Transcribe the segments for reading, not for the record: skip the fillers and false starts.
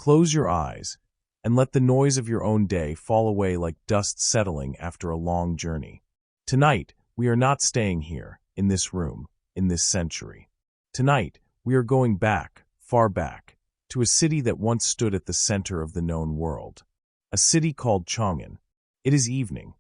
Close your eyes, and let the noise of your own day fall away like dust settling after a long journey. Tonight, we are not staying here, in this room, in this century. Tonight, we are going back, far back, to a city that once stood at the center of the known world. A city called Chang'an. It is evening.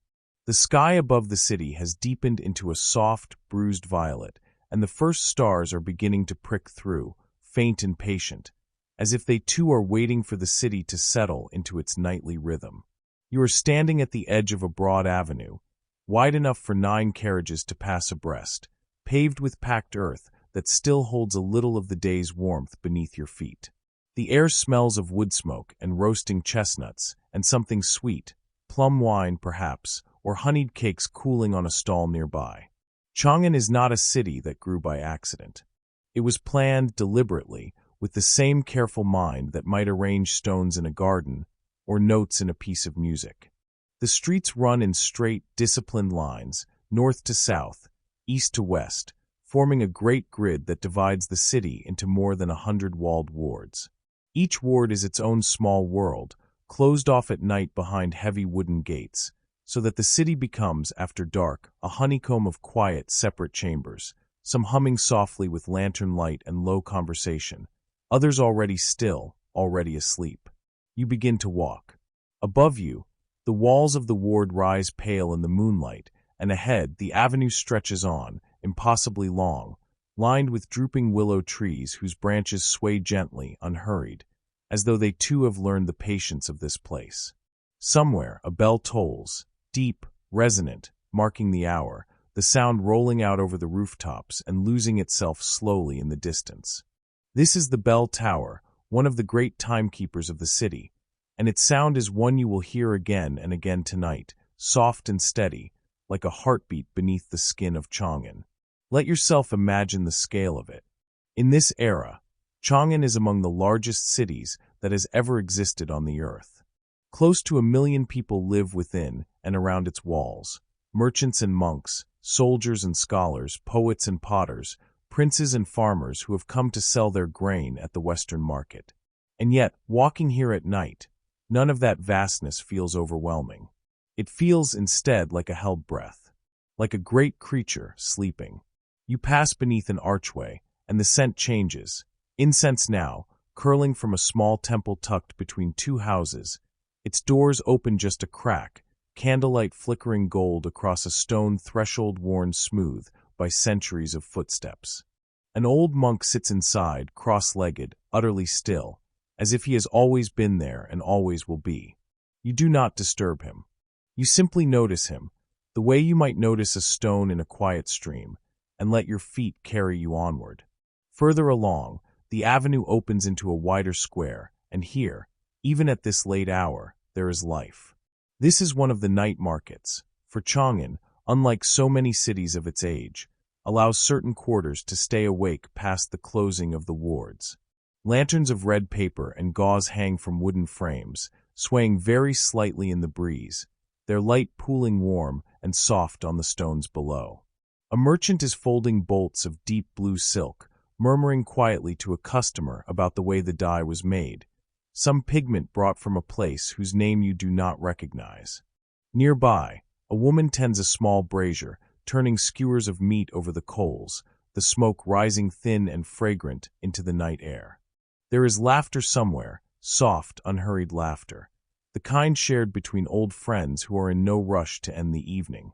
The sky above the city has deepened into a soft, bruised violet, and the first stars are beginning to prick through, faint and patient, as if they too are waiting for the city to settle into its nightly rhythm. You are standing at the edge of a broad avenue, wide enough for 9 carriages to pass abreast, paved with packed earth that still holds a little of the day's warmth beneath your feet. The air smells of wood smoke and roasting chestnuts, and something sweet, plum wine perhaps, or honeyed cakes cooling on a stall nearby. Chang'an is not a city that grew by accident. It was planned deliberately, with the same careful mind that might arrange stones in a garden or notes in a piece of music. The streets run in straight, disciplined lines, north to south, east to west, forming a great grid that divides the city into more than 100 walled wards. Each ward is its own small world, closed off at night behind heavy wooden gates, so that the city becomes, after dark, a honeycomb of quiet, separate chambers, some humming softly with lantern light and low conversation, others already still, already asleep. You begin to walk. Above you, the walls of the ward rise pale in the moonlight, and ahead the avenue stretches on, impossibly long, lined with drooping willow trees whose branches sway gently, unhurried, as though they too have learned the patience of this place. Somewhere a bell tolls, deep, resonant, marking the hour, the sound rolling out over the rooftops and losing itself slowly in the distance. This is the bell tower, one of the great timekeepers of the city, and its sound is one you will hear again and again tonight, soft and steady, like a heartbeat beneath the skin of Chang'an. Let yourself imagine the scale of it. In this era, Chang'an is among the largest cities that has ever existed on the earth. Close to 1 million people live within and around its walls, merchants and monks, soldiers and scholars, poets and potters, princes and farmers who have come to sell their grain at the Western market. And yet, walking here at night, none of that vastness feels overwhelming. It feels instead like a held breath, like a great creature sleeping. You pass beneath an archway, and the scent changes. Incense now, curling from a small temple tucked between 2 houses, its doors open just a crack, candlelight flickering gold across a stone threshold worn smooth by centuries of footsteps. An old monk sits inside, cross-legged, utterly still, as if he has always been there and always will be. You do not disturb him. You simply notice him, the way you might notice a stone in a quiet stream, and let your feet carry you onward. Further along, the avenue opens into a wider square, and here, even at this late hour, there is life. This is one of the night markets, for Chang'an, unlike so many cities of its age, allows certain quarters to stay awake past the closing of the wards. Lanterns of red paper and gauze hang from wooden frames, swaying very slightly in the breeze, their light pooling warm and soft on the stones below. A merchant is folding bolts of deep blue silk, murmuring quietly to a customer about the way the dye was made, some pigment brought from a place whose name you do not recognize. Nearby, a woman tends a small brazier, turning skewers of meat over the coals, the smoke rising thin and fragrant into the night air. There is laughter somewhere, soft, unhurried laughter, the kind shared between old friends who are in no rush to end the evening.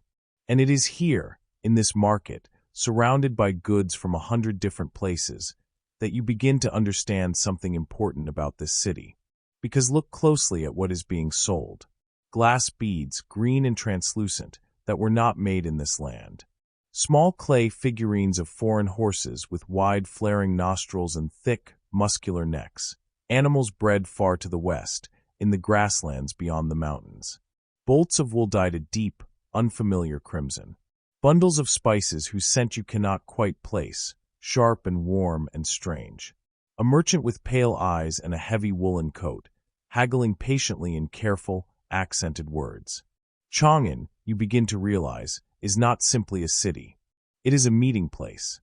And it is here, in this market, surrounded by goods from 100 different places, that you begin to understand something important about this city. Because look closely at what is being sold. Glass beads, green and translucent, that were not made in this land. Small clay figurines of foreign horses with wide flaring nostrils and thick, muscular necks. Animals bred far to the west, in the grasslands beyond the mountains. Bolts of wool dyed a deep, unfamiliar crimson. Bundles of spices whose scent you cannot quite place, sharp and warm and strange. A merchant with pale eyes and a heavy woolen coat, haggling patiently in careful, accented words. Chang'an, you begin to realize, is not simply a city. It is a meeting place.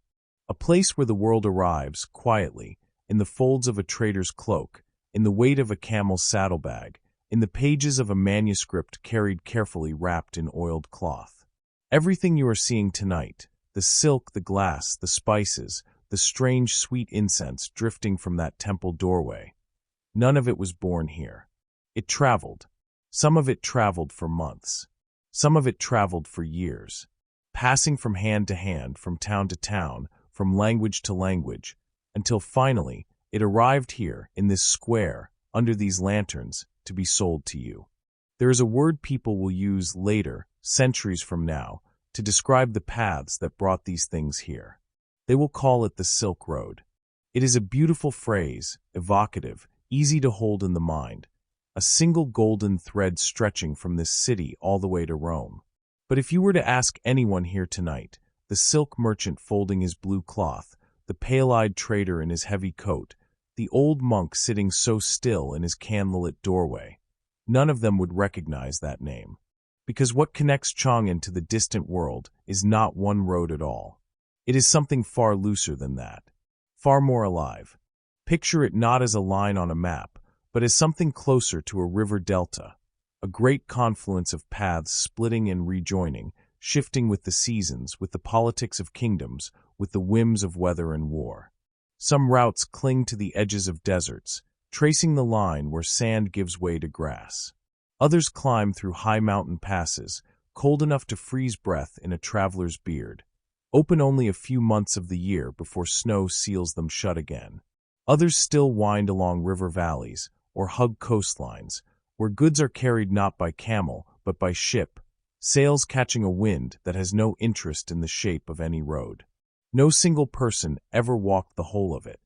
A place where the world arrives, quietly, in the folds of a trader's cloak, in the weight of a camel's saddlebag, in the pages of a manuscript carried carefully wrapped in oiled cloth. Everything you are seeing tonight, the silk, the glass, the spices, the strange sweet incense drifting from that temple doorway, none of it was born here. It traveled. Some of it traveled for months. Some of it traveled for years, passing from hand to hand, from town to town, from language to language, until finally it arrived here in this square, under these lanterns, to be sold to you. There is a word people will use later, centuries from now, to describe the paths that brought these things here. They will call it the Silk Road. It is a beautiful phrase, evocative, easy to hold in the mind, a single golden thread stretching from this city all the way to Rome. But if you were to ask anyone here tonight, the silk merchant folding his blue cloth, the pale-eyed trader in his heavy coat, the old monk sitting so still in his candlelit doorway, none of them would recognize that name. Because what connects Chang'an to the distant world is not one road at all. It is something far looser than that, far more alive. Picture it not as a line on a map, but as something closer to a river delta, a great confluence of paths splitting and rejoining, shifting with the seasons, with the politics of kingdoms, with the whims of weather and war. Some routes cling to the edges of deserts, tracing the line where sand gives way to grass. Others climb through high mountain passes, cold enough to freeze breath in a traveler's beard, open only a few months of the year before snow seals them shut again. Others still wind along river valleys or hug coastlines, where goods are carried not by camel but by ship, sails catching a wind that has no interest in the shape of any road. No single person ever walked the whole of it.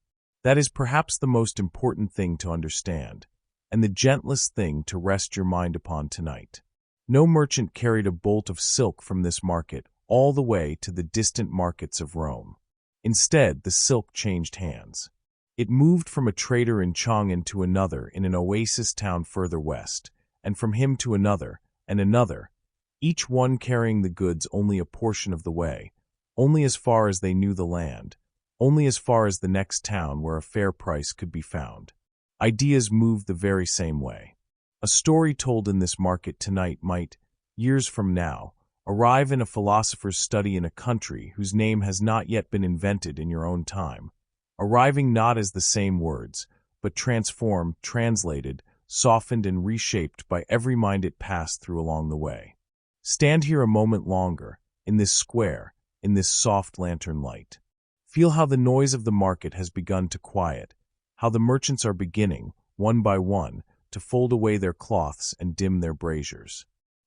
That is perhaps the most important thing to understand, and the gentlest thing to rest your mind upon tonight. No merchant carried a bolt of silk from this market all the way to the distant markets of Rome. Instead, the silk changed hands. It moved from a trader in Chang'an to another in an oasis town further west, and from him to another, and another, each one carrying the goods only a portion of the way, only as far as they knew the land, only as far as the next town where a fair price could be found. Ideas moved the very same way. A story told in this market tonight might, years from now, arrive in a philosopher's study in a country whose name has not yet been invented in your own time, arriving not as the same words, but transformed, translated, softened, and reshaped by every mind it passed through along the way. Stand here a moment longer, in this square, in this soft lantern light. Feel how the noise of the market has begun to quiet, how the merchants are beginning, one by one, to fold away their cloths and dim their braziers.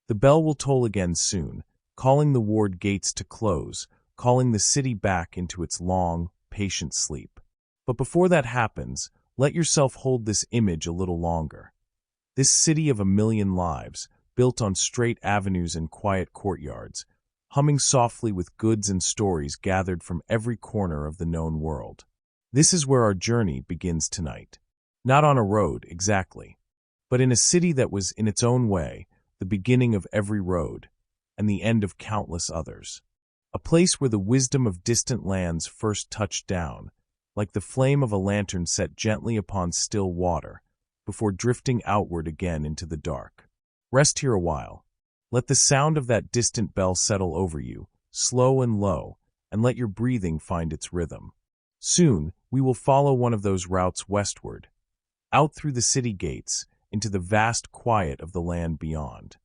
The bell will toll again soon, calling the ward gates to close, calling the city back into its long, patient sleep. But before that happens, let yourself hold this image a little longer. This city of a million lives, built on straight avenues and quiet courtyards, humming softly with goods and stories gathered from every corner of the known world. This is where our journey begins tonight. Not on a road, exactly, but in a city that was, in its own way, the beginning of every road, and the end of countless others. A place where the wisdom of distant lands first touched down, like the flame of a lantern set gently upon still water, before drifting outward again into the dark. Rest here a while. Let the sound of that distant bell settle over you, slow and low, and let your breathing find its rhythm. Soon, we will follow one of those routes westward, out through the city gates, into the vast quiet of the land beyond.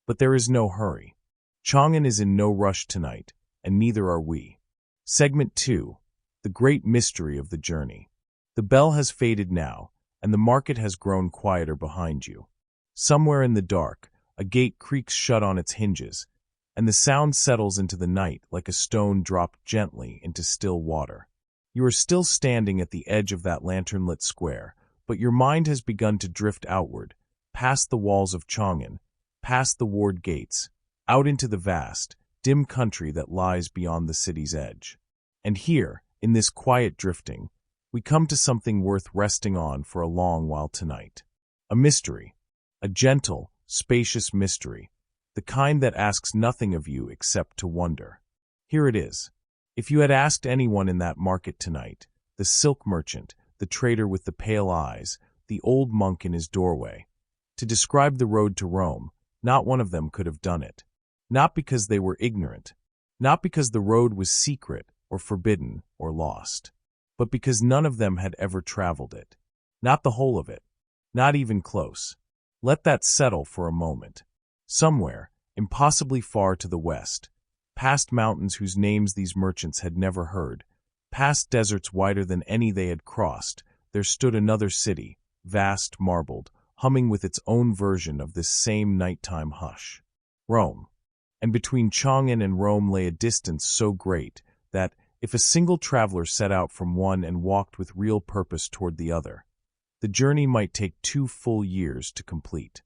But there is no hurry. Chang'an is in no rush tonight, and neither are we. Segment 2. The great mystery of the journey. The bell has faded now, and the market has grown quieter behind you. Somewhere in the dark, a gate creaks shut on its hinges, and the sound settles into the night like a stone dropped gently into still water. You are still standing at the edge of that lantern-lit square, but your mind has begun to drift outward, past the walls of Chang'an, past the ward gates, out into the vast, dim country that lies beyond the city's edge. And here, in this quiet drifting, we come to something worth resting on for a long while tonight. A mystery. A gentle, spacious mystery. The kind that asks nothing of you except to wonder. Here it is. If you had asked anyone in that market tonight, the silk merchant, the trader with the pale eyes, the old monk in his doorway. To describe the road to Rome, not one of them could have done it. Not because they were ignorant, not because the road was secret or forbidden or lost, but because none of them had ever traveled it. Not the whole of it, not even close. Let that settle for a moment. Somewhere, impossibly far to the west, past mountains whose names these merchants had never heard, past deserts wider than any they had crossed, there stood another city, vast, marbled, humming with its own version of this same nighttime hush. Rome. And between Chang'an and Rome lay a distance so great that, if a single traveler set out from one and walked with real purpose toward the other, the journey might take 2 full years to complete.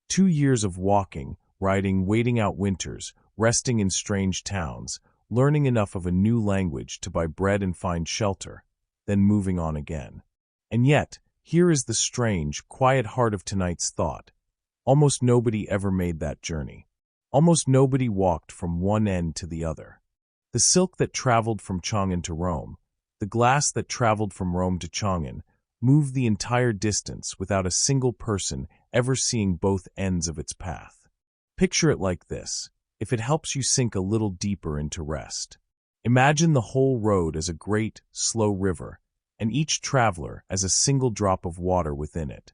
2 years of walking, riding, waiting out winters, resting in strange towns, learning enough of a new language to buy bread and find shelter, then moving on again. And yet, here is the strange, quiet heart of tonight's thought. Almost nobody ever made that journey. Almost nobody walked from one end to the other. The silk that traveled from Chang'an to Rome, the glass that traveled from Rome to Chang'an, moved the entire distance without a single person ever seeing both ends of its path. Picture it like this, if it helps you sink a little deeper into rest. Imagine the whole road as a great, slow river, and each traveler as a single drop of water within it.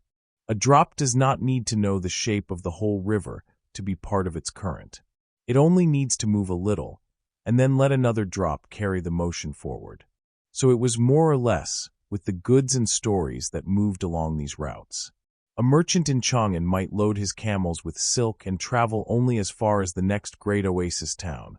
A drop does not need to know the shape of the whole river to be part of its current. It only needs to move a little, and then let another drop carry the motion forward. So it was more or less with the goods and stories that moved along these routes. A merchant in Chang'an might load his camels with silk and travel only as far as the next great oasis town.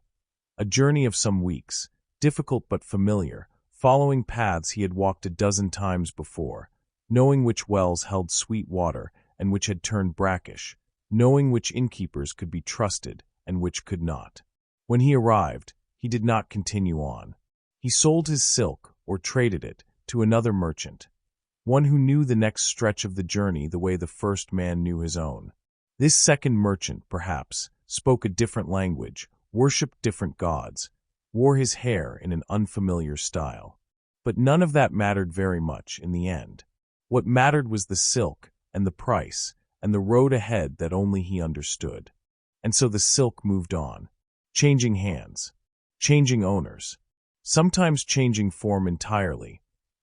A journey of some weeks, difficult but familiar, following paths he had walked a dozen times before, knowing which wells held sweet water and which had turned brackish, knowing which innkeepers could be trusted and which could not. When he arrived, he did not continue on. He sold his silk, or traded it, to another merchant, one who knew the next stretch of the journey the way the first man knew his own. This second merchant, perhaps, spoke a different language, worshipped different gods, wore his hair in an unfamiliar style. But none of that mattered very much in the end. What mattered was the silk, and the price, and the road ahead that only he understood. And so the silk moved on, changing hands, changing owners, sometimes changing form entirely,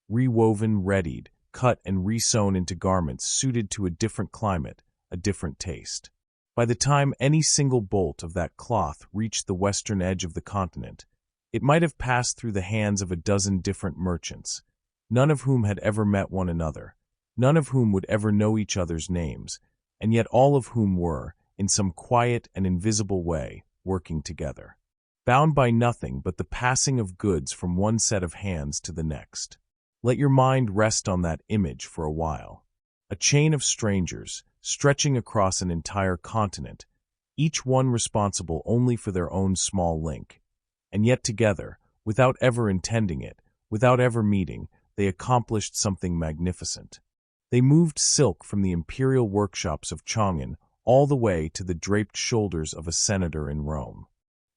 rewoven, readied, cut and resewn into garments suited to a different climate, a different taste. By the time any single bolt of that cloth reached the western edge of the continent, it might have passed through the hands of a dozen different merchants, none of whom had ever met one another, none of whom would ever know each other's names, and yet all of whom were, in some quiet and invisible way, working together, bound by nothing but the passing of goods from one set of hands to the next. Let your mind rest on that image for a while. A chain of strangers, stretching across an entire continent, each one responsible only for their own small link. And yet together, without ever intending it, without ever meeting, they accomplished something magnificent. They moved silk from the imperial workshops of Chang'an all the way to the draped shoulders of a senator in Rome.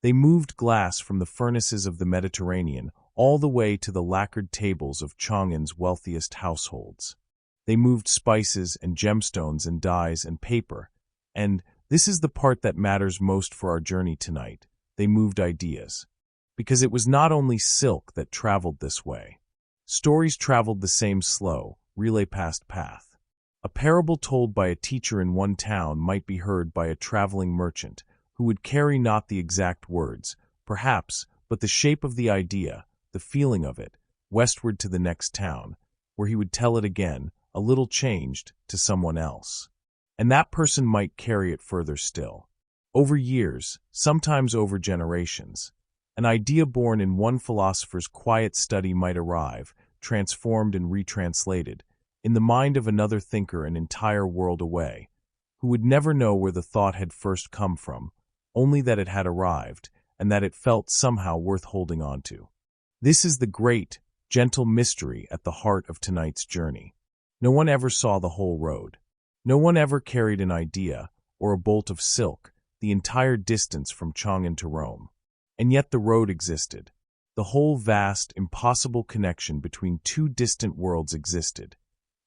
They moved glass from the furnaces of the Mediterranean all the way to the lacquered tables of Chang'an's wealthiest households. They moved spices and gemstones and dyes and paper, and, this is the part that matters most for our journey tonight, they moved ideas. Because it was not only silk that traveled this way. Stories traveled the same slow, relay-past path. A parable told by a teacher in one town might be heard by a traveling merchant, who would carry not the exact words, perhaps, but the shape of the idea, the feeling of it, westward to the next town, where he would tell it again, a little changed, to someone else. And that person might carry it further still. Over years, sometimes over generations, an idea born in one philosopher's quiet study might arrive, transformed and retranslated, in the mind of another thinker an entire world away, who would never know where the thought had first come from, only that it had arrived, and that it felt somehow worth holding on to. This is the great, gentle mystery at the heart of tonight's journey. No one ever saw the whole road. No one ever carried an idea, or a bolt of silk, the entire distance from Chang'an to Rome. And yet the road existed. The whole vast, impossible connection between two distant worlds existed.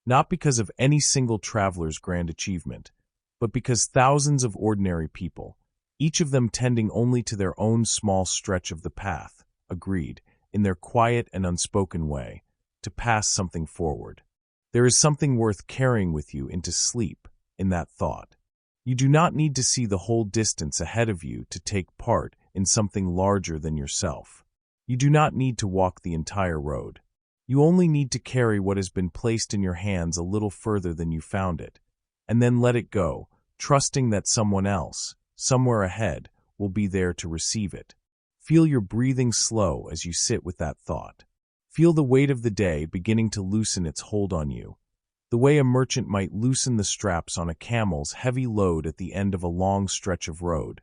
not because of any single traveler's grand achievement, but because thousands of ordinary people, each of them tending only to their own small stretch of the path, agreed, in their quiet and unspoken way, to pass something forward. There is something worth carrying with you into sleep in that thought. You do not need to see the whole distance ahead of you to take part in something larger than yourself. You do not need to walk the entire road. You only need to carry what has been placed in your hands a little further than you found it, and then let it go, trusting that someone else, somewhere ahead, will be there to receive it. Feel your breathing slow as you sit with that thought. Feel the weight of the day beginning to loosen its hold on you, the way a merchant might loosen the straps on a camel's heavy load at the end of a long stretch of road,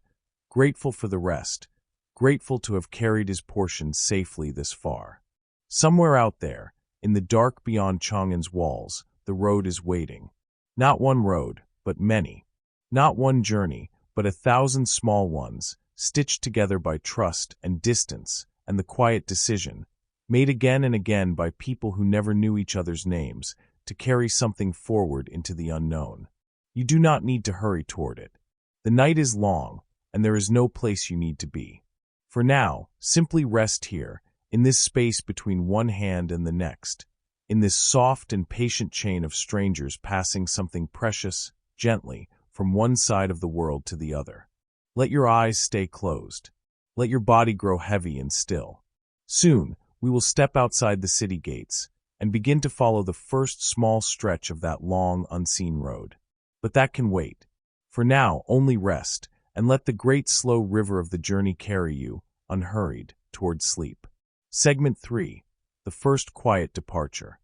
grateful for the rest, grateful to have carried his portion safely this far. Somewhere out there, in the dark beyond Chang'an's walls, the road is waiting. Not one road, but many. Not one journey, but 1,000 small ones, stitched together by trust and distance and the quiet decision, made again and again by people who never knew each other's names, to carry something forward into the unknown. You do not need to hurry toward it. The night is long, and there is no place you need to be. For now, simply rest here, in this space between one hand and the next, in this soft and patient chain of strangers passing something precious, gently, from one side of the world to the other. Let your eyes stay closed. Let your body grow heavy and still. Soon, we will step outside the city gates and begin to follow the first small stretch of that long, unseen road. But that can wait. For now, only rest, and let the great slow river of the journey carry you, unhurried, toward sleep. Segment 3. The First Quiet Departure.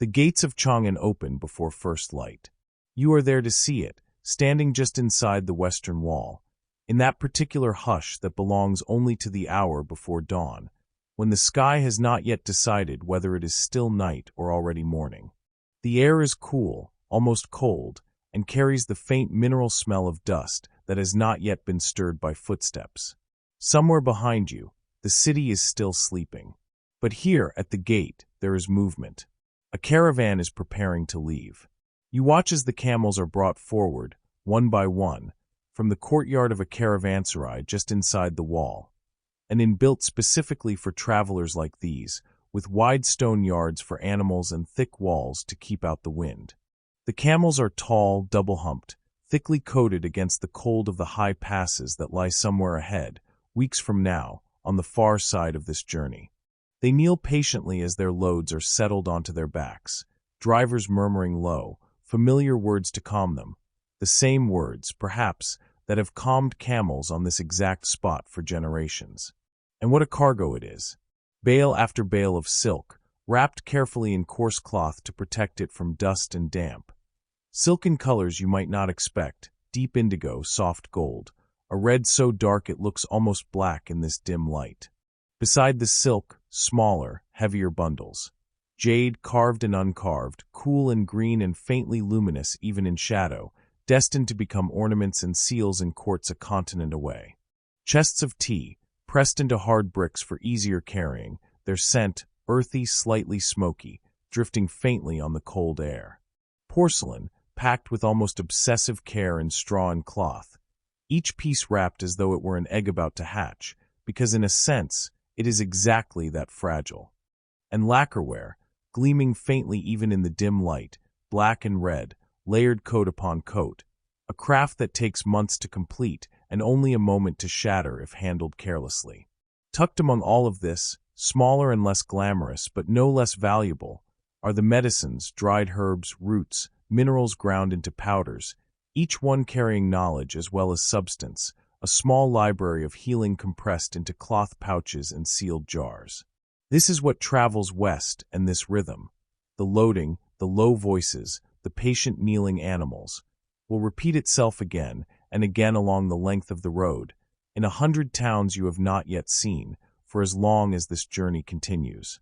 The gates of Chang'an open before first light. You are there to see it, standing just inside the western wall, in that particular hush that belongs only to the hour before dawn, when the sky has not yet decided whether it is still night or already morning. The air is cool, almost cold, and carries the faint mineral smell of dust that has not yet been stirred by footsteps. Somewhere behind you, the city is still sleeping. But here, at the gate, there is movement. A caravan is preparing to leave. You watch as the camels are brought forward, one by one, from the courtyard of a caravanserai just inside the wall, and built specifically for travelers like these, with wide stone yards for animals and thick walls to keep out the wind. The camels are tall, double-humped, thickly coated against the cold of the high passes that lie somewhere ahead, weeks from now, on the far side of this journey. They kneel patiently as their loads are settled onto their backs, drivers murmuring low, familiar words to calm them, the same words, perhaps, that have calmed camels on this exact spot for generations. And what a cargo it is! Bale after bale of silk, wrapped carefully in coarse cloth to protect it from dust and damp. Silken colors you might not expect, deep indigo, soft gold, a red so dark it looks almost black in this dim light. Beside the silk, smaller, heavier bundles. Jade, carved and uncarved, cool and green and faintly luminous even in shadow, destined to become ornaments and seals in courts a continent away. Chests of tea, pressed into hard bricks for easier carrying, their scent, earthy, slightly smoky, drifting faintly on the cold air. Porcelain, packed with almost obsessive care in straw and cloth, each piece wrapped as though it were an egg about to hatch, because in a sense, it is exactly that fragile. And lacquerware, gleaming faintly even in the dim light, black and red, layered coat upon coat, a craft that takes months to complete and only a moment to shatter if handled carelessly. Tucked among all of this, smaller and less glamorous but no less valuable, are the medicines, dried herbs, roots, minerals ground into powders, each one carrying knowledge as well as substance, a small library of healing compressed into cloth pouches and sealed jars. This is what travels west, and this rhythm, the loading, the low voices, the patient kneeling animals, will repeat itself again and again along the length of the road, in 100 towns you have not yet seen, for as long as this journey continues.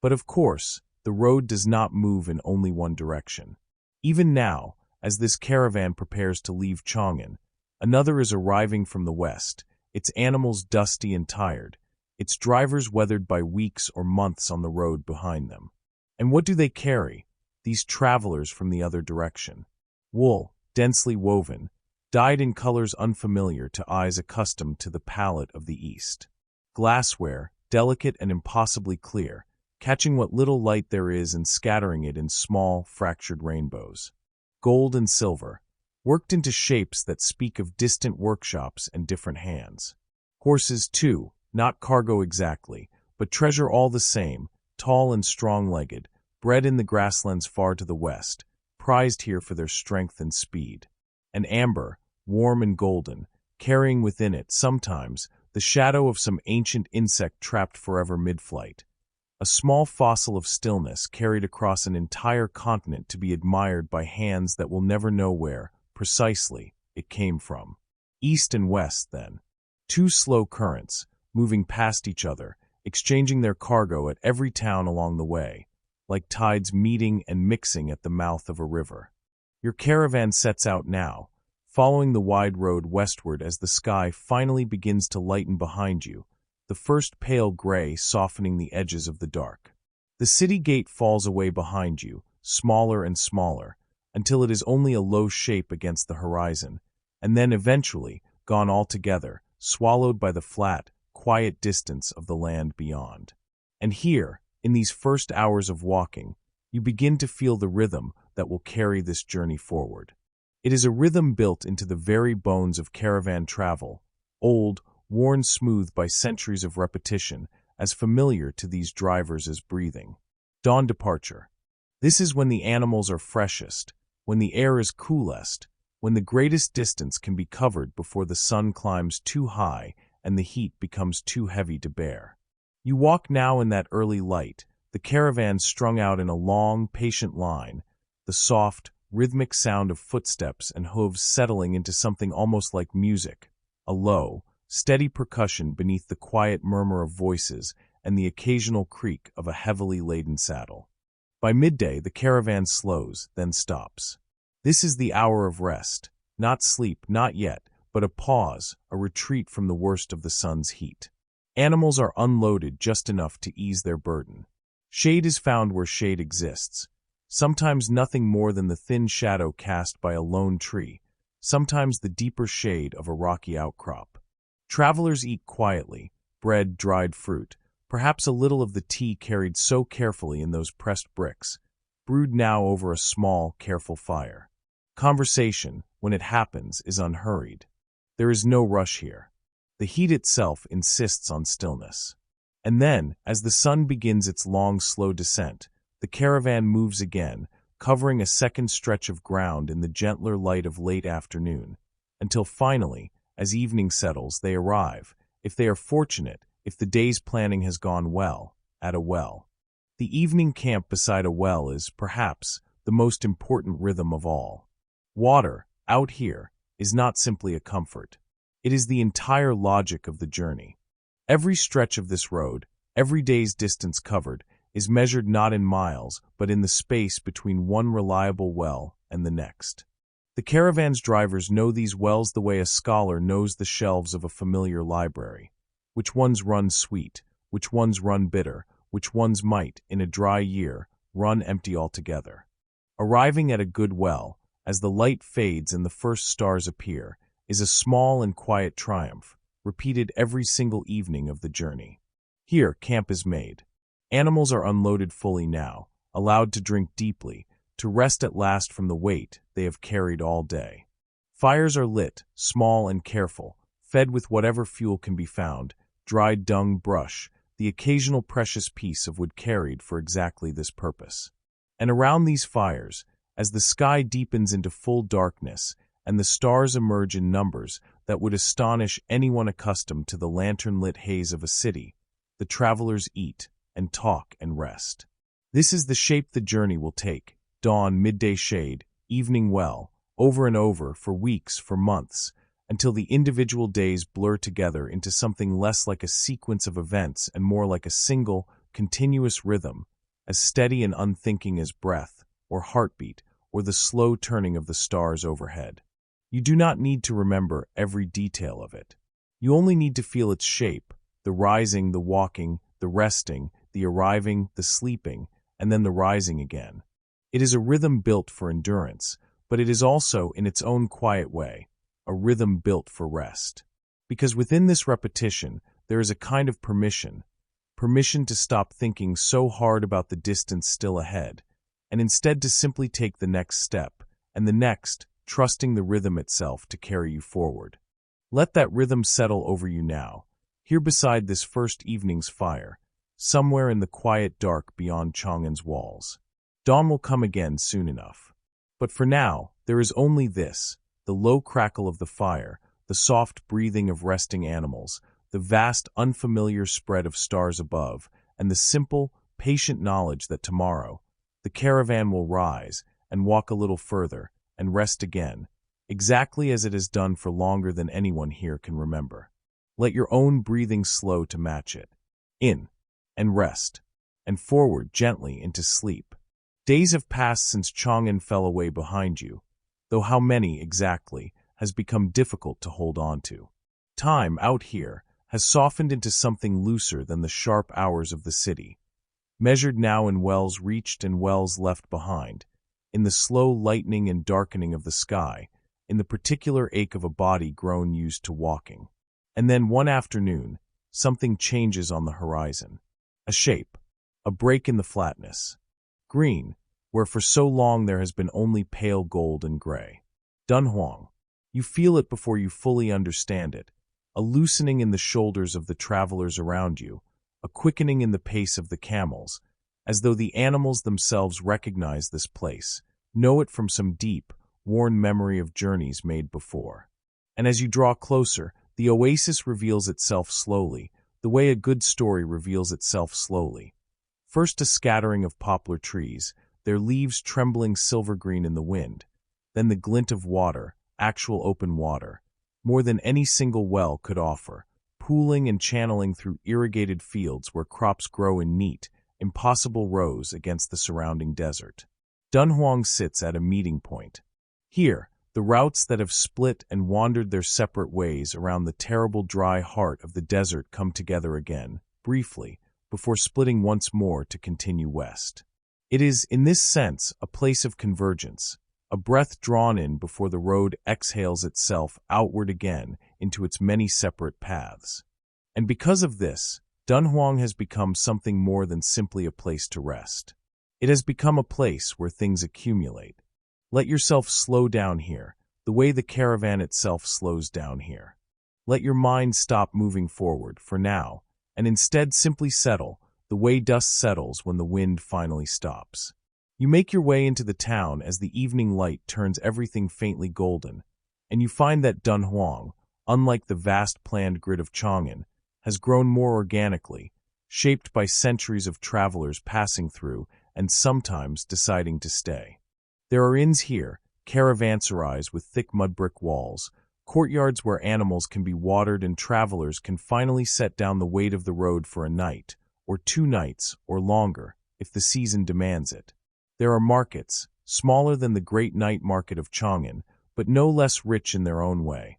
But of course, the road does not move in only one direction. Even now, as this caravan prepares to leave Chang'an, another is arriving from the west, its animals dusty and tired, its drivers weathered by weeks or months on the road behind them. And what do they carry? these travelers from the other direction. Wool, densely woven, dyed in colors unfamiliar to eyes accustomed to the palette of the East. Glassware, delicate and impossibly clear, catching what little light there is and scattering it in small, fractured rainbows. Gold and silver, worked into shapes that speak of distant workshops and different hands. Horses, too, not cargo exactly, but treasure all the same, tall and strong-legged, bred in the grasslands far to the west, prized here for their strength and speed. And amber, warm and golden, carrying within it, sometimes, the shadow of some ancient insect trapped forever mid-flight. A small fossil of stillness carried across an entire continent to be admired by hands that will never know where, precisely, it came from. East and west, then. Two slow currents, moving past each other, exchanging their cargo at every town along the way, like tides meeting and mixing at the mouth of a river. Your caravan sets out now, following the wide road westward as the sky finally begins to lighten behind you, the first pale gray softening the edges of the dark. The city gate falls away behind you, smaller and smaller, until it is only a low shape against the horizon, and then eventually gone altogether, swallowed by the flat, quiet distance of the land beyond. And here, in these first hours of walking, you begin to feel the rhythm that will carry this journey forward. It is a rhythm built into the very bones of caravan travel, old, worn smooth by centuries of repetition, as familiar to these drivers as breathing. Dawn departure. This is when the animals are freshest, when the air is coolest, when the greatest distance can be covered before the sun climbs too high and the heat becomes too heavy to bear. You walk now in that early light, the caravan strung out in a long, patient line, the soft, rhythmic sound of footsteps and hooves settling into something almost like music, a low, steady percussion beneath the quiet murmur of voices and the occasional creak of a heavily laden saddle. By midday, the caravan slows, then stops. This is the hour of rest, not sleep, not yet, but a pause, a retreat from the worst of the sun's heat. Animals are unloaded just enough to ease their burden. Shade is found where shade exists, sometimes nothing more than the thin shadow cast by a lone tree, sometimes the deeper shade of a rocky outcrop. Travelers eat quietly, bread, dried fruit, perhaps a little of the tea carried so carefully in those pressed bricks, brewed now over a small, careful fire. Conversation, when it happens, is unhurried. There is no rush here. The heat itself insists on stillness. And then, as the sun begins its long, slow descent, the caravan moves again, covering a second stretch of ground in the gentler light of late afternoon, until finally, as evening settles, they arrive, if they are fortunate, if the day's planning has gone well, at a well. The evening camp beside a well is, perhaps, the most important rhythm of all. Water, out here, is not simply a comfort. It is the entire logic of the journey. Every stretch of this road, every day's distance covered, is measured not in miles, but in the space between one reliable well and the next. The caravan's drivers know these wells the way a scholar knows the shelves of a familiar library. Which ones run sweet, which ones run bitter, which ones might, in a dry year, run empty altogether. Arriving at a good well, as the light fades and the first stars appear, is a small and quiet triumph, repeated every single evening of the journey. Here, camp is made. Animals are unloaded fully now, allowed to drink deeply, to rest at last from the weight they have carried all day. Fires are lit, small and careful, fed with whatever fuel can be found, dried dung, brush, the occasional precious piece of wood carried for exactly this purpose. And around these fires, as the sky deepens into full darkness and the stars emerge in numbers that would astonish anyone accustomed to the lantern-lit haze of a city, the travelers eat and talk and rest. This is the shape the journey will take: dawn, midday shade, evening well, over and over, for weeks, for months, until the individual days blur together into something less like a sequence of events and more like a single, continuous rhythm, as steady and unthinking as breath, or heartbeat, or the slow turning of the stars overhead. You do not need to remember every detail of it. You only need to feel its shape, the rising, the walking, the resting, the arriving, the sleeping, and then the rising again. It is a rhythm built for endurance, but it is also, in its own quiet way, a rhythm built for rest. Because within this repetition, there is a kind of permission to stop thinking so hard about the distance still ahead, and instead to simply take the next step, and the next, trusting the rhythm itself to carry you forward. Let that rhythm settle over you now, here beside this first evening's fire, somewhere in the quiet dark beyond Chang'an's walls. Dawn will come again soon enough. But for now, there is only this, the low crackle of the fire, the soft breathing of resting animals, the vast unfamiliar spread of stars above, and the simple, patient knowledge that tomorrow, the caravan will rise and walk a little further and rest again, exactly as it has done for longer than anyone here can remember. Let your own breathing slow to match it. In, and rest, and forward gently into sleep. Days have passed since Chang'an fell away behind you, though how many exactly has become difficult to hold on to. Time out here has softened into something looser than the sharp hours of the city, measured now in wells reached and wells left behind, in the slow lightening and darkening of the sky, in the particular ache of a body grown used to walking. And then one afternoon, something changes on the horizon. A shape, a break in the flatness. Green, where for so long there has been only pale gold and gray. Dunhuang. You feel it before you fully understand it, a loosening in the shoulders of the travelers around you, a quickening in the pace of the camels, as though the animals themselves recognize this place, know it from some deep, worn memory of journeys made before. And as you draw closer, the oasis reveals itself slowly, the way a good story reveals itself slowly. First a scattering of poplar trees, their leaves trembling silver-green in the wind, then the glint of water, actual open water, more than any single well could offer, pooling and channeling through irrigated fields where crops grow in neat, impossible rows against the surrounding desert. Dunhuang sits at a meeting point. Here, the routes that have split and wandered their separate ways around the terrible dry heart of the desert come together again, briefly, before splitting once more to continue west. It is, in this sense, a place of convergence, a breath drawn in before the road exhales itself outward again into its many separate paths. And because of this, Dunhuang has become something more than simply a place to rest. It has become a place where things accumulate. Let yourself slow down here, the way the caravan itself slows down here. Let your mind stop moving forward, for now, and instead simply settle, the way dust settles when the wind finally stops. You make your way into the town as the evening light turns everything faintly golden, and you find that Dunhuang, unlike the vast planned grid of Chang'an, has grown more organically, shaped by centuries of travelers passing through and sometimes deciding to stay. There are inns here, caravanserais with thick mud brick walls, courtyards where animals can be watered and travelers can finally set down the weight of the road for a night, or 2 nights, or longer, if the season demands it. There are markets, smaller than the great night market of Chang'an, but no less rich in their own way.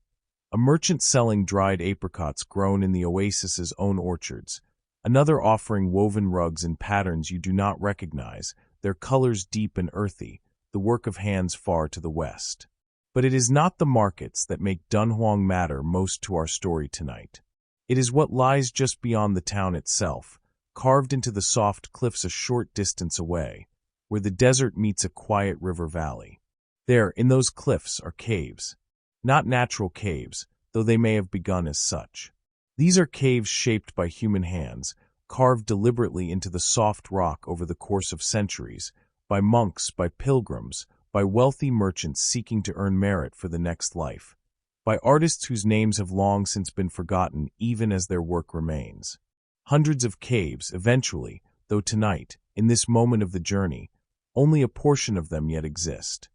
A merchant selling dried apricots grown in the oasis's own orchards, another offering woven rugs in patterns you do not recognize, their colors deep and earthy, the work of hands far to the west. But it is not the markets that make Dunhuang matter most to our story tonight. It is what lies just beyond the town itself, carved into the soft cliffs a short distance away, where the desert meets a quiet river valley. There, in those cliffs, are caves. Not natural caves, though they may have begun as such. These are caves shaped by human hands, carved deliberately into the soft rock over the course of centuries, by monks, by pilgrims, by wealthy merchants seeking to earn merit for the next life, by artists whose names have long since been forgotten even as their work remains. Hundreds of caves, eventually, though tonight, in this moment of the journey, only a portion of them yet exist.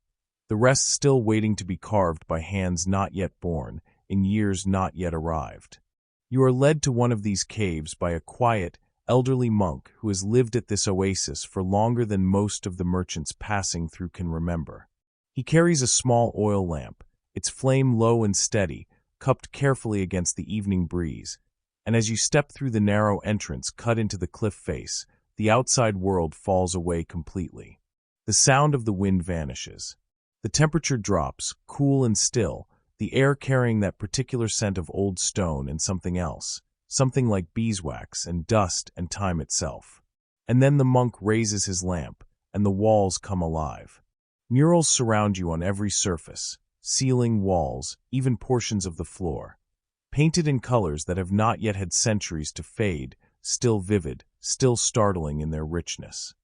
The rest still waiting to be carved by hands not yet born, in years not yet arrived. You are led to one of these caves by a quiet, elderly monk who has lived at this oasis for longer than most of the merchants passing through can remember. He carries a small oil lamp, its flame low and steady, cupped carefully against the evening breeze, and as you step through the narrow entrance cut into the cliff face, the outside world falls away completely. The sound of the wind vanishes. The temperature drops, cool and still, the air carrying that particular scent of old stone and something else, something like beeswax and dust and time itself. And then the monk raises his lamp, and the walls come alive. Murals surround you on every surface, ceiling, walls, even portions of the floor, painted in colors that have not yet had centuries to fade, still vivid, still startling in their richness.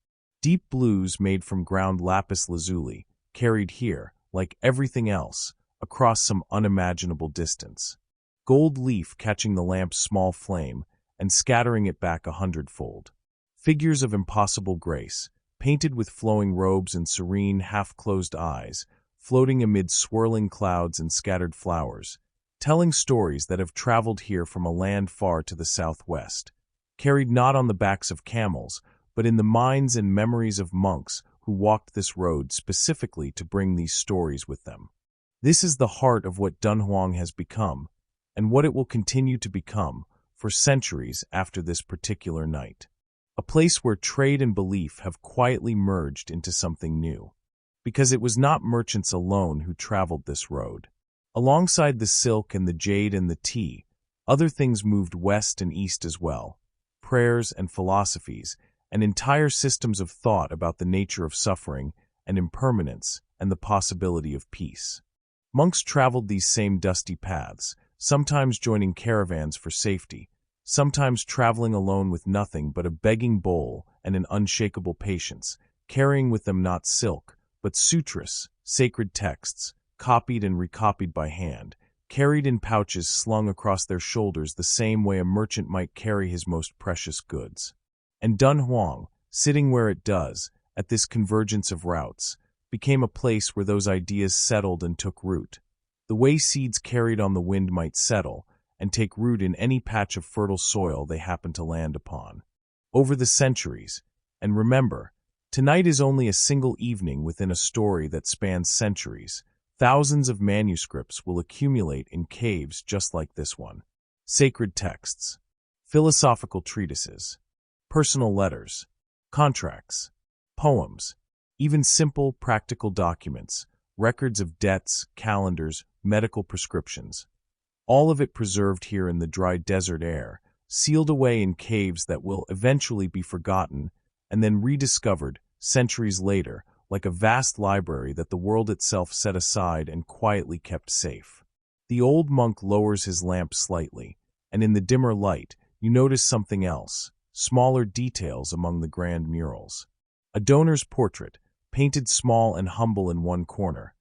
Deep blues made from ground lapis lazuli, carried here, like everything else, across some unimaginable distance. Gold leaf catching the lamp's small flame and scattering it back 100-fold. Figures of impossible grace, painted with flowing robes and serene, half-closed eyes, floating amid swirling clouds and scattered flowers, telling stories that have traveled here from a land far to the southwest, carried not on the backs of camels, but in the minds and memories of monks who walked this road specifically to bring these stories with them. This is the heart of what Dunhuang has become, and what it will continue to become for centuries after this particular night. A place where trade and belief have quietly merged into something new. Because it was not merchants alone who traveled this road. Alongside the silk and the jade and the tea, other things moved west and east as well. Prayers and philosophies, and entire systems of thought about the nature of suffering and impermanence and the possibility of peace. Monks traveled these same dusty paths, sometimes joining caravans for safety, sometimes traveling alone with nothing but a begging bowl and an unshakable patience, carrying with them not silk, but sutras, sacred texts, copied and recopied by hand, carried in pouches slung across their shoulders the same way a merchant might carry his most precious goods. And Dunhuang, sitting where it does, at this convergence of routes, became a place where those ideas settled and took root, the way seeds carried on the wind might settle and take root in any patch of fertile soil they happen to land upon. Over the centuries, and remember, tonight is only a single evening within a story that spans centuries, thousands of manuscripts will accumulate in caves just like this one. Sacred texts, philosophical treatises, personal letters, contracts, poems, even simple, practical documents, records of debts, calendars, medical prescriptions. All of it preserved here in the dry desert air, sealed away in caves that will eventually be forgotten and then rediscovered, centuries later, like a vast library that the world itself set aside and quietly kept safe. The old monk lowers his lamp slightly, and in the dimmer light, you notice something else, smaller details among the grand murals. A donor's portrait, painted small and humble in one corner,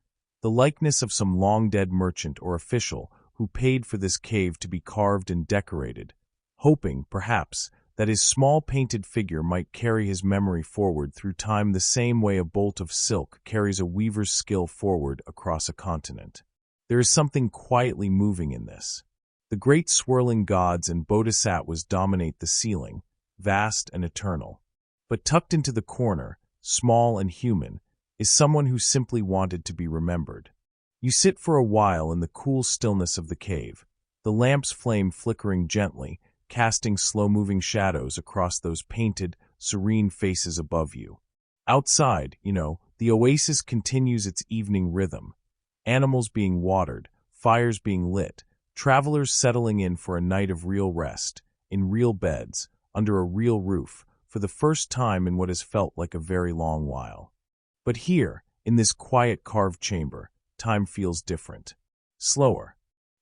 the likeness of some long-dead merchant or official who paid for this cave to be carved and decorated, hoping, perhaps, that his small painted figure might carry his memory forward through time the same way a bolt of silk carries a weaver's skill forward across a continent. There is something quietly moving in this. The great swirling gods and bodhisattvas dominate the ceiling, vast and eternal. But tucked into the corner, small and human, is someone who simply wanted to be remembered. You sit for a while in the cool stillness of the cave, the lamp's flame flickering gently, casting slow-moving shadows across those painted, serene faces above you. Outside, the oasis continues its evening rhythm. Animals being watered, fires being lit, travelers settling in for a night of real rest, in real beds, under a real roof, for the first time in what has felt like a very long while. But here, in this quiet carved chamber, time feels different. Slower,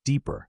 deeper,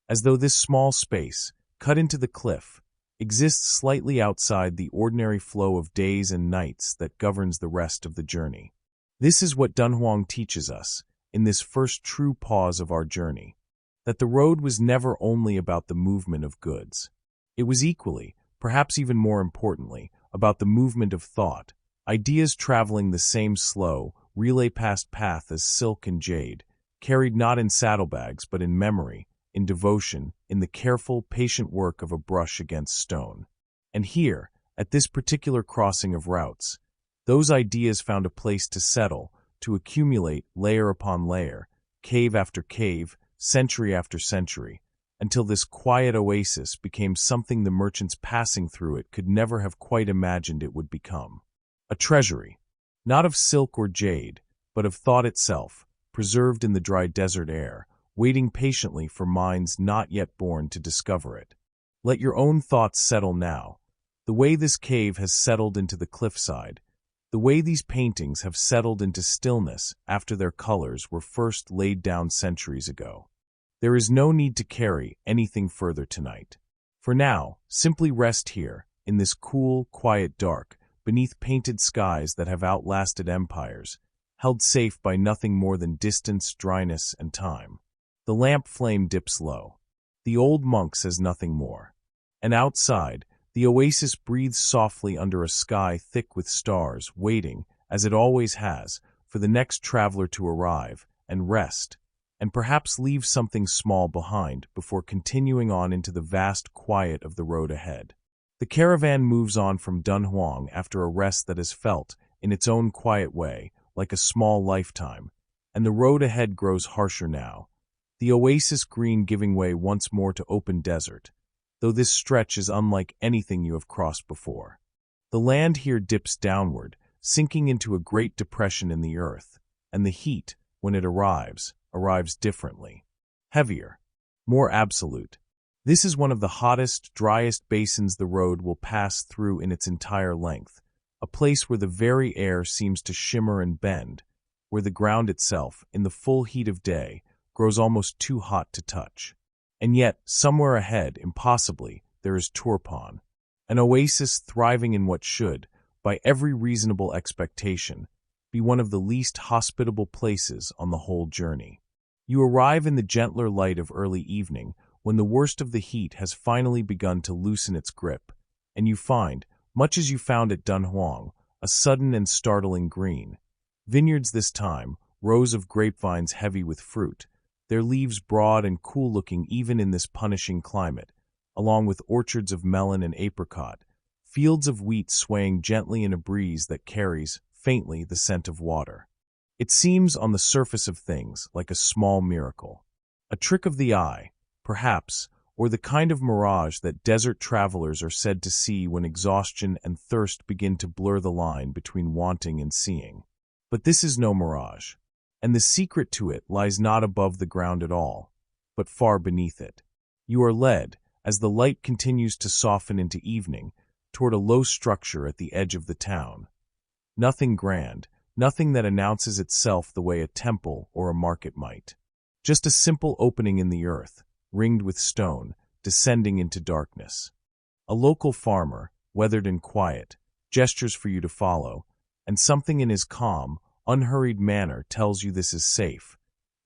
as though this small space, cut into the cliff, exists slightly outside the ordinary flow of days and nights that governs the rest of the journey. This is what Dunhuang teaches us, in this first true pause of our journey, that the road was never only about the movement of goods. It was equally, perhaps even more importantly, about the movement of thought, ideas traveling the same slow, relay-past path as silk and jade, carried not in saddlebags but in memory, in devotion, in the careful, patient work of a brush against stone. And here, at this particular crossing of routes, those ideas found a place to settle, to accumulate layer upon layer, cave after cave, century after century, until this quiet oasis became something the merchants passing through it could never have quite imagined it would become. A treasury, Not of silk or jade, but of thought itself, preserved in the dry desert air, waiting patiently for minds not yet born to discover it. Let your own thoughts settle now. The way this cave has settled into the cliffside, the way these paintings have settled into stillness after their colors were first laid down centuries ago. There is no need to carry anything further tonight. For now, simply rest here, in this cool, quiet dark, beneath painted skies that have outlasted empires, held safe by nothing more than distance, dryness, and time. The lamp flame dips low. The old monk says nothing more. And outside, the oasis breathes softly under a sky thick with stars, waiting, as it always has, for the next traveler to arrive and rest, and perhaps leave something small behind before continuing on into the vast quiet of the road ahead. The caravan moves on from Dunhuang after a rest that is felt, in its own quiet way, like a small lifetime, and the road ahead grows harsher now, the oasis green giving way once more to open desert, though this stretch is unlike anything you have crossed before. The land here dips downward, sinking into a great depression in the earth, and the heat, when it arrives differently. Heavier, more absolute. This is one of the hottest, driest basins the road will pass through in its entire length, a place where the very air seems to shimmer and bend, where the ground itself, in the full heat of day, grows almost too hot to touch. And yet, somewhere ahead, impossibly, there is Turpan, an oasis thriving in what should, by every reasonable expectation, be one of the least hospitable places on the whole journey. You arrive in the gentler light of early evening, when the worst of the heat has finally begun to loosen its grip, and you find, much as you found at Dunhuang, a sudden and startling green. Vineyards this time, rows of grapevines heavy with fruit, their leaves broad and cool-looking even in this punishing climate, along with orchards of melon and apricot, fields of wheat swaying gently in a breeze that carries, faintly, the scent of water. It seems, on the surface of things, like a small miracle. A trick of the eye, perhaps, or the kind of mirage that desert travelers are said to see when exhaustion and thirst begin to blur the line between wanting and seeing. But this is no mirage, and the secret to it lies not above the ground at all, but far beneath it. You are led, as the light continues to soften into evening, toward a low structure at the edge of the town. Nothing grand, nothing that announces itself the way a temple or a market might. Just a simple opening in the earth, ringed with stone, descending into darkness. A local farmer, weathered and quiet, gestures for you to follow, and something in his calm, unhurried manner tells you this is safe,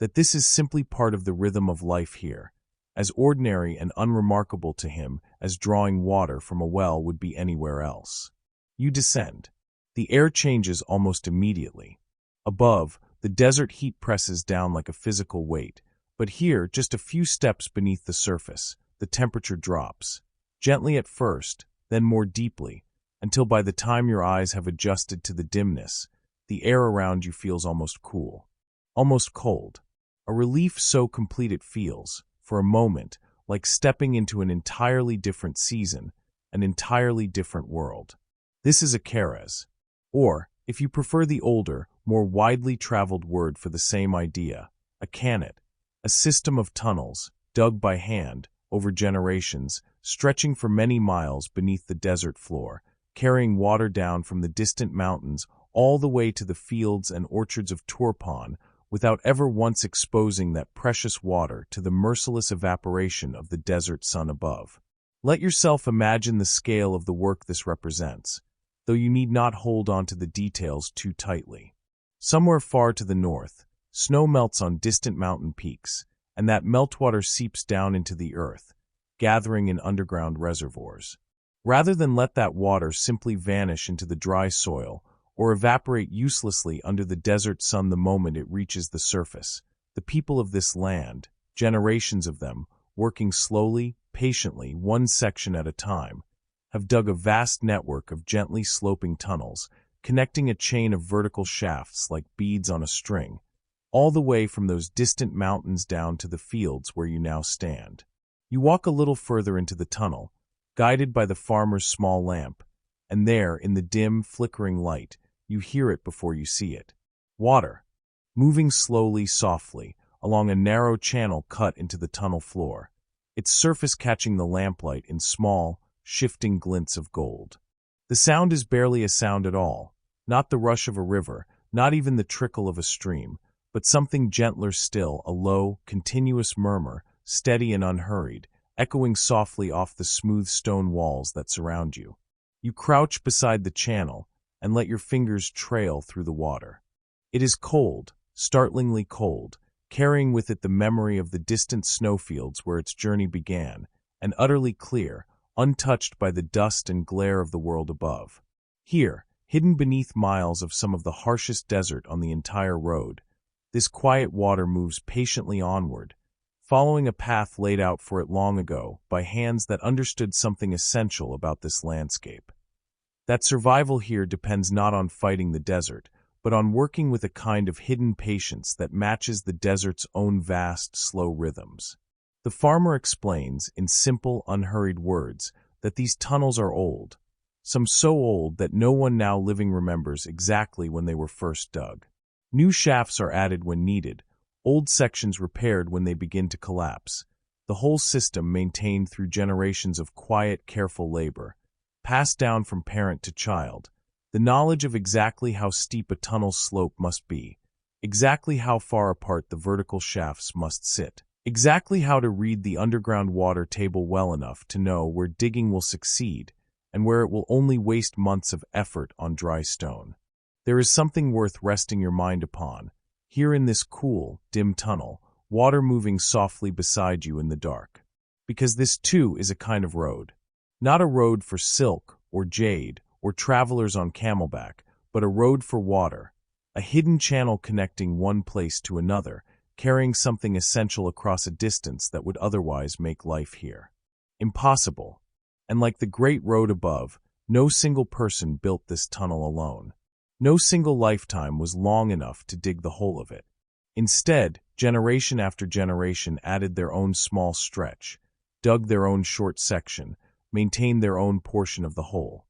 that this is simply part of the rhythm of life here, as ordinary and unremarkable to him as drawing water from a well would be anywhere else. You descend. The air changes almost immediately. Above, the desert heat presses down like a physical weight, but here, just a few steps beneath the surface, the temperature drops, gently at first, then more deeply, until by the time your eyes have adjusted to the dimness, the air around you feels almost cool, almost cold. A relief so complete it feels, for a moment, like stepping into an entirely different season, an entirely different world. This is a keres, or, if you prefer the older, more widely traveled word for the same idea, a kanat, a system of tunnels, dug by hand, over generations, stretching for many miles beneath the desert floor, carrying water down from the distant mountains all the way to the fields and orchards of Turpan, without ever once exposing that precious water to the merciless evaporation of the desert sun above. Let yourself imagine the scale of the work this represents, though you need not hold on to the details too tightly. Somewhere far to the north, snow melts on distant mountain peaks, and that meltwater seeps down into the earth, gathering in underground reservoirs. Rather than let that water simply vanish into the dry soil or evaporate uselessly under the desert sun the moment it reaches the surface, the people of this land, generations of them, working slowly, patiently, one section at a time, have dug a vast network of gently sloping tunnels, connecting a chain of vertical shafts like beads on a string, all the way from those distant mountains down to the fields where you now stand. You walk a little further into the tunnel, guided by the farmer's small lamp, and there, in the dim, flickering light, you hear it before you see it. Water, moving slowly, softly, along a narrow channel cut into the tunnel floor, its surface catching the lamplight in small, shifting glints of gold. The sound is barely a sound at all, not the rush of a river, not even the trickle of a stream, but something gentler still, a low, continuous murmur, steady and unhurried, echoing softly off the smooth stone walls that surround you. You crouch beside the channel and let your fingers trail through the water. It is cold, startlingly cold, carrying with it the memory of the distant snowfields where its journey began, and utterly clear, untouched by the dust and glare of the world above. Here, hidden beneath miles of some of the harshest desert on the entire road, this quiet water moves patiently onward, following a path laid out for it long ago by hands that understood something essential about this landscape. That survival here depends not on fighting the desert, but on working with a kind of hidden patience that matches the desert's own vast, slow rhythms. The farmer explains, in simple, unhurried words, that these tunnels are old, some so old that no one now living remembers exactly when they were first dug. New shafts are added when needed, old sections repaired when they begin to collapse, the whole system maintained through generations of quiet, careful labor, passed down from parent to child, the knowledge of exactly how steep a tunnel's slope must be, exactly how far apart the vertical shafts must sit, exactly how to read the underground water table well enough to know where digging will succeed and where it will only waste months of effort on dry stone. There is something worth resting your mind upon, here in this cool, dim tunnel, water moving softly beside you in the dark. Because this too is a kind of road. Not a road for silk or jade or travelers on camelback, but a road for water, a hidden channel connecting one place to another, carrying something essential across a distance that would otherwise make life here impossible. And like the great road above, no single person built this tunnel alone. No single lifetime was long enough to dig the whole of it. Instead, generation after generation added their own small stretch, dug their own short section, maintained their own portion of the whole.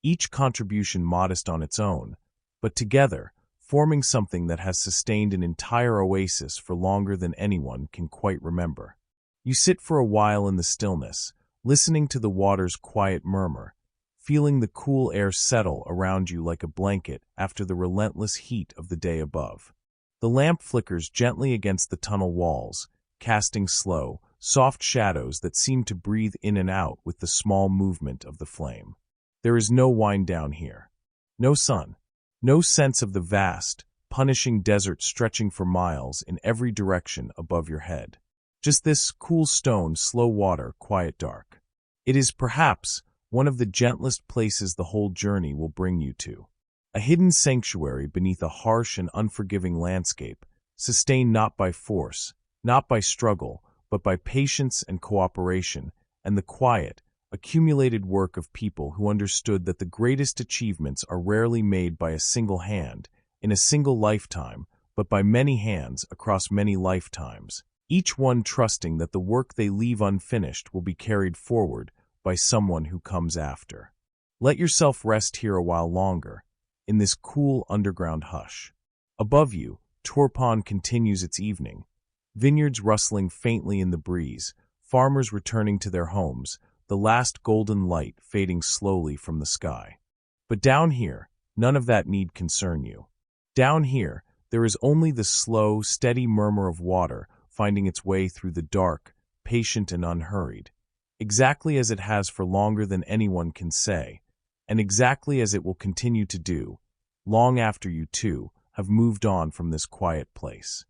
Each contribution modest on its own, but together, forming something that has sustained an entire oasis for longer than anyone can quite remember. You sit for a while in the stillness, listening to the water's quiet murmur, feeling the cool air settle around you like a blanket after the relentless heat of the day above. The lamp flickers gently against the tunnel walls, casting slow, soft shadows that seem to breathe in and out with the small movement of the flame. There is no wind down here. No sun. No sense of the vast, punishing desert stretching for miles in every direction above your head. Just this cool stone, slow water, quiet dark. It is perhaps one of the gentlest places the whole journey will bring you to. A hidden sanctuary beneath a harsh and unforgiving landscape, sustained not by force, not by struggle, but by patience and cooperation, and the quiet, accumulated work of people who understood that the greatest achievements are rarely made by a single hand, in a single lifetime, but by many hands across many lifetimes, each one trusting that the work they leave unfinished will be carried forward by someone who comes after. Let yourself rest here a while longer, in this cool underground hush. Above you, Turpan continues its evening, vineyards rustling faintly in the breeze, farmers returning to their homes, the last golden light fading slowly from the sky. But down here, none of that need concern you. Down here, there is only the slow, steady murmur of water finding its way through the dark, patient and unhurried, exactly as it has for longer than anyone can say, and exactly as it will continue to do, long after you too have moved on from this quiet place.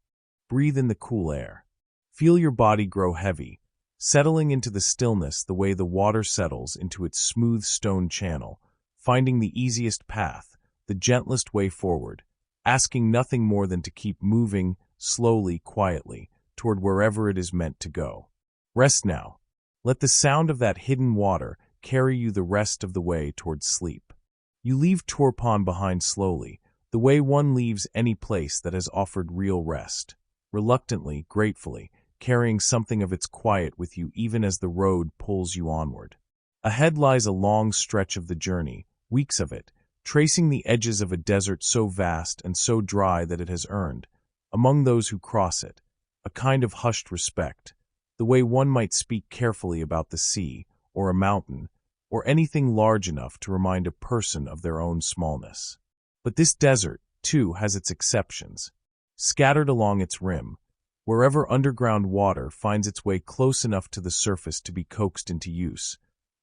Breathe in the cool air. Feel your body grow heavy, settling into the stillness the way the water settles into its smooth stone channel, finding the easiest path, the gentlest way forward, asking nothing more than to keep moving, slowly, quietly, toward wherever it is meant to go. Rest now. Let the sound of that hidden water carry you the rest of the way towards sleep. You leave Turpan behind slowly, the way one leaves any place that has offered real rest, reluctantly, gratefully, carrying something of its quiet with you even as the road pulls you onward. Ahead lies a long stretch of the journey, weeks of it, tracing the edges of a desert so vast and so dry that it has earned, among those who cross it, a kind of hushed respect, the way one might speak carefully about the sea, or a mountain, or anything large enough to remind a person of their own smallness. But this desert, too, has its exceptions. Scattered along its rim, wherever underground water finds its way close enough to the surface to be coaxed into use,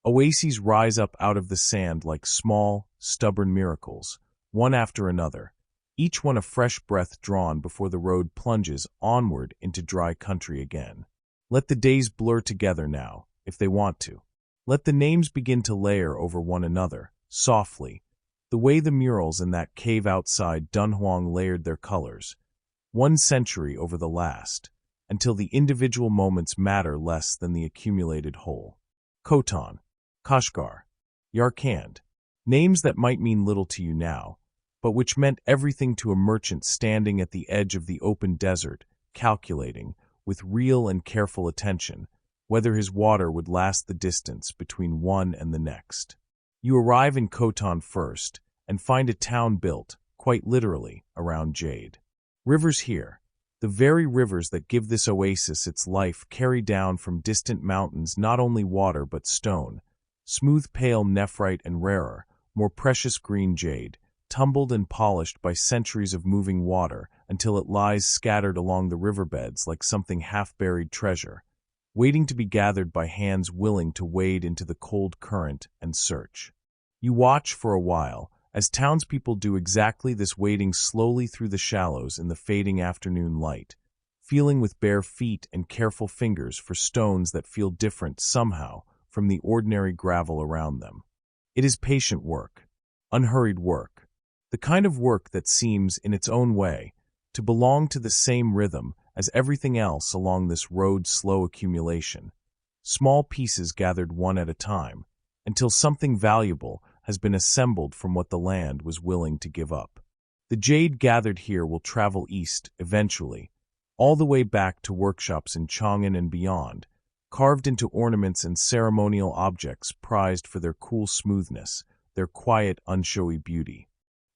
oases rise up out of the sand like small, stubborn miracles, one after another, each one a fresh breath drawn before the road plunges onward into dry country again. Let the days blur together now, if they want to. Let the names begin to layer over one another, softly, the way the murals in that cave outside Dunhuang layered their colors, one century over the last, until the individual moments matter less than the accumulated whole. Khotan, Kashgar, Yarkand, names that might mean little to you now, but which meant everything to a merchant standing at the edge of the open desert, calculating, with real and careful attention, whether his water would last the distance between one and the next. You arrive in Khotan first, and find a town built, quite literally, around jade. Rivers here, the very rivers that give this oasis its life, carry down from distant mountains not only water but stone, smooth pale nephrite and rarer, more precious green jade, tumbled and polished by centuries of moving water until it lies scattered along the riverbeds like something half-buried treasure, waiting to be gathered by hands willing to wade into the cold current and search. You watch for a while, as townspeople do exactly this, wading slowly through the shallows in the fading afternoon light, feeling with bare feet and careful fingers for stones that feel different somehow from the ordinary gravel around them. It is patient work, unhurried work, the kind of work that seems, in its own way, to belong to the same rhythm as everything else along this road's slow accumulation, small pieces gathered one at a time, until something valuable has been assembled from what the land was willing to give up. The jade gathered here will travel east, eventually, all the way back to workshops in Chang'an and beyond, carved into ornaments and ceremonial objects prized for their cool smoothness, their quiet, unshowy beauty.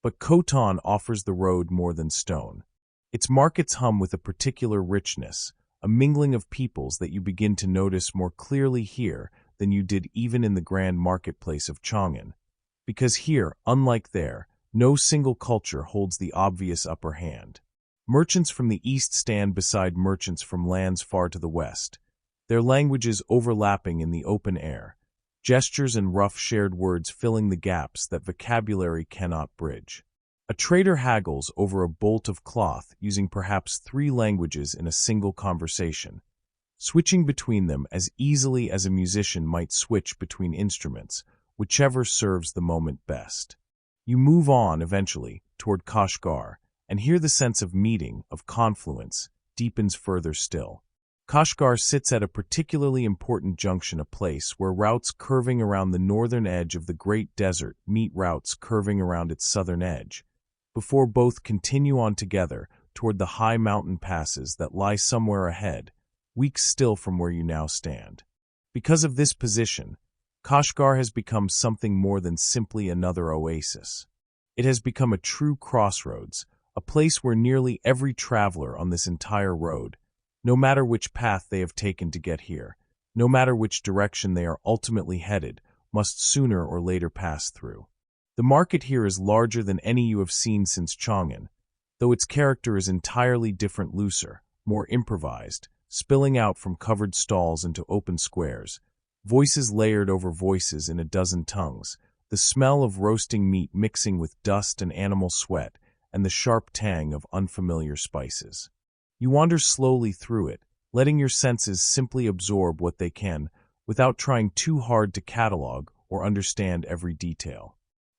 But Khotan offers the road more than stone. Its markets hum with a particular richness, a mingling of peoples that you begin to notice more clearly here than you did even in the grand marketplace of Chang'an. Because here, unlike there, no single culture holds the obvious upper hand. Merchants from the east stand beside merchants from lands far to the west, their languages overlapping in the open air, gestures and rough shared words filling the gaps that vocabulary cannot bridge. A trader haggles over a bolt of cloth using perhaps 3 languages in a single conversation, switching between them as easily as a musician might switch between instruments, whichever serves the moment best. You move on, eventually, toward Kashgar, and here the sense of meeting, of confluence, deepens further still. Kashgar sits at a particularly important junction, a place where routes curving around the northern edge of the Great Desert meet routes curving around its southern edge, before both continue on together toward the high mountain passes that lie somewhere ahead, weeks still from where you now stand. Because of this position, Kashgar has become something more than simply another oasis. It has become a true crossroads, a place where nearly every traveler on this entire road, no matter which path they have taken to get here, no matter which direction they are ultimately headed, must sooner or later pass through. The market here is larger than any you have seen since Chang'an, though its character is entirely different, looser, more improvised, spilling out from covered stalls into open squares, voices layered over voices in a dozen tongues, the smell of roasting meat mixing with dust and animal sweat, and the sharp tang of unfamiliar spices. You wander slowly through it, letting your senses simply absorb what they can, without trying too hard to catalog or understand every detail.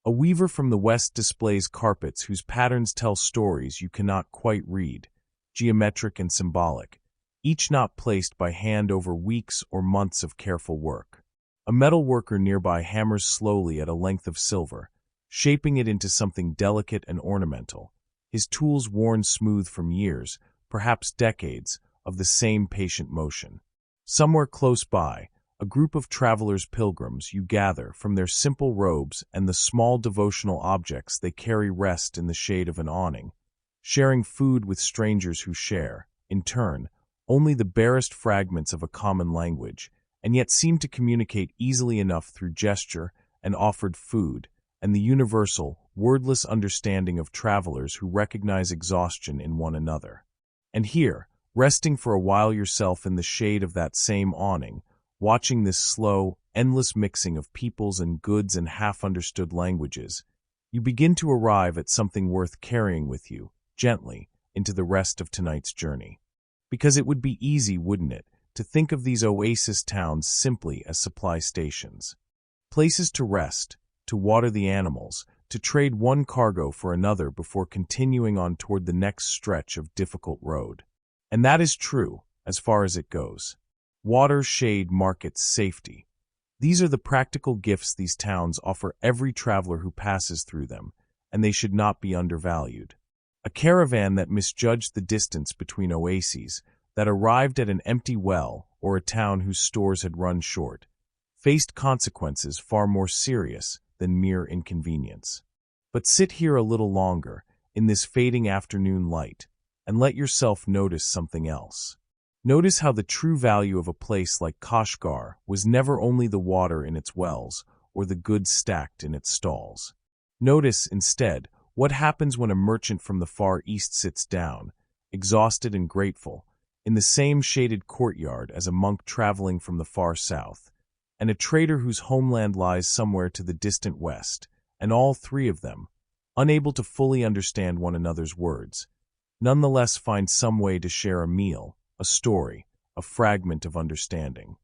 A weaver from the west displays carpets whose patterns tell stories you cannot quite read, geometric and symbolic, each not placed by hand over weeks or months of careful work. A metal worker nearby hammers slowly at a length of silver, shaping it into something delicate and ornamental, his tools worn smooth from years, perhaps decades, of the same patient motion. Somewhere close by, a group of travelers pilgrims, you gather from their simple robes and the small devotional objects they carry rest in the shade of an awning, sharing food with strangers who share, in turn, only the barest fragments of a common language, and yet seem to communicate easily enough through gesture and offered food, and the universal, wordless understanding of travelers who recognize exhaustion in one another. And here, resting for a while yourself in the shade of that same awning, watching this slow, endless mixing of peoples and goods and half-understood languages, you begin to arrive at something worth carrying with you, gently, into the rest of tonight's journey. Because it would be easy, wouldn't it, to think of these oasis towns simply as supply stations. Places to rest, to water the animals, to trade one cargo for another before continuing on toward the next stretch of difficult road. And that is true, as far as it goes. Water, shade, markets, safety. These are the practical gifts these towns offer every traveler who passes through them, and they should not be undervalued. A caravan that misjudged the distance between oases, that arrived at an empty well or a town whose stores had run short, faced consequences far more serious than mere inconvenience. But sit here a little longer, in this fading afternoon light, and let yourself notice something else. Notice how the true value of a place like Kashgar was never only the water in its wells or the goods stacked in its stalls. Notice, instead, what happens when a merchant from the Far East sits down, exhausted and grateful, in the same shaded courtyard as a monk traveling from the far south, and a trader whose homeland lies somewhere to the distant west, and all three of them, unable to fully understand one another's words, nonetheless find some way to share a meal, a story, a fragment of understanding.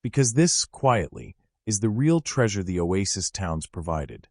Because this, quietly, is the real treasure the oasis towns provided.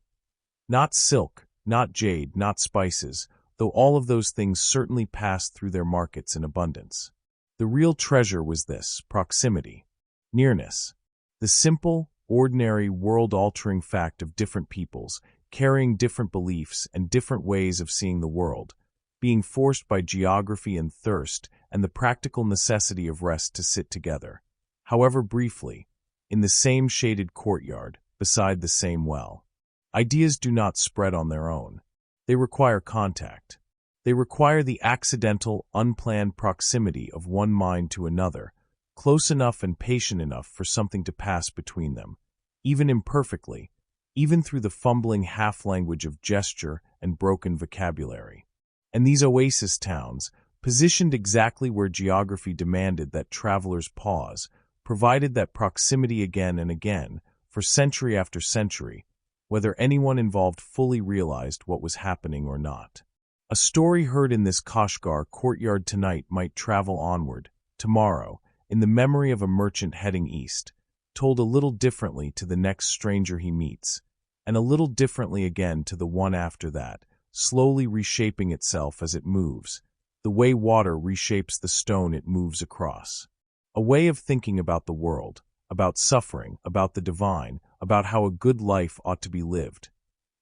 Not silk, not jade, not spices, though all of those things certainly passed through their markets in abundance. The real treasure was this: proximity, nearness, the simple, ordinary, world-altering fact of different peoples, carrying different beliefs and different ways of seeing the world, being forced by geography and thirst and the practical necessity of rest to sit together, however briefly, in the same shaded courtyard, beside the same well. Ideas do not spread on their own. They require contact. They require the accidental, unplanned proximity of one mind to another, close enough and patient enough for something to pass between them, even imperfectly, even through the fumbling half-language of gesture and broken vocabulary. And these oasis towns, positioned exactly where geography demanded that travelers pause, provided that proximity again and again, for century after century, whether anyone involved fully realized what was happening or not. A story heard in this Kashgar courtyard tonight might travel onward, tomorrow, in the memory of a merchant heading east, told a little differently to the next stranger he meets, and a little differently again to the one after that, slowly reshaping itself as it moves, the way water reshapes the stone it moves across. A way of thinking about the world, about suffering, about the divine, about how a good life ought to be lived,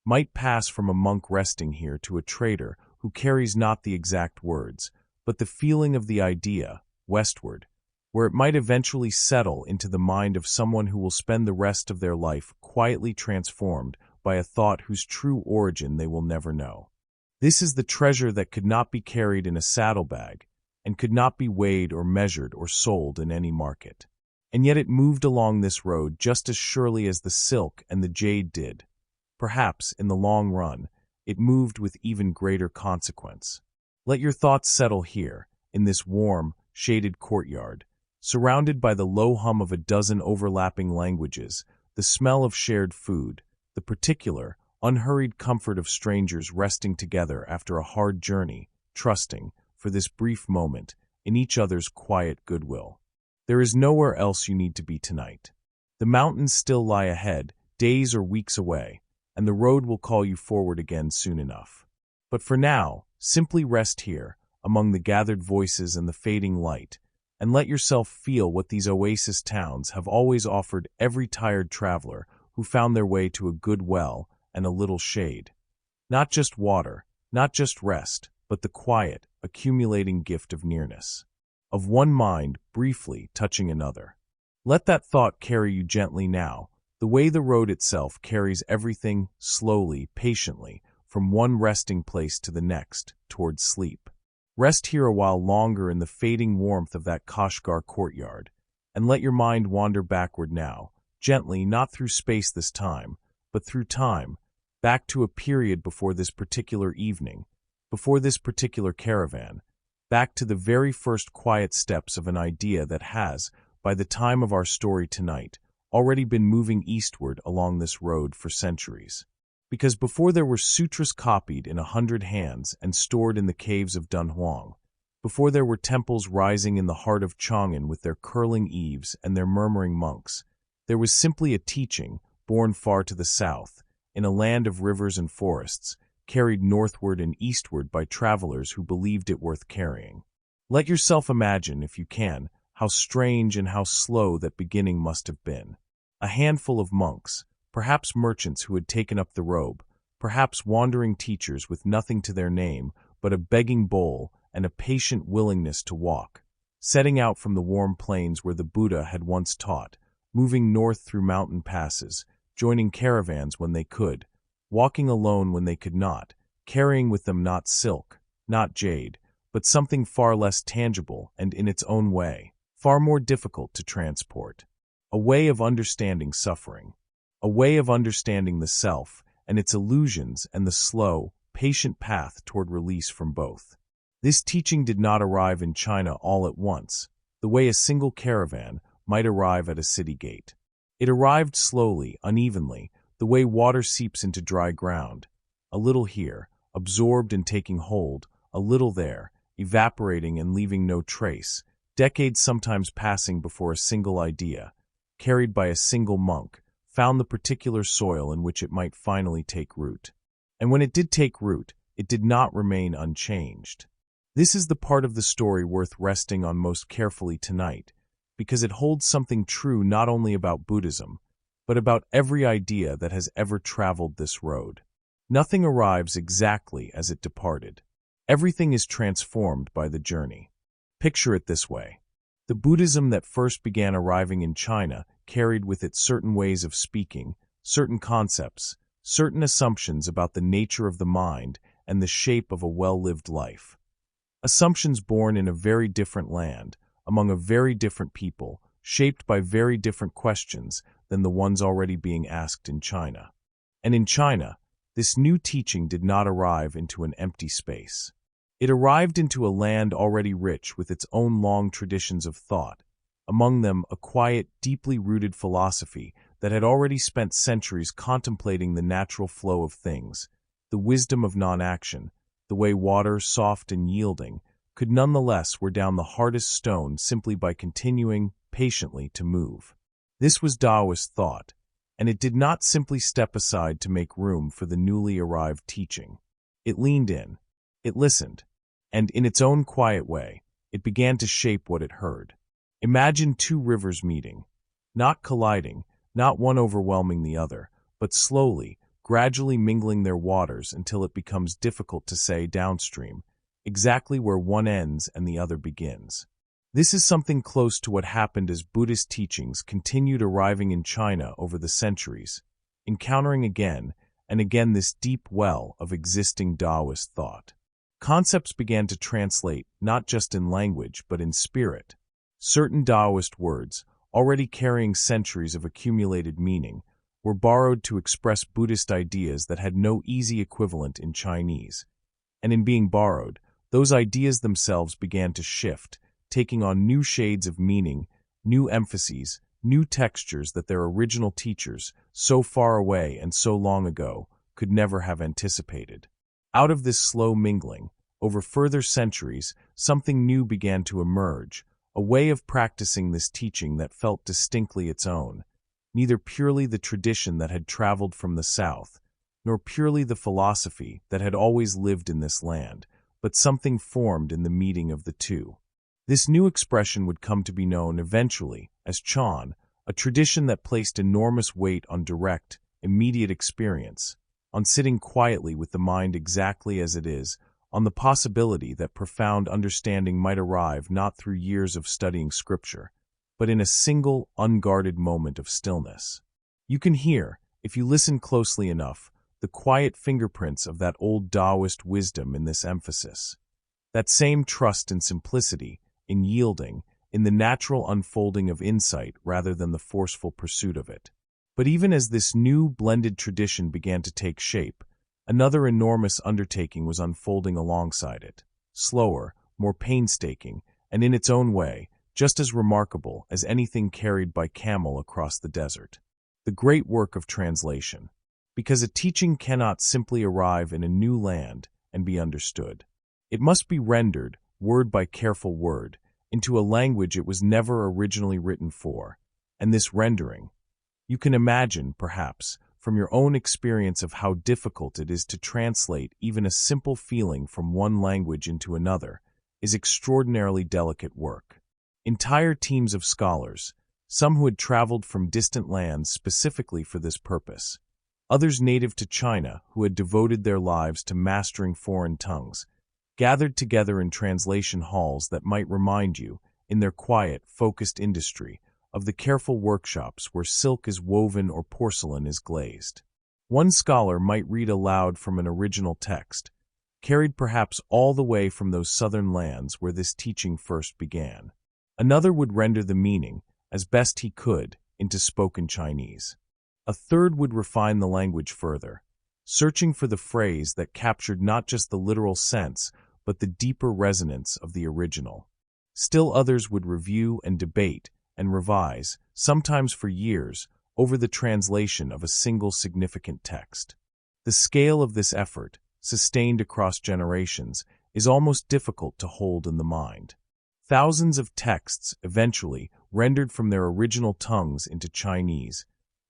might pass from a monk resting here to a trader who carries not the exact words, but the feeling of the idea, westward, where it might eventually settle into the mind of someone who will spend the rest of their life quietly transformed by a thought whose true origin they will never know. This is the treasure that could not be carried in a saddlebag, and could not be weighed or measured or sold in any market. And yet it moved along this road just as surely as the silk and the jade did. Perhaps, in the long run, it moved with even greater consequence. Let your thoughts settle here, in this warm, shaded courtyard, surrounded by the low hum of a dozen overlapping languages, the smell of shared food, the particular, unhurried comfort of strangers resting together after a hard journey, trusting, for this brief moment, in each other's quiet goodwill. There is nowhere else you need to be tonight. The mountains still lie ahead, days or weeks away, and the road will call you forward again soon enough. But for now, simply rest here, among the gathered voices and the fading light, and let yourself feel what these oasis towns have always offered every tired traveler who found their way to a good well and a little shade. Not just water, not just rest, but the quiet, accumulating gift of nearness. Of one mind briefly touching another. Let that thought carry you gently now, the way the road itself carries everything, slowly, patiently, from one resting place to the next, towards sleep. Rest here a while longer in the fading warmth of that Kashgar courtyard, and let your mind wander backward now, gently, not through space this time, but through time, back to a period before this particular evening, before this particular caravan, back to the very first quiet steps of an idea that has, by the time of our story tonight, already been moving eastward along this road for centuries. Because before there were sutras copied in 100 hands and stored in the caves of Dunhuang, before there were temples rising in the heart of Chang'an with their curling eaves and their murmuring monks, there was simply a teaching, born far to the south, in a land of rivers and forests, carried northward and eastward by travelers who believed it worth carrying. Let yourself imagine, if you can, how strange and how slow that beginning must have been. A handful of monks, perhaps merchants who had taken up the robe, perhaps wandering teachers with nothing to their name but a begging bowl and a patient willingness to walk, setting out from the warm plains where the Buddha had once taught, moving north through mountain passes, joining caravans when they could, walking alone when they could not, carrying with them not silk, not jade, but something far less tangible and in its own way, far more difficult to transport. A way of understanding suffering. A way of understanding the self and its illusions and the slow, patient path toward release from both. This teaching did not arrive in China all at once, the way a single caravan might arrive at a city gate. It arrived slowly, unevenly, the way water seeps into dry ground, a little here, absorbed and taking hold, a little there, evaporating and leaving no trace, decades sometimes passing before a single idea, carried by a single monk, found the particular soil in which it might finally take root. And when it did take root, it did not remain unchanged. This is the part of the story worth resting on most carefully tonight, because it holds something true not only about Buddhism, but about every idea that has ever traveled this road. Nothing arrives exactly as it departed. Everything is transformed by the journey. Picture it this way. The Buddhism that first began arriving in China carried with it certain ways of speaking, certain concepts, certain assumptions about the nature of the mind and the shape of a well-lived life. Assumptions born in a very different land, among a very different people, shaped by very different questions than the ones already being asked in China. And in China, this new teaching did not arrive into an empty space. It arrived into a land already rich with its own long traditions of thought, among them a quiet, deeply rooted philosophy that had already spent centuries contemplating the natural flow of things, the wisdom of non-action, the way water, soft and yielding, could nonetheless wear down the hardest stone simply by continuing, patiently, to move. This was Taoist thought, and it did not simply step aside to make room for the newly arrived teaching. It leaned in, it listened, and in its own quiet way, it began to shape what it heard. Imagine two rivers meeting, not colliding, not one overwhelming the other, but slowly, gradually mingling their waters until it becomes difficult to say downstream exactly where one ends and the other begins. This is something close to what happened as Buddhist teachings continued arriving in China over the centuries, encountering again and again this deep well of existing Taoist thought. Concepts began to translate not just in language but in spirit. Certain Taoist words, already carrying centuries of accumulated meaning, were borrowed to express Buddhist ideas that had no easy equivalent in Chinese. And in being borrowed, those ideas themselves began to shift, taking on new shades of meaning, new emphases, new textures that their original teachers, so far away and so long ago, could never have anticipated. Out of this slow mingling, over further centuries, something new began to emerge, a way of practicing this teaching that felt distinctly its own, neither purely the tradition that had traveled from the south, nor purely the philosophy that had always lived in this land, but something formed in the meeting of the two. This new expression would come to be known eventually as Chang'an, a tradition that placed enormous weight on direct, immediate experience, on sitting quietly with the mind exactly as it is, on the possibility that profound understanding might arrive not through years of studying scripture, but in a single, unguarded moment of stillness. You can hear, if you listen closely enough, the quiet fingerprints of that old Taoist wisdom in this emphasis. That same trust in simplicity, in yielding, in the natural unfolding of insight rather than the forceful pursuit of it. But even as this new, blended tradition began to take shape, another enormous undertaking was unfolding alongside it, slower, more painstaking, and in its own way, just as remarkable as anything carried by camel across the desert. The great work of translation. Because a teaching cannot simply arrive in a new land and be understood. It must be rendered, word by careful word, into a language it was never originally written for, and this rendering, you can imagine, perhaps, from your own experience of how difficult it is to translate even a simple feeling from one language into another, is extraordinarily delicate work. Entire teams of scholars, some who had traveled from distant lands specifically for this purpose, others native to China who had devoted their lives to mastering foreign tongues, gathered together in translation halls that might remind you, in their quiet, focused industry, of the careful workshops where silk is woven or porcelain is glazed. One scholar might read aloud from an original text, carried perhaps all the way from those southern lands where this teaching first began. Another would render the meaning, as best he could, into spoken Chinese. A third would refine the language further, searching for the phrase that captured not just the literal sense, but the deeper resonance of the original. Still others would review and debate and revise, sometimes for years, over the translation of a single significant text. The scale of this effort, sustained across generations, is almost difficult to hold in the mind. Thousands of texts, eventually, rendered from their original tongues into Chinese,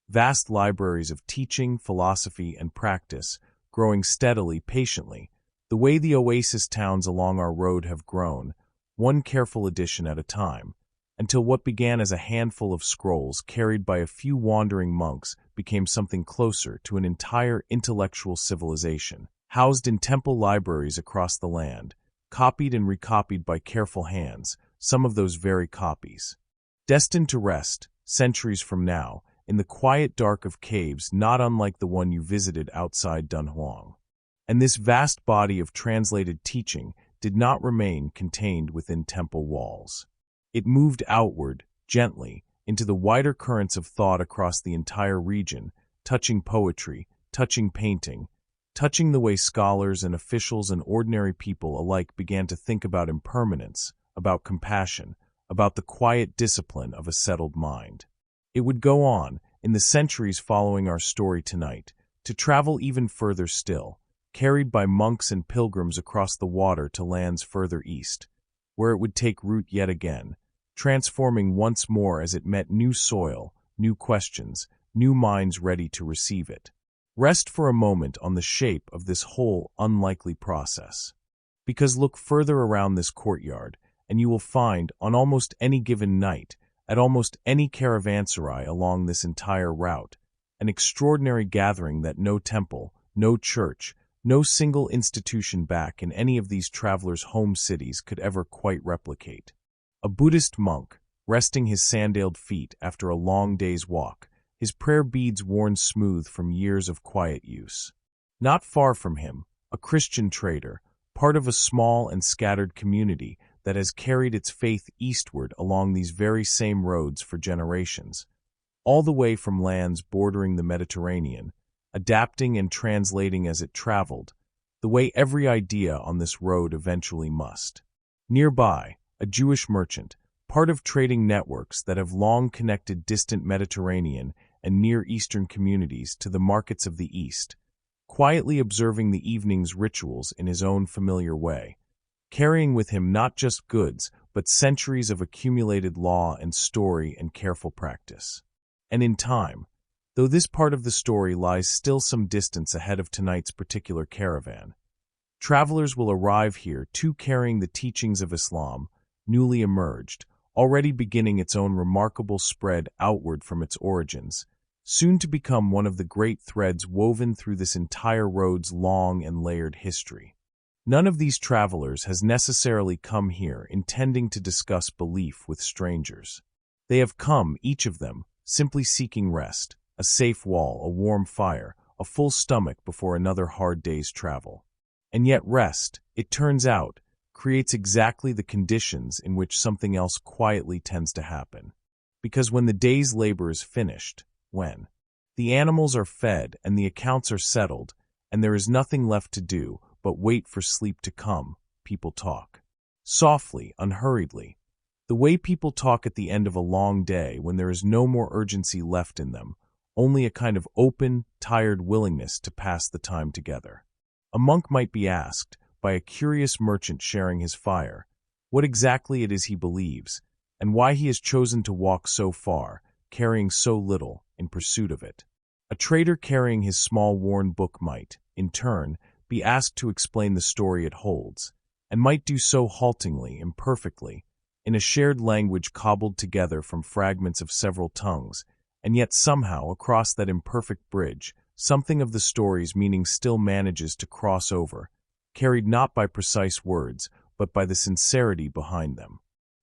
vast libraries of teaching, philosophy, and practice, growing steadily, patiently, the way the oasis towns along our road have grown, one careful edition at a time, until what began as a handful of scrolls carried by a few wandering monks became something closer to an entire intellectual civilization, housed in temple libraries across the land, copied and recopied by careful hands, some of those very copies. Destined to rest, centuries from now, in the quiet dark of caves not unlike the one you visited outside Dunhuang. And this vast body of translated teaching did not remain contained within temple walls. It moved outward, gently, into the wider currents of thought across the entire region, touching poetry, touching painting, touching the way scholars and officials and ordinary people alike began to think about impermanence, about compassion, about the quiet discipline of a settled mind. It would go on, in the centuries following our story tonight, to travel even further still, carried by monks and pilgrims across the water to lands further east, where it would take root yet again, transforming once more as it met new soil, new questions, new minds ready to receive it. Rest for a moment on the shape of this whole unlikely process. Because look further around this courtyard, and you will find, on almost any given night, at almost any caravanserai along this entire route, an extraordinary gathering that no temple, no church, no single institution back in any of these travelers' home cities could ever quite replicate. A Buddhist monk, resting his sandaled feet after a long day's walk, his prayer beads worn smooth from years of quiet use. Not far from him, a Christian trader, part of a small and scattered community that has carried its faith eastward along these very same roads for generations, all the way from lands bordering the Mediterranean, adapting and translating as it traveled, the way every idea on this road eventually must. Nearby, a Jewish merchant, part of trading networks that have long connected distant Mediterranean and Near Eastern communities to the markets of the East, quietly observing the evening's rituals in his own familiar way, carrying with him not just goods, but centuries of accumulated law and story and careful practice. And in time, though this part of the story lies still some distance ahead of tonight's particular caravan, travelers will arrive here too carrying the teachings of Islam, newly emerged, already beginning its own remarkable spread outward from its origins, soon to become one of the great threads woven through this entire road's long and layered history. None of these travelers has necessarily come here intending to discuss belief with strangers. They have come, each of them, simply seeking rest, a safe wall, a warm fire, a full stomach before another hard day's travel. And yet rest, it turns out, creates exactly the conditions in which something else quietly tends to happen. Because when the day's labor is finished, when the animals are fed and the accounts are settled, and there is nothing left to do but wait for sleep to come, people talk. Softly, unhurriedly. The way people talk at the end of a long day when there is no more urgency left in them, only a kind of open, tired willingness to pass the time together. A monk might be asked, by a curious merchant sharing his fire, what exactly it is he believes, and why he has chosen to walk so far, carrying so little, in pursuit of it. A trader carrying his small worn book might, in turn, be asked to explain the story it holds, and might do so haltingly, imperfectly, in a shared language cobbled together from fragments of several tongues, and yet somehow, across that imperfect bridge, something of the story's meaning still manages to cross over, carried not by precise words, but by the sincerity behind them.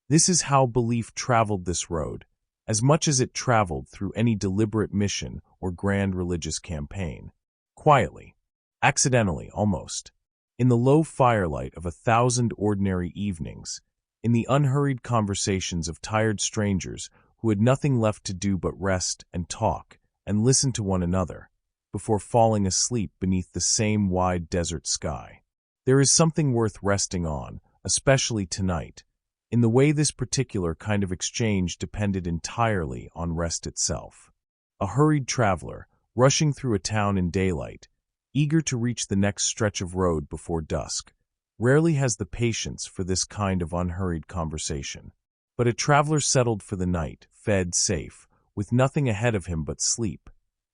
This is how belief traveled this road, as much as it traveled through any deliberate mission or grand religious campaign. Quietly, accidentally almost, in the low firelight of 1,000 ordinary evenings, in the unhurried conversations of tired strangers who had nothing left to do but rest and talk and listen to one another, before falling asleep beneath the same wide desert sky. There is something worth resting on, especially tonight, in the way this particular kind of exchange depended entirely on rest itself. A hurried traveler, rushing through a town in daylight, eager to reach the next stretch of road before dusk, rarely has the patience for this kind of unhurried conversation. But a traveler settled for the night, fed, safe, with nothing ahead of him but sleep,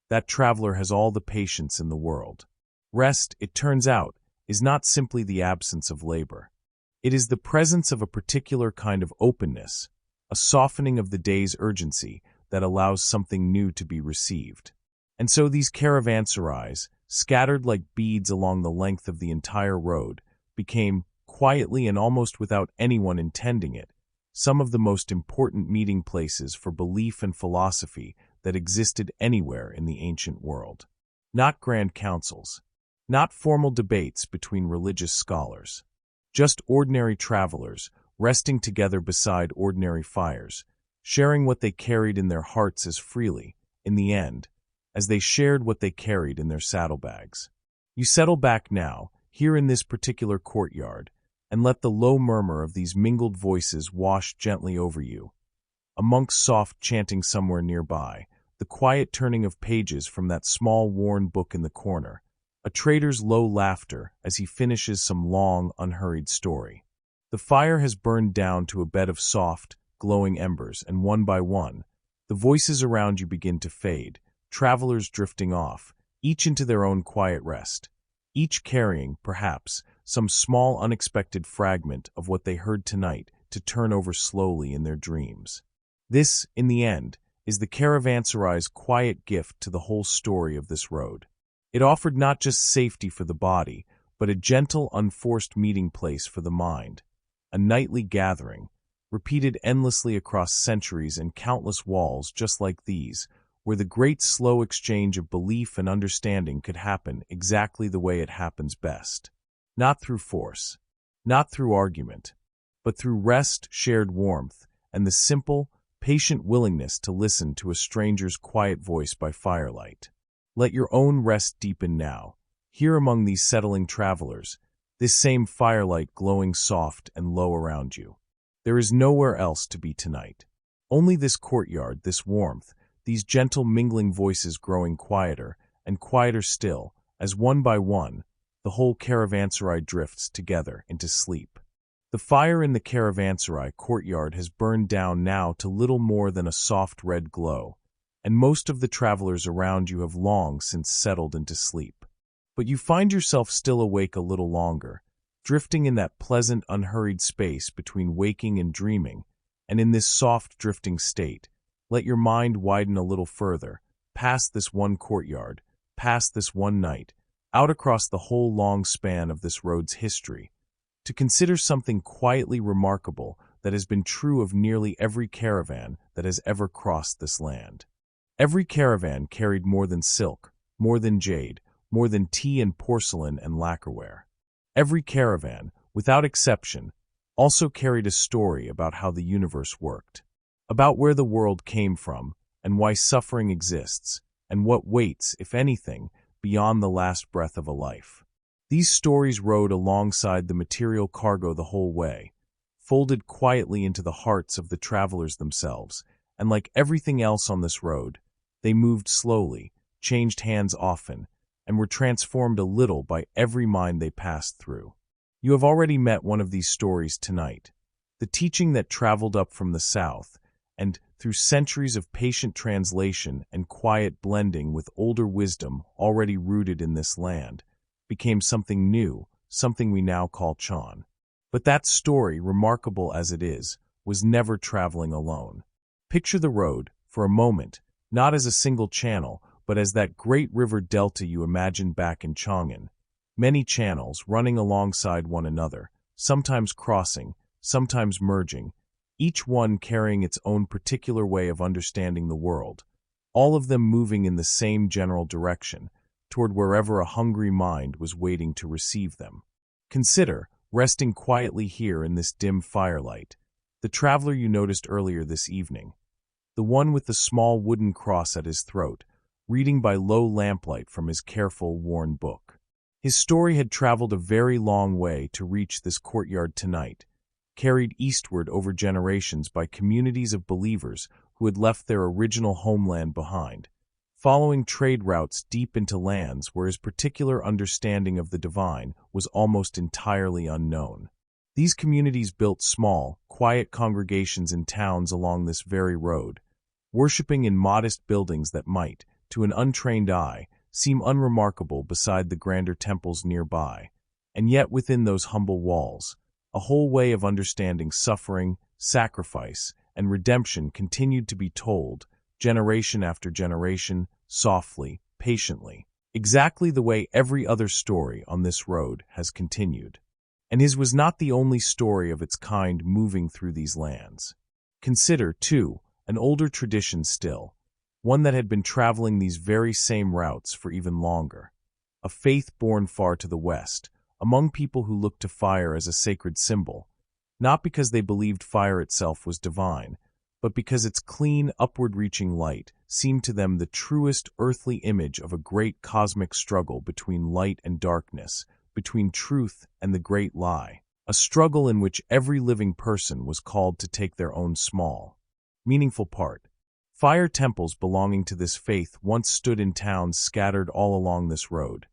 that traveler has all the patience in the world. Rest, it turns out, is not simply the absence of labor. It is the presence of a particular kind of openness, a softening of the day's urgency that allows something new to be received. And so these caravanserais, scattered like beads along the length of the entire road, became, quietly and almost without anyone intending it, some of the most important meeting places for belief and philosophy that existed anywhere in the ancient world. Not grand councils, not formal debates between religious scholars, just ordinary travelers resting together beside ordinary fires, sharing what they carried in their hearts as freely, in the end, as they shared what they carried in their saddlebags. You settle back now, here in this particular courtyard, and let the low murmur of these mingled voices wash gently over you. A monk's soft chanting somewhere nearby, the quiet turning of pages from that small worn book in the corner, a trader's low laughter as he finishes some long, unhurried story. The fire has burned down to a bed of soft, glowing embers, and one by one, the voices around you begin to fade, travelers drifting off, each into their own quiet rest, each carrying, perhaps, some small unexpected fragment of what they heard tonight to turn over slowly in their dreams. This, in the end, is the caravanserai's quiet gift to the whole story of this road. It offered not just safety for the body, but a gentle, unforced meeting place for the mind, a nightly gathering, repeated endlessly across centuries and countless walls just like these, where the great slow exchange of belief and understanding could happen exactly the way it happens best. Not through force, not through argument, but through rest, shared warmth, and the simple, patient willingness to listen to a stranger's quiet voice by firelight. Let your own rest deepen now, here among these settling travelers, this same firelight glowing soft and low around you. There is nowhere else to be tonight. Only this courtyard, this warmth, these gentle mingling voices growing quieter and quieter still, as one by one, the whole caravanserai drifts together into sleep. The fire in the caravanserai courtyard has burned down now to little more than a soft red glow, and most of the travelers around you have long since settled into sleep. But you find yourself still awake a little longer, drifting in that pleasant, unhurried space between waking and dreaming, and in this soft, drifting state, let your mind widen a little further, past this one courtyard, past this one night, out across the whole long span of this road's history, to consider something quietly remarkable that has been true of nearly every caravan that has ever crossed this land. Every caravan carried more than silk, more than jade, more than tea and porcelain and lacquerware. Every caravan, without exception, also carried a story about how the universe worked, about where the world came from and why suffering exists, and what waits, if anything, beyond the last breath of a life. These stories rode alongside the material cargo the whole way, folded quietly into the hearts of the travelers themselves, and like everything else on this road, they moved slowly, changed hands often, and were transformed a little by every mind they passed through. You have already met one of these stories tonight, the teaching that traveled up from the south, and, through centuries of patient translation and quiet blending with older wisdom already rooted in this land, became something new, something we now call Chang'an. But that story, remarkable as it is, was never traveling alone. Picture the road, for a moment, not as a single channel, but as that great river delta you imagined back in Chang'an. Many channels running alongside one another, sometimes crossing, sometimes merging, each one carrying its own particular way of understanding the world, all of them moving in the same general direction, toward wherever a hungry mind was waiting to receive them. Consider, resting quietly here in this dim firelight, the traveler you noticed earlier this evening, the one with the small wooden cross at his throat, reading by low lamplight from his careful, worn book. His story had traveled a very long way to reach this courtyard tonight, carried eastward over generations by communities of believers who had left their original homeland behind, following trade routes deep into lands where his particular understanding of the divine was almost entirely unknown. These communities built small, quiet congregations in towns along this very road, worshipping in modest buildings that might, to an untrained eye, seem unremarkable beside the grander temples nearby, and yet within those humble walls, a whole way of understanding suffering, sacrifice, and redemption continued to be told, generation after generation, softly, patiently, exactly the way every other story on this road has continued. And his was not the only story of its kind moving through these lands. Consider, too, an older tradition still, one that had been traveling these very same routes for even longer, a faith born far to the west, among people who looked to fire as a sacred symbol, not because they believed fire itself was divine, but because its clean, upward-reaching light seemed to them the truest earthly image of a great cosmic struggle between light and darkness, between truth and the great lie, a struggle in which every living person was called to take their own small, meaningful part. Fire temples belonging to this faith once stood in towns scattered all along this road,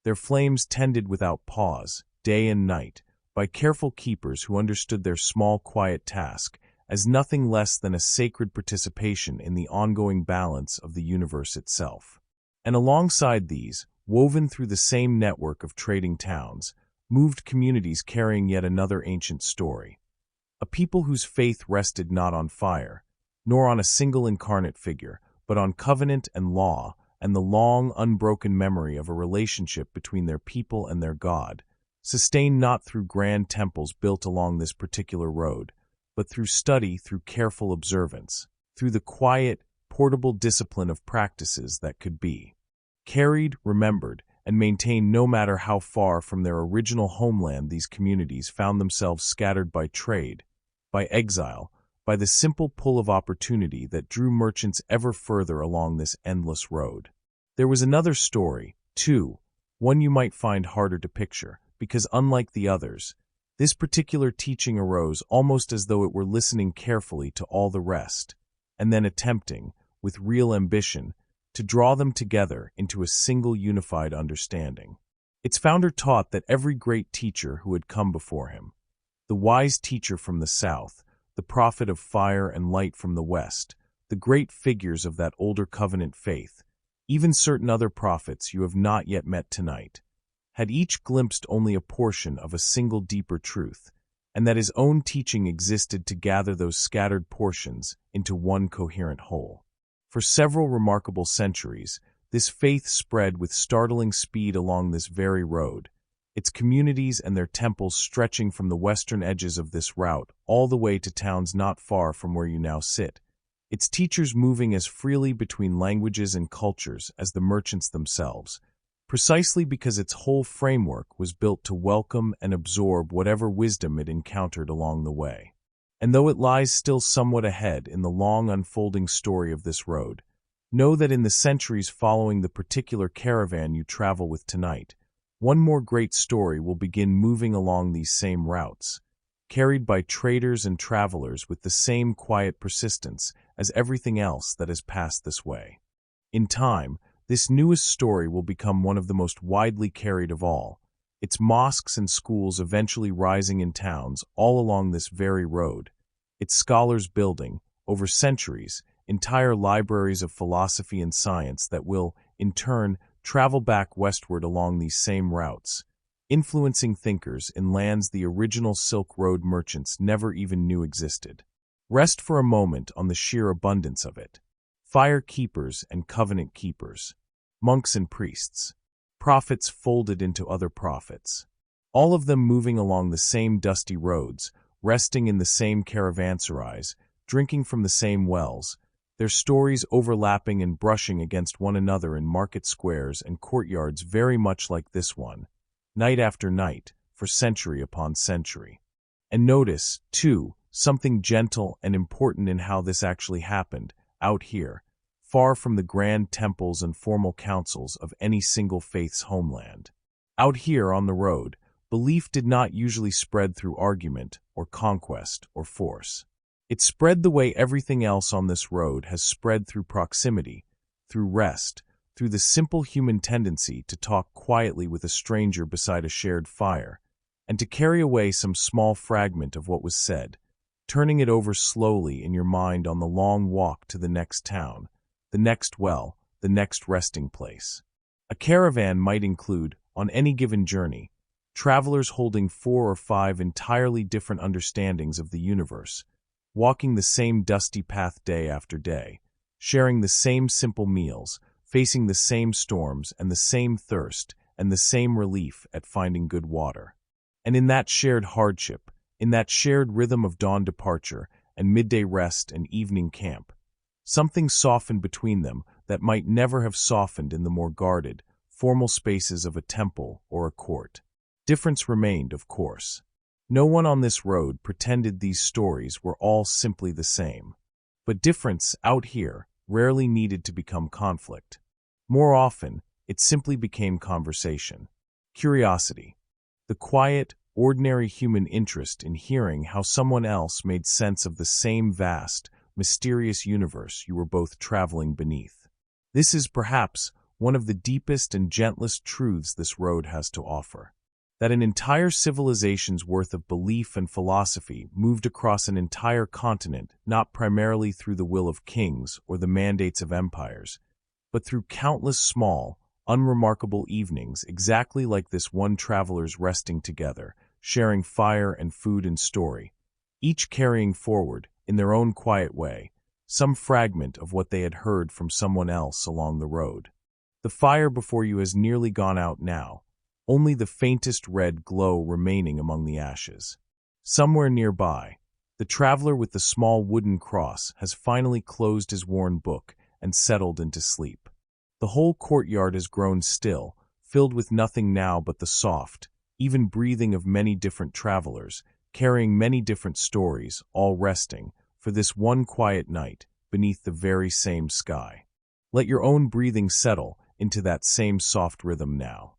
their flames tended without pause, day and night, by careful keepers who understood their small quiet task as nothing less than a sacred participation in the ongoing balance of the universe itself. And alongside these, woven through the same network of trading towns, moved communities carrying yet another ancient story. A people whose faith rested not on fire, nor on a single incarnate figure, but on covenant and law, and the long, unbroken memory of a relationship between their people and their God, sustained not through grand temples built along this particular road, but through study, through careful observance, through the quiet, portable discipline of practices that could be carried, remembered, and maintained no matter how far from their original homeland these communities found themselves scattered by trade, by exile, by the simple pull of opportunity that drew merchants ever further along this endless road. There was another story, too, one you might find harder to picture, because unlike the others, this particular teaching arose almost as though it were listening carefully to all the rest, and then attempting, with real ambition, to draw them together into a single unified understanding. Its founder taught that every great teacher who had come before him, the wise teacher from the south, the prophet of fire and light from the west, the great figures of that older covenant faith, even certain other prophets you have not yet met tonight, had each glimpsed only a portion of a single deeper truth, and that his own teaching existed to gather those scattered portions into one coherent whole. For several remarkable centuries, this faith spread with startling speed along this very road, its communities and their temples stretching from the western edges of this route all the way to towns not far from where you now sit, its teachers moving as freely between languages and cultures as the merchants themselves, precisely because its whole framework was built to welcome and absorb whatever wisdom it encountered along the way. And though it lies still somewhat ahead in the long unfolding story of this road, know that in the centuries following the particular caravan you travel with tonight, one more great story will begin moving along these same routes, carried by traders and travelers with the same quiet persistence as everything else that has passed this way. In time, this newest story will become one of the most widely carried of all, its mosques and schools eventually rising in towns all along this very road, its scholars building, over centuries, entire libraries of philosophy and science that will, in turn, travel back westward along these same routes, influencing thinkers in lands the original Silk Road merchants never even knew existed. Rest for a moment on the sheer abundance of it. Fire keepers and covenant keepers, monks and priests, prophets folded into other prophets, all of them moving along the same dusty roads, resting in the same caravanserais, drinking from the same wells, their stories overlapping and brushing against one another in market squares and courtyards very much like this one, night after night, for century upon century. And notice, too, something gentle and important in how this actually happened, out here, far from the grand temples and formal councils of any single faith's homeland. Out here on the road, belief did not usually spread through argument or conquest or force. It spread the way everything else on this road has spread, through proximity, through rest, through the simple human tendency to talk quietly with a stranger beside a shared fire, and to carry away some small fragment of what was said, turning it over slowly in your mind on the long walk to the next town, the next well, the next resting place. A caravan might include, on any given journey, travelers holding 4 or 5 entirely different understandings of the universe, walking the same dusty path day after day, sharing the same simple meals, facing the same storms and the same thirst and the same relief at finding good water. And in that shared hardship, in that shared rhythm of dawn departure and midday rest and evening camp, something softened between them that might never have softened in the more guarded, formal spaces of a temple or a court. Difference remained, of course. No one on this road pretended these stories were all simply the same. But difference, out here, rarely needed to become conflict. More often, it simply became conversation. Curiosity. The quiet, ordinary human interest in hearing how someone else made sense of the same vast, mysterious universe you were both traveling beneath. This is perhaps one of the deepest and gentlest truths this road has to offer. That an entire civilization's worth of belief and philosophy moved across an entire continent not primarily through the will of kings or the mandates of empires, but through countless small, unremarkable evenings exactly like this one traveler's resting together, sharing fire and food and story, each carrying forward, in their own quiet way, some fragment of what they had heard from someone else along the road. The fire before you has nearly gone out now, only the faintest red glow remaining among the ashes. Somewhere nearby, the traveler with the small wooden cross has finally closed his worn book and settled into sleep. The whole courtyard has grown still, filled with nothing now but the soft, even breathing of many different travelers, carrying many different stories, all resting, for this one quiet night, beneath the very same sky. Let your own breathing settle into that same soft rhythm now.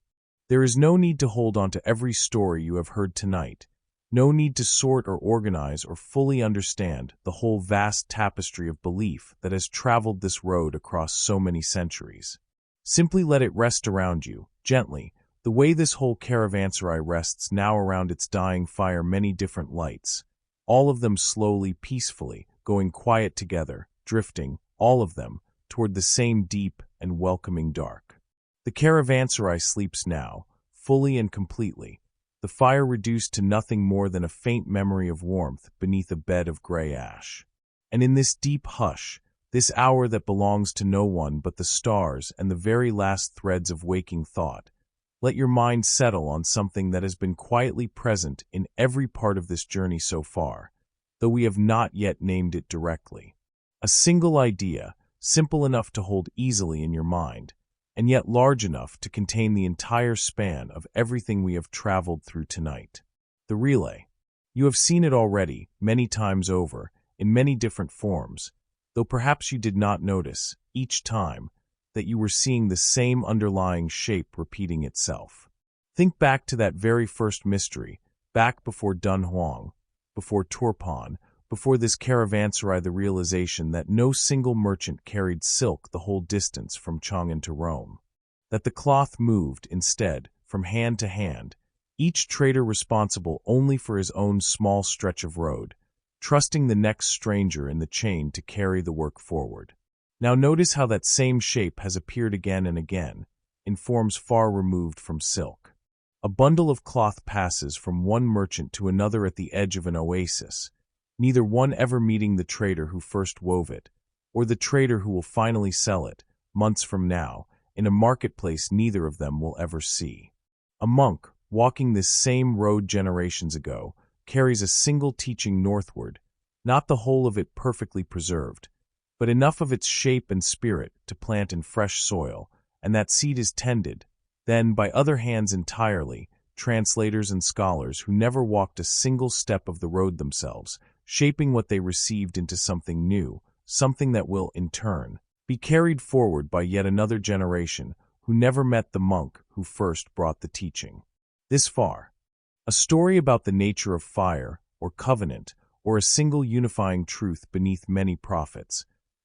There is no need to hold on to every story you have heard tonight, no need to sort or organize or fully understand the whole vast tapestry of belief that has traveled this road across so many centuries. Simply let it rest around you, gently, the way this whole caravanserai rests now around its dying fire, many different lights, all of them slowly, peacefully, going quiet together, drifting, all of them, toward the same deep and welcoming dark. The caravanserai sleeps now, fully and completely, the fire reduced to nothing more than a faint memory of warmth beneath a bed of gray ash. And in this deep hush, this hour that belongs to no one but the stars and the very last threads of waking thought, Let your mind settle on something that has been quietly present in every part of this journey so far, though we have not yet named it directly. A single idea, simple enough to hold easily in your mind, and yet large enough to contain the entire span of everything we have traveled through tonight. The relay. You have seen it already, many times over, in many different forms, though perhaps you did not notice, each time, that you were seeing the same underlying shape repeating itself. Think back to that very first mystery, back before Dunhuang, before Turpan, before this caravanserai, the realization that no single merchant carried silk the whole distance from Chang'an to Rome. That the cloth moved, instead, from hand to hand, each trader responsible only for his own small stretch of road, trusting the next stranger in the chain to carry the work forward. Now notice how that same shape has appeared again and again, in forms far removed from silk. A bundle of cloth passes from one merchant to another at the edge of an oasis, neither one ever meeting the trader who first wove it, or the trader who will finally sell it, months from now, in a marketplace neither of them will ever see. A monk, walking this same road generations ago, carries a single teaching northward, not the whole of it perfectly preserved, but enough of its shape and spirit to plant in fresh soil, and that seed is tended, then by other hands entirely, translators and scholars who never walked a single step of the road themselves, shaping what they received into something new, something that will, in turn, be carried forward by yet another generation who never met the monk who first brought the teaching. This far. A story about the nature of fire, or covenant, or a single unifying truth beneath many prophets,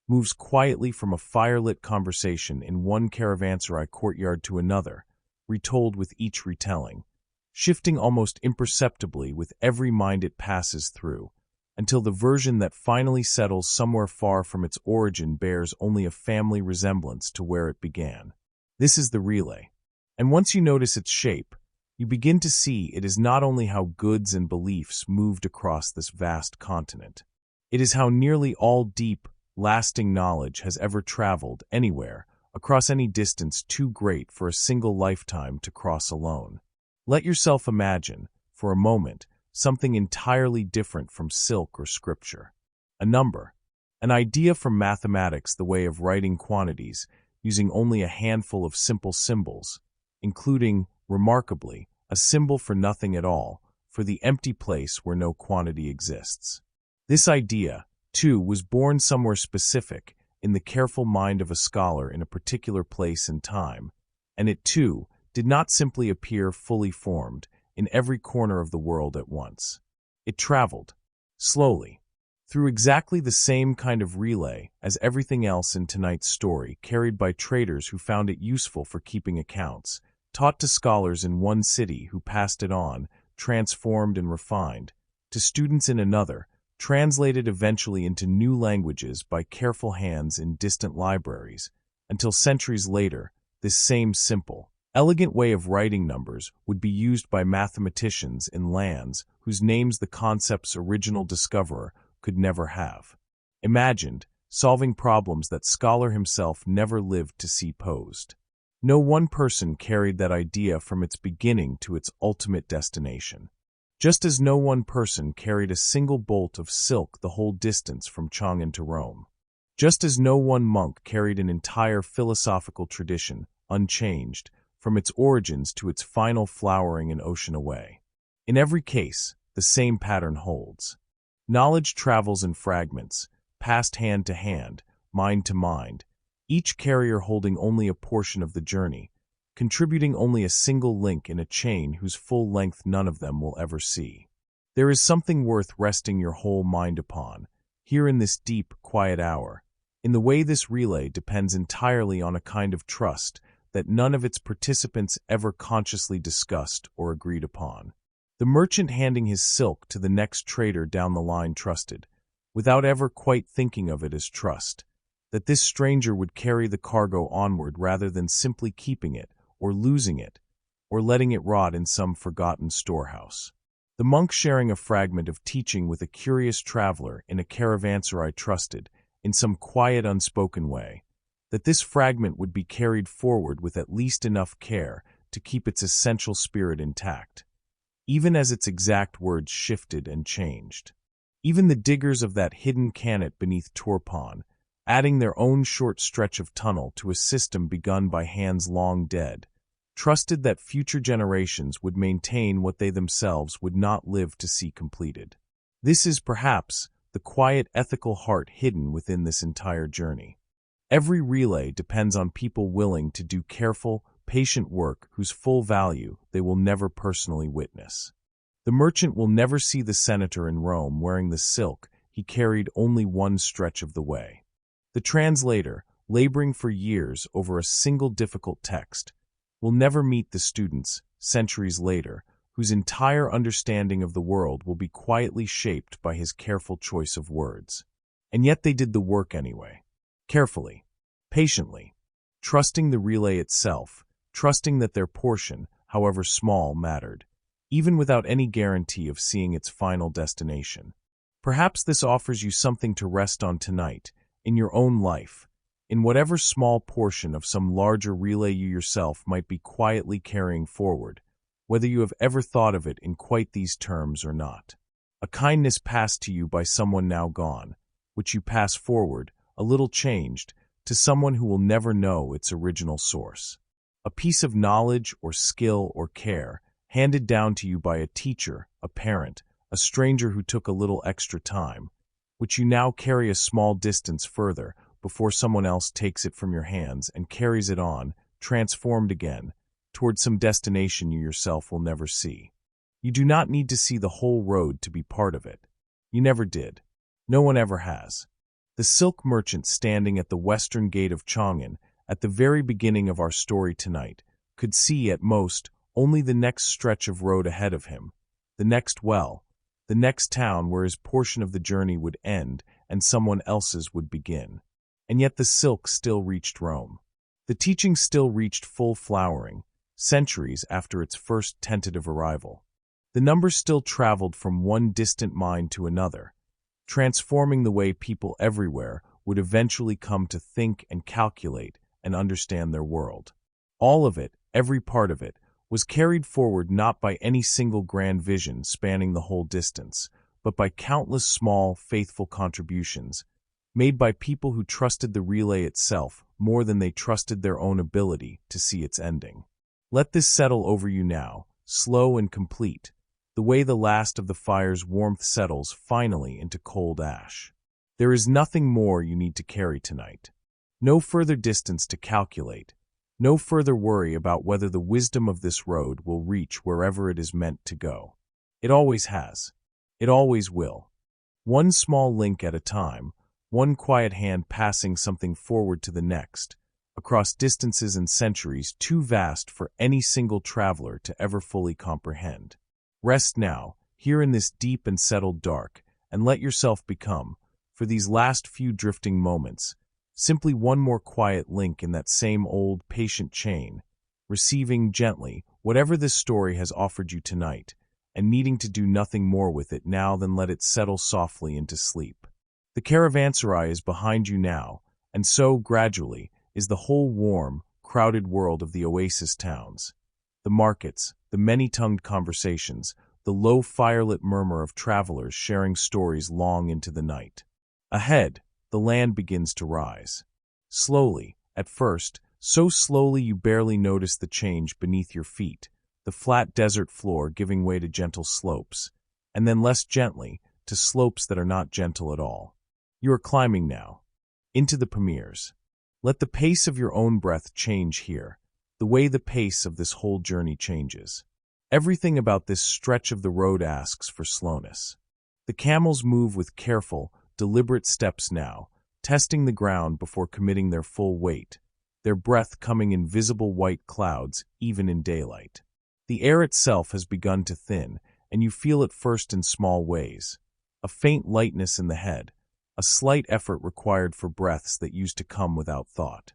moves quietly from a firelit conversation in one caravanserai courtyard to another, retold with each retelling, shifting almost imperceptibly with every mind it passes through, until the version that finally settles somewhere far from its origin bears only a family resemblance to where it began. This is the relay. And once you notice its shape, you begin to see it is not only how goods and beliefs moved across this vast continent. It is how nearly all deep, lasting knowledge has ever traveled anywhere, across any distance too great for a single lifetime to cross alone. Let yourself imagine, for a moment, something entirely different from silk or scripture. A number. An idea from mathematics, the way of writing quantities, using only a handful of simple symbols, including, remarkably, a symbol for nothing at all, for the empty place where no quantity exists. This idea, too, was born somewhere specific, in the careful mind of a scholar in a particular place and time, and it, too, did not simply appear fully formed in every corner of the world at once. It traveled, slowly, through exactly the same kind of relay as everything else in tonight's story, carried by traders who found it useful for keeping accounts, taught to scholars in one city who passed it on, transformed and refined, to students in another, translated eventually into new languages by careful hands in distant libraries, until centuries later, this same simple, elegant way of writing numbers would be used by mathematicians in lands whose names the concept's original discoverer could never have imagined, solving problems that scholar himself never lived to see posed. No one person carried that idea from its beginning to its ultimate destination. Just as no one person carried a single bolt of silk the whole distance from Chang'an to Rome. Just as no one monk carried an entire philosophical tradition, unchanged, from its origins to its final flowering an ocean away. In every case, the same pattern holds. Knowledge travels in fragments, passed hand to hand, mind to mind, each carrier holding only a portion of the journey, contributing only a single link in a chain whose full length none of them will ever see. There is something worth resting your whole mind upon, here in this deep, quiet hour, in the way this relay depends entirely on a kind of trust that none of its participants ever consciously discussed or agreed upon. The merchant handing his silk to the next trader down the line trusted, without ever quite thinking of it as trust, that this stranger would carry the cargo onward rather than simply keeping it, or losing it, or letting it rot in some forgotten storehouse. The monk sharing a fragment of teaching with a curious traveler in a caravanserai trusted, in some quiet unspoken way, that this fragment would be carried forward with at least enough care to keep its essential spirit intact, even as its exact words shifted and changed. Even the diggers of that hidden canet beneath Turpan, adding their own short stretch of tunnel to a system begun by hands long dead, trusted that future generations would maintain what they themselves would not live to see completed. This is perhaps the quiet ethical heart hidden within this entire journey. Every relay depends on people willing to do careful, patient work whose full value they will never personally witness. The merchant will never see the senator in Rome wearing the silk he carried only one stretch of the way. The translator, laboring for years over a single difficult text, will never meet the students, centuries later, whose entire understanding of the world will be quietly shaped by his careful choice of words. And yet they did the work anyway. Carefully, patiently, trusting the relay itself, trusting that their portion, however small, mattered, even without any guarantee of seeing its final destination. Perhaps this offers you something to rest on tonight, in your own life, in whatever small portion of some larger relay you yourself might be quietly carrying forward, whether you have ever thought of it in quite these terms or not. A kindness passed to you by someone now gone, which you pass forward, a little changed, to someone who will never know its original source. A piece of knowledge or skill or care, handed down to you by a teacher, a parent, a stranger who took a little extra time, which you now carry a small distance further before someone else takes it from your hands and carries it on, transformed again, towards some destination you yourself will never see. You do not need to see the whole road to be part of it. You never did. No one ever has. The silk merchant standing at the western gate of Chang'an, at the very beginning of our story tonight, could see at most only the next stretch of road ahead of him, the next well, the next town where his portion of the journey would end and someone else's would begin. And yet the silk still reached Rome. The teaching still reached full flowering, centuries after its first tentative arrival. The numbers still traveled from one distant mind to another, transforming the way people everywhere would eventually come to think and calculate and understand their world. All of it, every part of it, was carried forward not by any single grand vision spanning the whole distance, but by countless small, faithful contributions, made by people who trusted the relay itself more than they trusted their own ability to see its ending. Let this settle over you now, slow and complete, the way the last of the fire's warmth settles finally into cold ash. There is nothing more you need to carry tonight. No further distance to calculate, no further worry about whether the wisdom of this road will reach wherever it is meant to go. It always has. It always will. One small link at a time, one quiet hand passing something forward to the next, across distances and centuries too vast for any single traveler to ever fully comprehend. Rest now, here in this deep and settled dark, and let yourself become, for these last few drifting moments, simply one more quiet link in that same old, patient chain, receiving gently whatever this story has offered you tonight, and needing to do nothing more with it now than let it settle softly into sleep. The caravanserai is behind you now, and so, gradually, is the whole warm, crowded world of the oasis towns. The markets, the many-tongued conversations, the low firelit murmur of travelers sharing stories long into the night. Ahead, the land begins to rise. Slowly, at first, so slowly you barely notice the change beneath your feet, the flat desert floor giving way to gentle slopes, and then less gently to slopes that are not gentle at all. You are climbing now, into the Pamirs. Let the pace of your own breath change here, the way the pace of this whole journey changes. Everything about this stretch of the road asks for slowness. The camels move with careful, deliberate steps now, testing the ground before committing their full weight, their breath coming in visible white clouds even in daylight. The air itself has begun to thin, and you feel it first in small ways. A faint lightness in the head, a slight effort required for breaths that used to come without thought.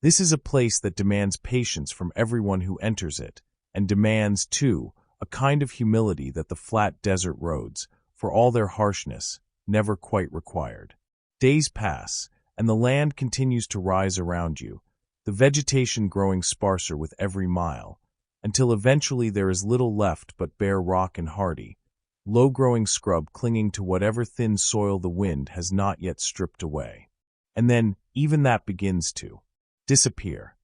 This is a place that demands patience from everyone who enters it, and demands, too, a kind of humility that the flat desert roads, for all their harshness, never quite required. Days pass, and the land continues to rise around you, the vegetation growing sparser with every mile, until eventually there is little left but bare rock and hardy, low-growing scrub clinging to whatever thin soil the wind has not yet stripped away. And then, even that begins to disappear.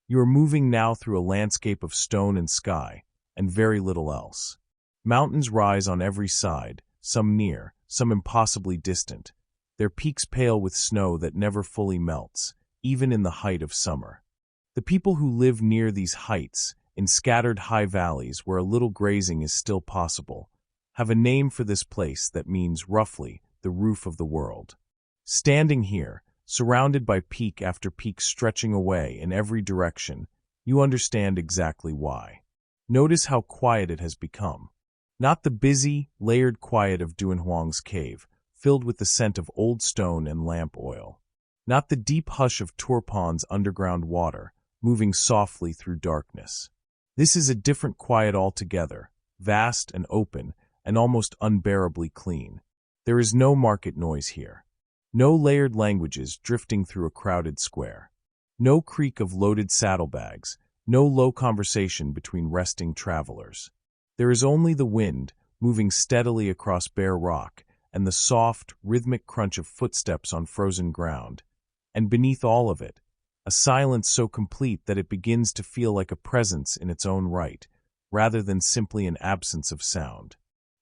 You are moving now through a landscape of stone and sky, and very little else. Mountains rise on every side, some near, some impossibly distant, their peaks pale with snow that never fully melts, even in the height of summer. The people who live near these heights, in scattered high valleys where a little grazing is still possible, have a name for this place that means, roughly, the roof of the world. Standing here, surrounded by peak after peak stretching away in every direction, you understand exactly why. Notice how quiet it has become. Not the busy, layered quiet of Dunhuang's cave, filled with the scent of old stone and lamp oil. Not the deep hush of Turpan's underground water, moving softly through darkness. This is a different quiet altogether, vast and open, and almost unbearably clean. There is no market noise here. No layered languages drifting through a crowded square. No creak of loaded saddlebags, no low conversation between resting travelers. There is only the wind, moving steadily across bare rock, and the soft, rhythmic crunch of footsteps on frozen ground. And beneath all of it, a silence so complete that it begins to feel like a presence in its own right, rather than simply an absence of sound.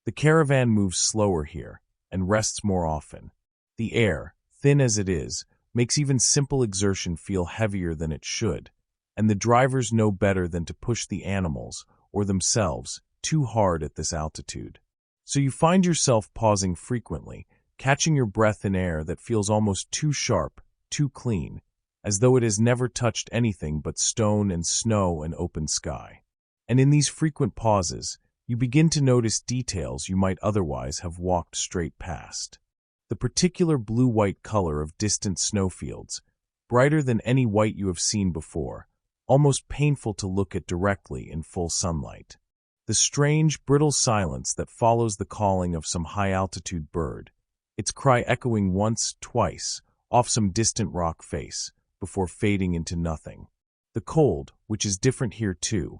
The caravan moves slower here, and rests more often. The air, thin as it is, makes even simple exertion feel heavier than it should, and the drivers know better than to push the animals, or themselves, too hard at this altitude. So you find yourself pausing frequently, catching your breath in air that feels almost too sharp, too clean, as though it has never touched anything but stone and snow and open sky. And in these frequent pauses, you begin to notice details you might otherwise have walked straight past. The particular blue-white color of distant snowfields, brighter than any white you have seen before, almost painful to look at directly in full sunlight. The strange, brittle silence that follows the calling of some high-altitude bird, its cry echoing once, twice, off some distant rock face, before fading into nothing. The cold, which is different here too,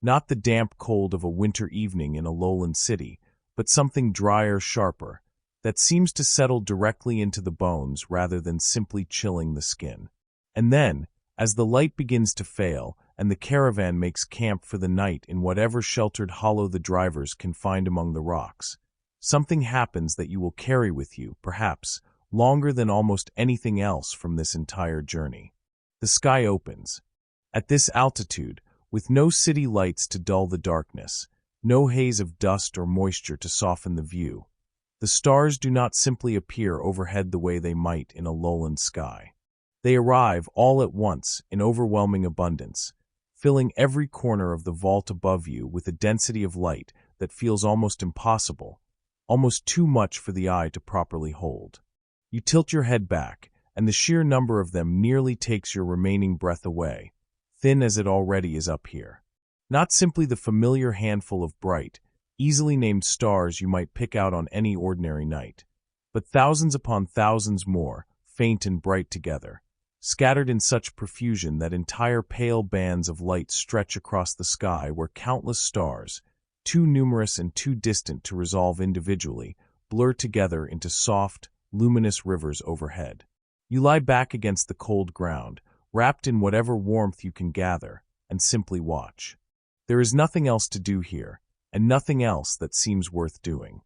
not the damp cold of a winter evening in a lowland city, but something drier, sharper, that seems to settle directly into the bones rather than simply chilling the skin. And then, as the light begins to fail, and the caravan makes camp for the night in whatever sheltered hollow the drivers can find among the rocks, something happens that you will carry with you, perhaps, longer than almost anything else from this entire journey. The sky opens. At this altitude, with no city lights to dull the darkness, no haze of dust or moisture to soften the view, the stars do not simply appear overhead the way they might in a lowland sky. They arrive all at once in overwhelming abundance, filling every corner of the vault above you with a density of light that feels almost impossible, almost too much for the eye to properly hold. You tilt your head back, and the sheer number of them nearly takes your remaining breath away, thin as it already is up here. Not simply the familiar handful of bright, easily named stars you might pick out on any ordinary night, but thousands upon thousands more, faint and bright together, scattered in such profusion that entire pale bands of light stretch across the sky where countless stars, too numerous and too distant to resolve individually, blur together into soft, luminous rivers overhead. You lie back against the cold ground, wrapped in whatever warmth you can gather, and simply watch. There is nothing else to do here, and nothing else that seems worth doing.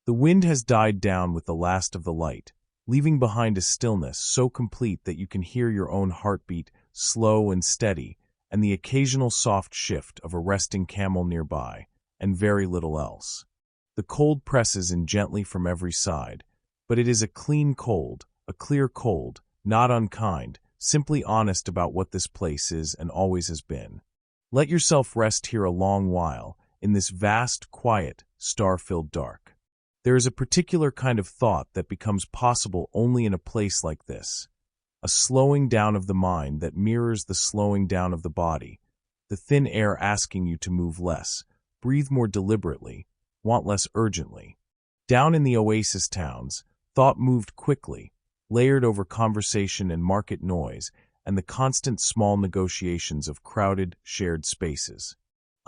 The wind has died down with the last of the light, leaving behind a stillness so complete that you can hear your own heartbeat, slow and steady, and the occasional soft shift of a resting camel nearby, and very little else. The cold presses in gently from every side, but it is a clean cold, a clear cold, not unkind, simply honest about what this place is and always has been. Let yourself rest here a long while, in this vast, quiet, star-filled dark. There is a particular kind of thought that becomes possible only in a place like this, a slowing down of the mind that mirrors the slowing down of the body, the thin air asking you to move less, breathe more deliberately, want less urgently. Down in the oasis towns, thought moved quickly, layered over conversation and market noise and the constant small negotiations of crowded, shared spaces.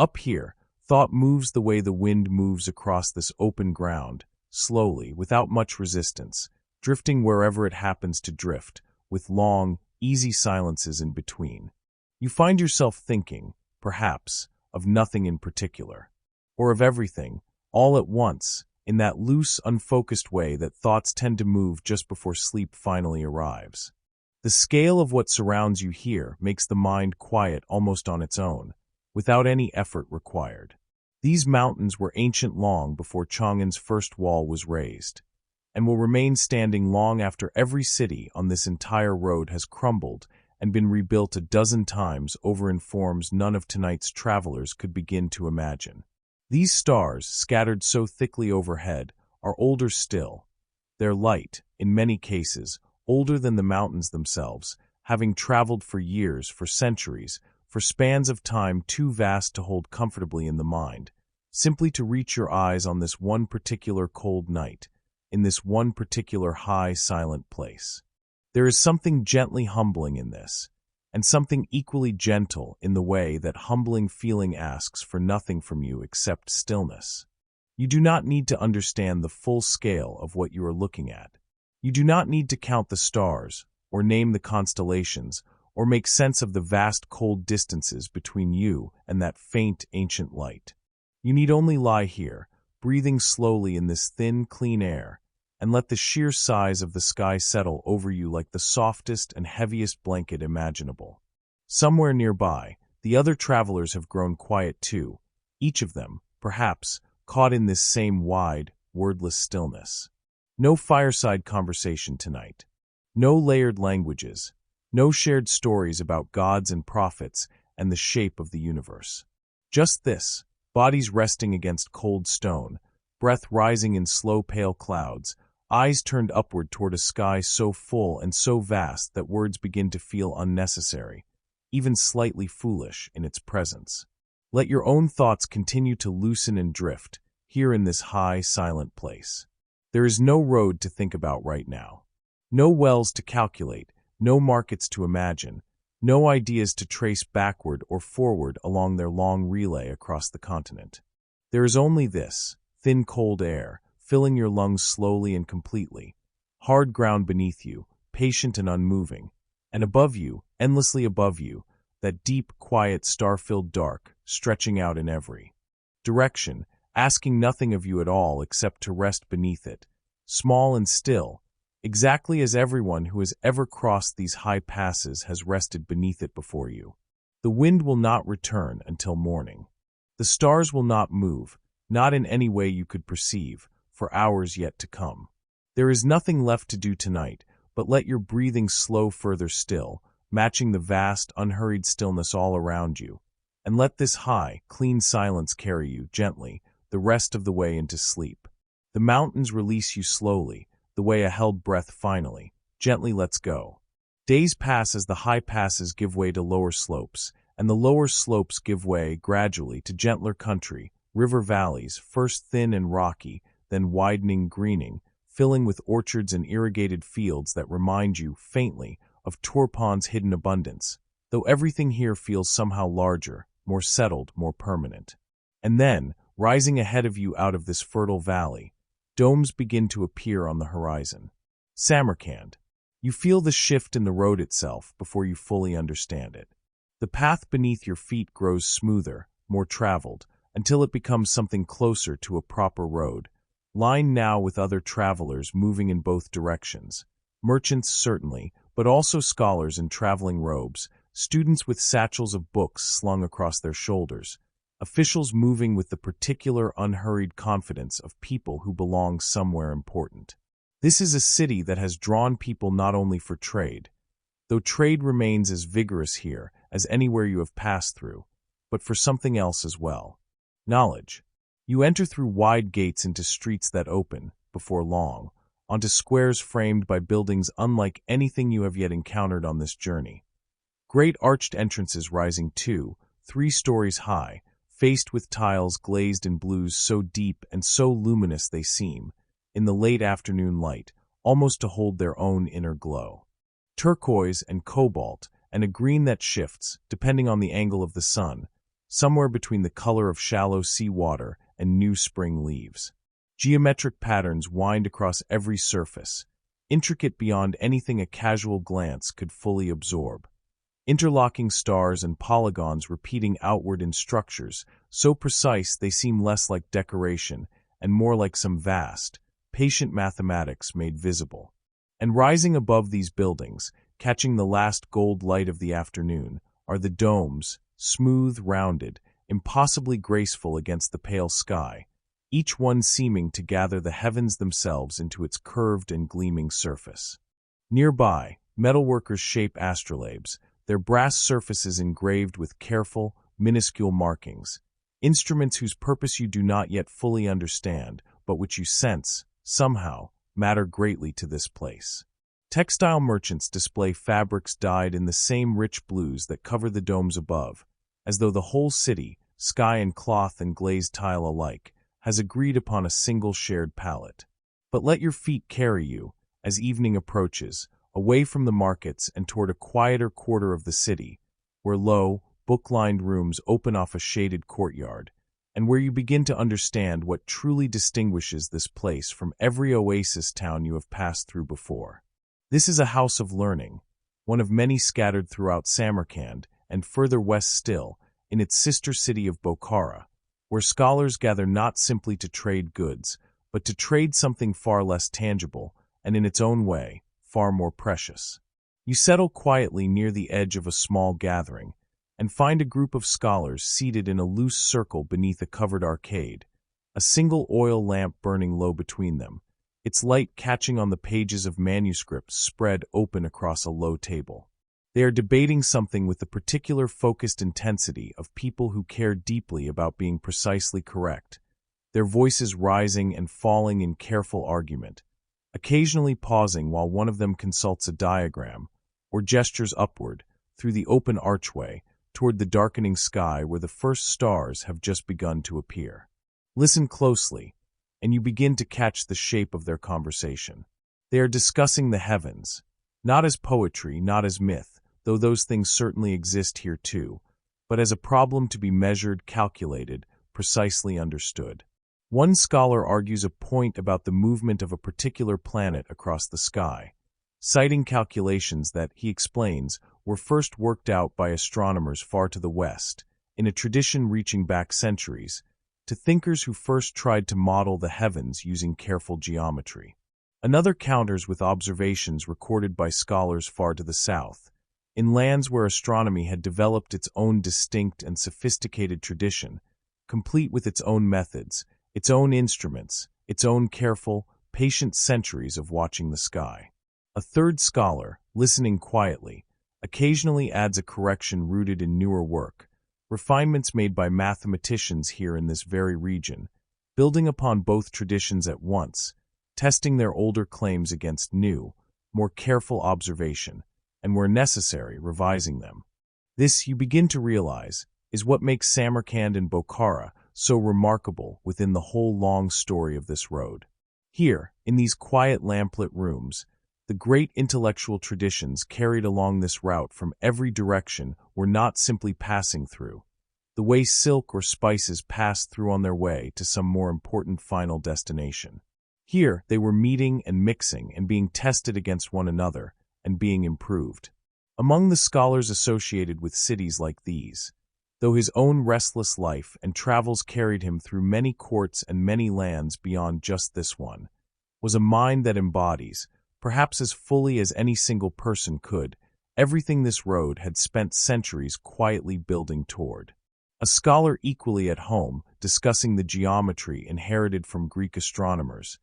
Up here, thought moves the way the wind moves across this open ground, slowly, without much resistance, drifting wherever it happens to drift, with long, easy silences in between. You find yourself thinking, perhaps, of nothing in particular, or of everything, all at once, in that loose, unfocused way that thoughts tend to move just before sleep finally arrives. The scale of what surrounds you here makes the mind quiet almost on its own, without any effort required. These mountains were ancient long before Chang'an's first wall was raised, and will remain standing long after every city on this entire road has crumbled and been rebuilt a dozen times over in forms none of tonight's travelers could begin to imagine. These stars, scattered so thickly overhead, are older still, their light, in many cases, older than the mountains themselves, having traveled for years, for centuries, for spans of time too vast to hold comfortably in the mind, simply to reach your eyes on this one particular cold night, in this one particular high, silent place. There is something gently humbling in this, and something equally gentle in the way that humbling feeling asks for nothing from you except stillness. You do not need to understand the full scale of what you are looking at. You do not need to count the stars, or name the constellations, or make sense of the vast cold distances between you and that faint ancient light. You need only lie here, breathing slowly in this thin, clean air, and let the sheer size of the sky settle over you like the softest and heaviest blanket imaginable. Somewhere nearby, the other travelers have grown quiet too, each of them, perhaps, caught in this same wide, wordless stillness. No fireside conversation tonight. No layered languages. No shared stories about gods and prophets and the shape of the universe. Just this, bodies resting against cold stone, breath rising in slow pale clouds, eyes turned upward toward a sky so full and so vast that words begin to feel unnecessary, even slightly foolish in its presence. Let your own thoughts continue to loosen and drift, here in this high, silent place. There is no road to think about right now. No wells to calculate, no markets to imagine, no ideas to trace backward or forward along their long relay across the continent. There is only this, thin cold air, filling your lungs slowly and completely, hard ground beneath you, patient and unmoving, and above you, endlessly above you, that deep, quiet, star-filled dark, stretching out in every direction, asking nothing of you at all except to rest beneath it, small and still, exactly as everyone who has ever crossed these high passes has rested beneath it before you. The wind will not return until morning. The stars will not move, not in any way you could perceive, for hours yet to come. There is nothing left to do tonight, but let your breathing slow further still, matching the vast, unhurried stillness all around you, and let this high, clean silence carry you, gently, the rest of the way into sleep. The mountains release you slowly, the way a held breath finally, gently lets go. Days pass as the high passes give way to lower slopes, and the lower slopes give way, gradually, to gentler country, river valleys, first thin and rocky, then widening, greening, filling with orchards and irrigated fields that remind you, faintly, of Turpan's hidden abundance, though everything here feels somehow larger, more settled, more permanent. And then, rising ahead of you out of this fertile valley, domes begin to appear on the horizon. Samarkand. You feel the shift in the road itself before you fully understand it. The path beneath your feet grows smoother, more traveled, until it becomes something closer to a proper road, lined now with other travelers moving in both directions. Merchants certainly, but also scholars in traveling robes, students with satchels of books slung across their shoulders, officials moving with the particular unhurried confidence of people who belong somewhere important. This is a city that has drawn people not only for trade, though trade remains as vigorous here as anywhere you have passed through, but for something else as well. Knowledge. You enter through wide gates into streets that open, before long, onto squares framed by buildings unlike anything you have yet encountered on this journey. Great arched entrances rising 2, 3 stories high, faced with tiles glazed in blues so deep and so luminous they seem, in the late afternoon light, almost to hold their own inner glow. Turquoise and cobalt, and a green that shifts, depending on the angle of the sun, somewhere between the color of shallow sea water and new spring leaves. Geometric patterns wind across every surface, intricate beyond anything a casual glance could fully absorb. Interlocking stars and polygons repeating outward in structures so precise they seem less like decoration and more like some vast, patient mathematics made visible. And rising above these buildings, catching the last gold light of the afternoon, are the domes, smooth, rounded, impossibly graceful against the pale sky, each one seeming to gather the heavens themselves into its curved and gleaming surface. Nearby, metalworkers shape astrolabes, their brass surfaces engraved with careful, minuscule markings, instruments whose purpose you do not yet fully understand, but which you sense, somehow, matter greatly to this place. Textile merchants display fabrics dyed in the same rich blues that cover the domes above, as though the whole city, sky and cloth and glazed tile alike, has agreed upon a single shared palette. But let your feet carry you, as evening approaches, away from the markets and toward a quieter quarter of the city, where low, book-lined rooms open off a shaded courtyard, and where you begin to understand what truly distinguishes this place from every oasis town you have passed through before. This is a house of learning, one of many scattered throughout Samarkand, and further west still, in its sister city of Bukhara, where scholars gather not simply to trade goods, but to trade something far less tangible, and in its own way, far more precious. You settle quietly near the edge of a small gathering, and find a group of scholars seated in a loose circle beneath a covered arcade, a single oil lamp burning low between them, its light catching on the pages of manuscripts spread open across a low table. They are debating something with the particular focused intensity of people who care deeply about being precisely correct, their voices rising and falling in careful argument, occasionally pausing while one of them consults a diagram, or gestures upward, through the open archway, toward the darkening sky where the first stars have just begun to appear. Listen closely, and you begin to catch the shape of their conversation. They are discussing the heavens, not as poetry, not as myth, though those things certainly exist here too, but as a problem to be measured, calculated, precisely understood. One scholar argues a point about the movement of a particular planet across the sky, citing calculations that, he explains, were first worked out by astronomers far to the west, in a tradition reaching back centuries, to thinkers who first tried to model the heavens using careful geometry. Another counters with observations recorded by scholars far to the south, in lands where astronomy had developed its own distinct and sophisticated tradition, complete with its own methods, its own instruments, its own careful, patient centuries of watching the sky. A third scholar, listening quietly, occasionally adds a correction rooted in newer work, refinements made by mathematicians here in this very region, building upon both traditions at once, testing their older claims against new, more careful observation, and where necessary, revising them. This, you begin to realize, is what makes Samarkand and Bukhara so remarkable within the whole long story of this road. Here, in these quiet lamplit rooms, the great intellectual traditions carried along this route from every direction were not simply passing through, the way silk or spices pass through on their way to some more important final destination. Here, they were meeting and mixing and being tested against one another, and being improved. Among the scholars associated with cities like these, though his own restless life and travels carried him through many courts and many lands beyond just this one, was a mind that embodies, perhaps as fully as any single person could, everything this road had spent centuries quietly building toward. A scholar equally at home, discussing the geometry inherited from Greek astronomers,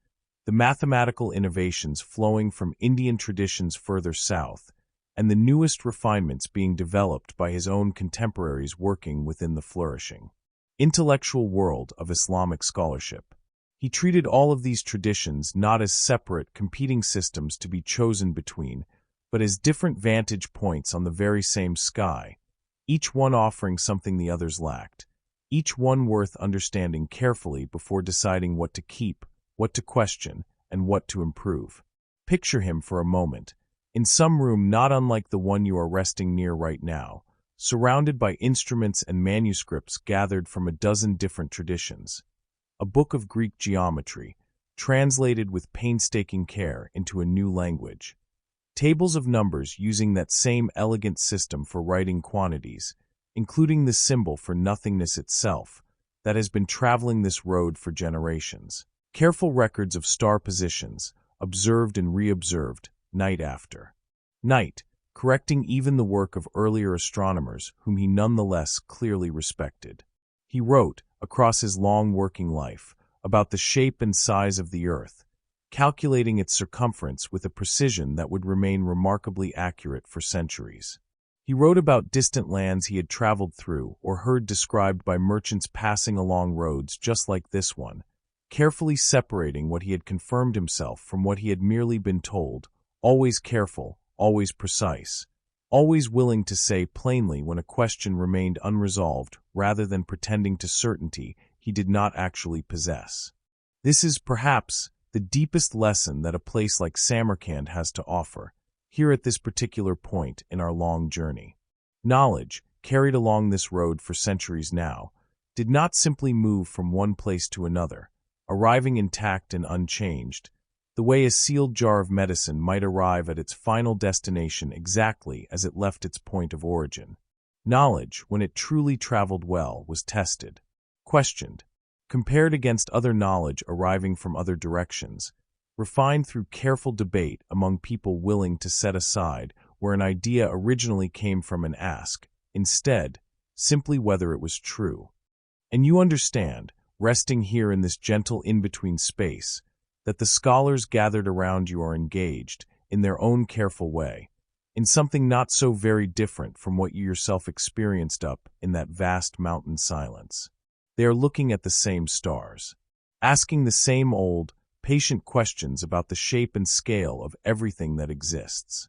the mathematical innovations flowing from Indian traditions further south, and the newest refinements being developed by his own contemporaries working within the flourishing intellectual world of Islamic scholarship. He treated all of these traditions not as separate, competing systems to be chosen between, but as different vantage points on the very same sky, each one offering something the others lacked, each one worth understanding carefully before deciding what to keep, what to question, and what to improve. Picture him for a moment, in some room not unlike the one you are resting near right now, surrounded by instruments and manuscripts gathered from a dozen different traditions. A book of Greek geometry, translated with painstaking care into a new language. Tables of numbers using that same elegant system for writing quantities, including the symbol for nothingness itself, that has been traveling this road for generations. Careful records of star positions, observed and reobserved, night after night, correcting even the work of earlier astronomers whom he nonetheless clearly respected. He wrote, across his long working life, about the shape and size of the Earth, calculating its circumference with a precision that would remain remarkably accurate for centuries. He wrote about distant lands he had traveled through or heard described by merchants passing along roads just like this one, carefully separating what he had confirmed himself from what he had merely been told, always careful, always precise, always willing to say plainly when a question remained unresolved rather than pretending to certainty he did not actually possess. This is, perhaps, the deepest lesson that a place like Samarkand has to offer, here at this particular point in our long journey. Knowledge, carried along this road for centuries now, did not simply move from one place to another, arriving intact and unchanged, the way a sealed jar of medicine might arrive at its final destination exactly as it left its point of origin. Knowledge, when it truly traveled well, was tested, questioned, compared against other knowledge arriving from other directions, refined through careful debate among people willing to set aside where an idea originally came from and ask, instead, simply whether it was true. And you understand, resting here in this gentle in-between space, that the scholars gathered around you are engaged, in their own careful way, in something not so very different from what you yourself experienced up in that vast mountain silence. They are looking at the same stars, asking the same old, patient questions about the shape and scale of everything that exists.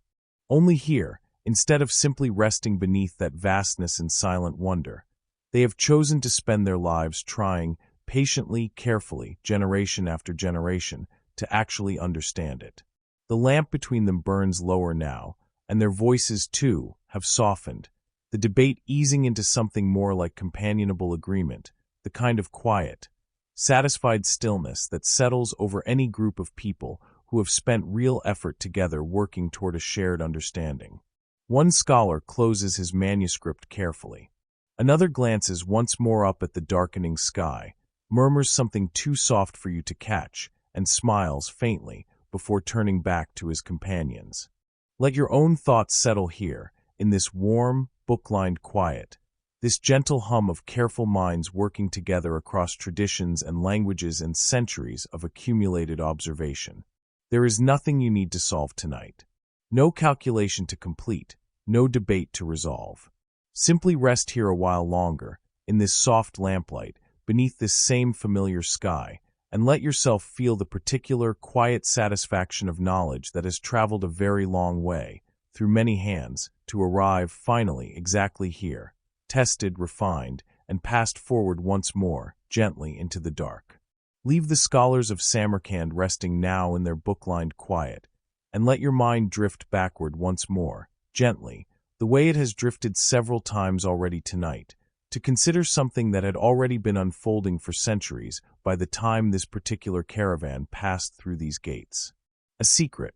Only here, instead of simply resting beneath that vastness in silent wonder, they have chosen to spend their lives trying, patiently, carefully, generation after generation, to actually understand it. The lamp between them burns lower now, and their voices, too, have softened, the debate easing into something more like companionable agreement, the kind of quiet, satisfied stillness that settles over any group of people who have spent real effort together working toward a shared understanding. One scholar closes his manuscript carefully. Another glances once more up at the darkening sky, murmurs something too soft for you to catch, and smiles faintly before turning back to his companions. Let your own thoughts settle here, in this warm, book-lined quiet, this gentle hum of careful minds working together across traditions and languages and centuries of accumulated observation. There is nothing you need to solve tonight. No calculation to complete, no debate to resolve. Simply rest here a while longer, in this soft lamplight, beneath this same familiar sky, and let yourself feel the particular, quiet satisfaction of knowledge that has traveled a very long way, through many hands, to arrive, finally, exactly here, tested, refined, and passed forward once more, gently into the dark. Leave the scholars of Samarkand resting now in their book-lined quiet, and let your mind drift backward once more, gently, the way it has drifted several times already tonight, to consider something that had already been unfolding for centuries by the time this particular caravan passed through these gates. A secret,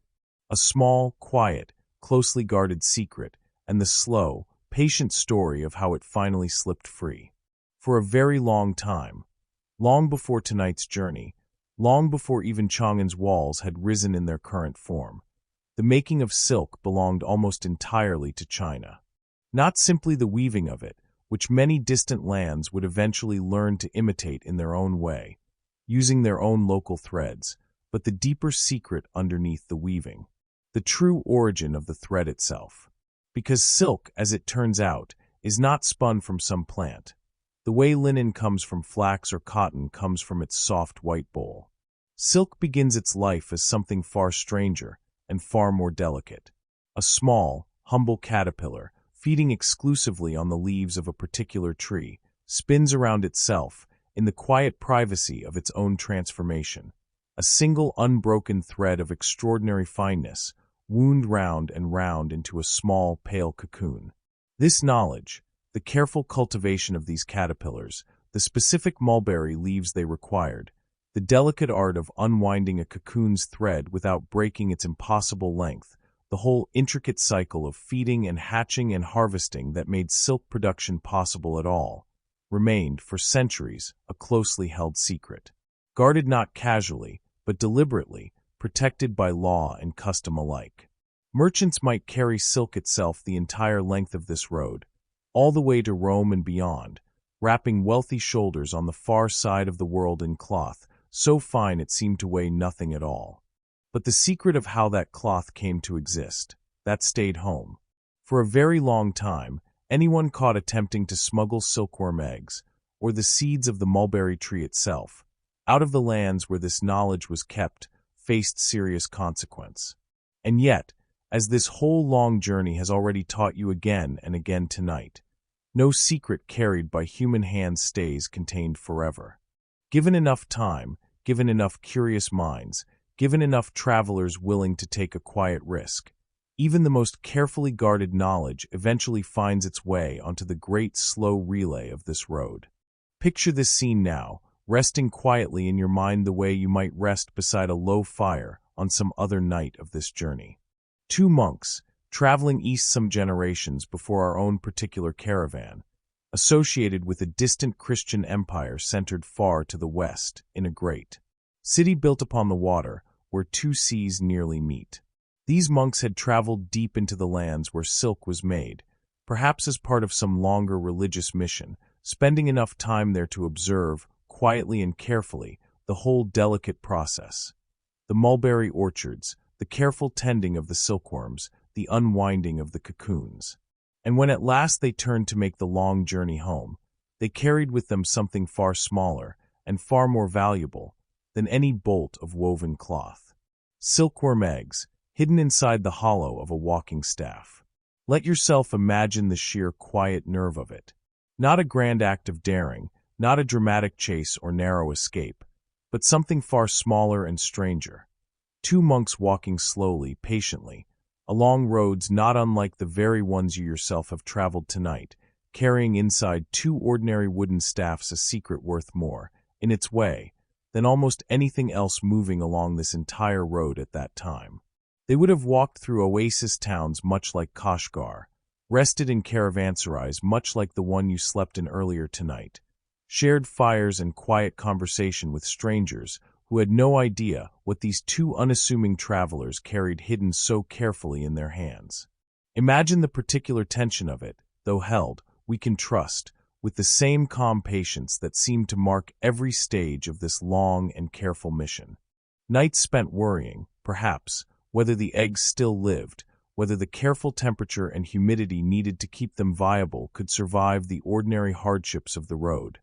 a small, quiet, closely guarded secret, and the slow, patient story of how it finally slipped free. For a very long time, long before tonight's journey, long before even Chang'an's walls had risen in their current form, the making of silk belonged almost entirely to China. Not simply the weaving of it, which many distant lands would eventually learn to imitate in their own way, using their own local threads, but the deeper secret underneath the weaving, the true origin of the thread itself. Because silk, as it turns out, is not spun from some plant. The way linen comes from flax or cotton comes from its soft white boll. Silk begins its life as something far stranger and far more delicate. A small, humble caterpillar, feeding exclusively on the leaves of a particular tree, spins around itself in the quiet privacy of its own transformation, a single unbroken thread of extraordinary fineness, wound round and round into a small, pale cocoon. This knowledge, the careful cultivation of these caterpillars, the specific mulberry leaves they required, the delicate art of unwinding a cocoon's thread without breaking its impossible length, the whole intricate cycle of feeding and hatching and harvesting that made silk production possible at all, remained, for centuries, a closely held secret. Guarded not casually, but deliberately, protected by law and custom alike. Merchants might carry silk itself the entire length of this road, all the way to Rome and beyond, wrapping wealthy shoulders on the far side of the world in cloth, so fine it seemed to weigh nothing at all. But the secret of how that cloth came to exist, that stayed home. For a very long time, anyone caught attempting to smuggle silkworm eggs, or the seeds of the mulberry tree itself, out of the lands where this knowledge was kept, faced serious consequence. And yet, as this whole long journey has already taught you again and again tonight, no secret carried by human hands stays contained forever. Given enough time, given enough curious minds, given enough travelers willing to take a quiet risk, even the most carefully guarded knowledge eventually finds its way onto the great slow relay of this road. Picture this scene now, resting quietly in your mind the way you might rest beside a low fire on some other night of this journey. Two monks, traveling east some generations before our own particular caravan, associated with a distant Christian empire centered far to the west in a great city built upon the water where two seas nearly meet. These monks had traveled deep into the lands where silk was made, perhaps as part of some longer religious mission, spending enough time there to observe, quietly and carefully, the whole delicate process. The mulberry orchards, the careful tending of the silkworms, the unwinding of the cocoons. And when at last they turned to make the long journey home, they carried with them something far smaller and far more valuable than any bolt of woven cloth. Silkworm eggs, hidden inside the hollow of a walking staff. Let yourself imagine the sheer quiet nerve of it. Not a grand act of daring, not a dramatic chase or narrow escape, but something far smaller and stranger. Two monks walking slowly, patiently, along roads not unlike the very ones you yourself have traveled tonight, carrying inside two ordinary wooden staffs a secret worth more, in its way, than almost anything else moving along this entire road at that time. They would have walked through oasis towns much like Kashgar, rested in caravanserais much like the one you slept in earlier tonight, shared fires and quiet conversation with strangers who had no idea what these two unassuming travelers carried hidden so carefully in their hands. Imagine the particular tension of it, though held, we can trust, with the same calm patience that seemed to mark every stage of this long and careful mission. Nights spent worrying, perhaps, whether the eggs still lived, whether the careful temperature and humidity needed to keep them viable could survive the ordinary hardships of the road.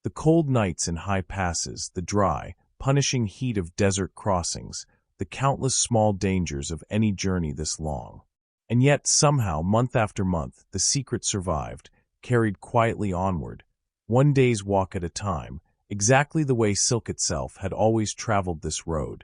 The cold nights in high passes, the dry, punishing heat of desert crossings, the countless small dangers of any journey this long. And yet, somehow, month after month, the secret survived, carried quietly onward, one day's walk at a time, exactly the way silk itself had always traveled this road.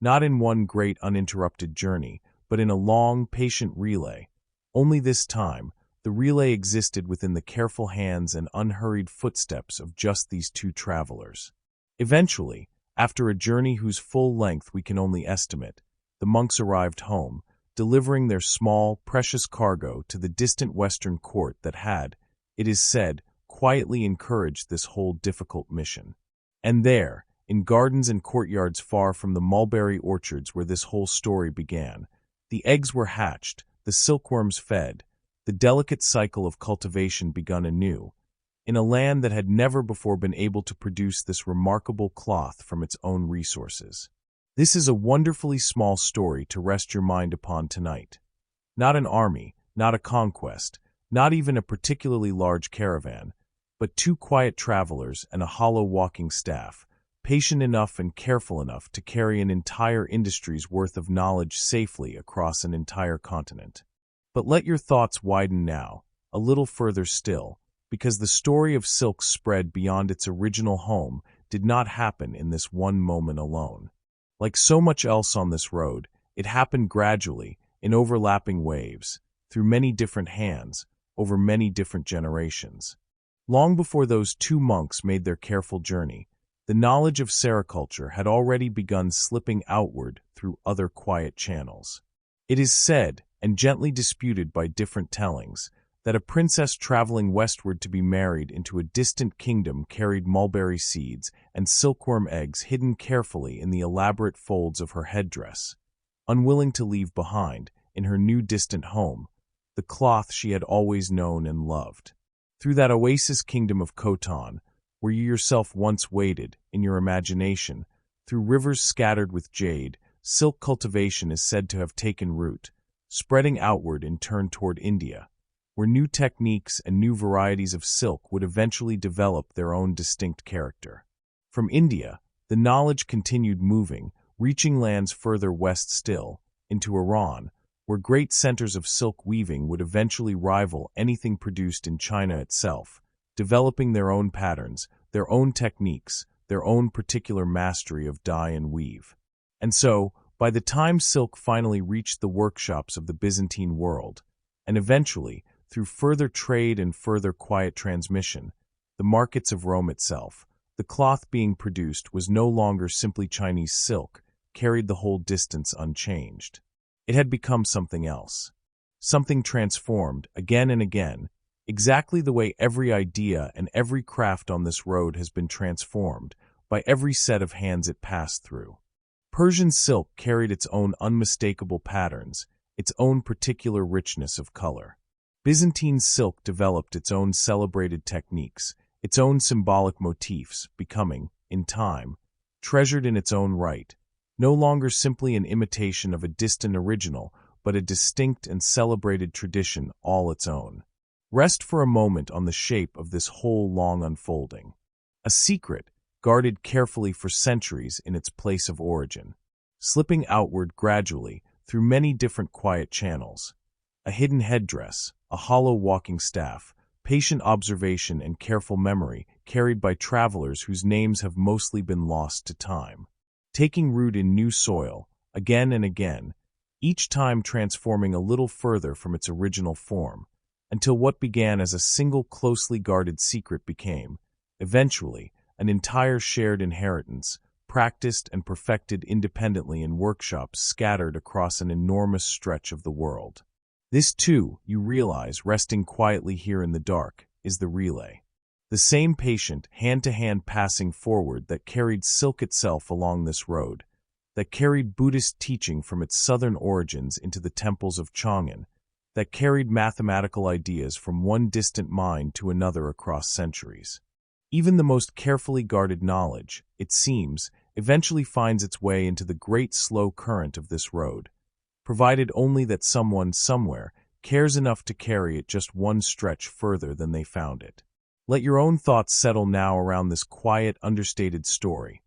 Not in one great uninterrupted journey, but in a long, patient relay. Only this time, the relay existed within the careful hands and unhurried footsteps of just these two travelers. Eventually, after a journey whose full length we can only estimate, the monks arrived home, delivering their small, precious cargo to the distant western court that had, it is said, quietly encouraged this whole difficult mission. And there, in gardens and courtyards far from the mulberry orchards where this whole story began, the eggs were hatched, the silkworms fed, the delicate cycle of cultivation begun anew, in a land that had never before been able to produce this remarkable cloth from its own resources. This is a wonderfully small story to rest your mind upon tonight. Not an army, not a conquest, not even a particularly large caravan, but two quiet travelers and a hollow walking staff, patient enough and careful enough to carry an entire industry's worth of knowledge safely across an entire continent. But let your thoughts widen now, a little further still, because the story of silk spread beyond its original home did not happen in this one moment alone. Like so much else on this road, it happened gradually, in overlapping waves, through many different hands, over many different generations. Long before those two monks made their careful journey, the knowledge of sericulture had already begun slipping outward through other quiet channels. It is said, and gently disputed by different tellings, that a princess traveling westward to be married into a distant kingdom carried mulberry seeds and silkworm eggs hidden carefully in the elaborate folds of her headdress, unwilling to leave behind, in her new distant home, the cloth she had always known and loved. Through that oasis kingdom of Khotan, where you yourself once waded, in your imagination, through rivers scattered with jade, silk cultivation is said to have taken root, spreading outward in turn toward India, where new techniques and new varieties of silk would eventually develop their own distinct character. From India, the knowledge continued moving, reaching lands further west still, into Iran, where great centers of silk weaving would eventually rival anything produced in China itself, developing their own patterns, their own techniques, their own particular mastery of dye and weave. And so, by the time silk finally reached the workshops of the Byzantine world, and eventually, through further trade and further quiet transmission, the markets of Rome itself, the cloth being produced was no longer simply Chinese silk, carried the whole distance unchanged. It had become something else. Something transformed, again and again, exactly the way every idea and every craft on this road has been transformed by every set of hands it passed through. Persian silk carried its own unmistakable patterns, its own particular richness of color. Byzantine silk developed its own celebrated techniques, its own symbolic motifs, becoming, in time, treasured in its own right, no longer simply an imitation of a distant original, but a distinct and celebrated tradition all its own. Rest for a moment on the shape of this whole long unfolding. A secret, guarded carefully for centuries in its place of origin, slipping outward gradually through many different quiet channels. A hidden headdress, a hollow walking staff, patient observation and careful memory carried by travelers whose names have mostly been lost to time. Taking root in new soil, again and again, each time transforming a little further from its original form, until what began as a single closely guarded secret became, eventually, an entire shared inheritance, practiced and perfected independently in workshops scattered across an enormous stretch of the world. This, too, you realize, resting quietly here in the dark, is the relay. The same patient, hand-to-hand passing forward that carried silk itself along this road, that carried Buddhist teaching from its southern origins into the temples of Chang'an, that carried mathematical ideas from one distant mind to another across centuries. Even the most carefully guarded knowledge, it seems, eventually finds its way into the great slow current of this road, provided only that someone somewhere cares enough to carry it just one stretch further than they found it. Let your own thoughts settle now around this quiet, understated story.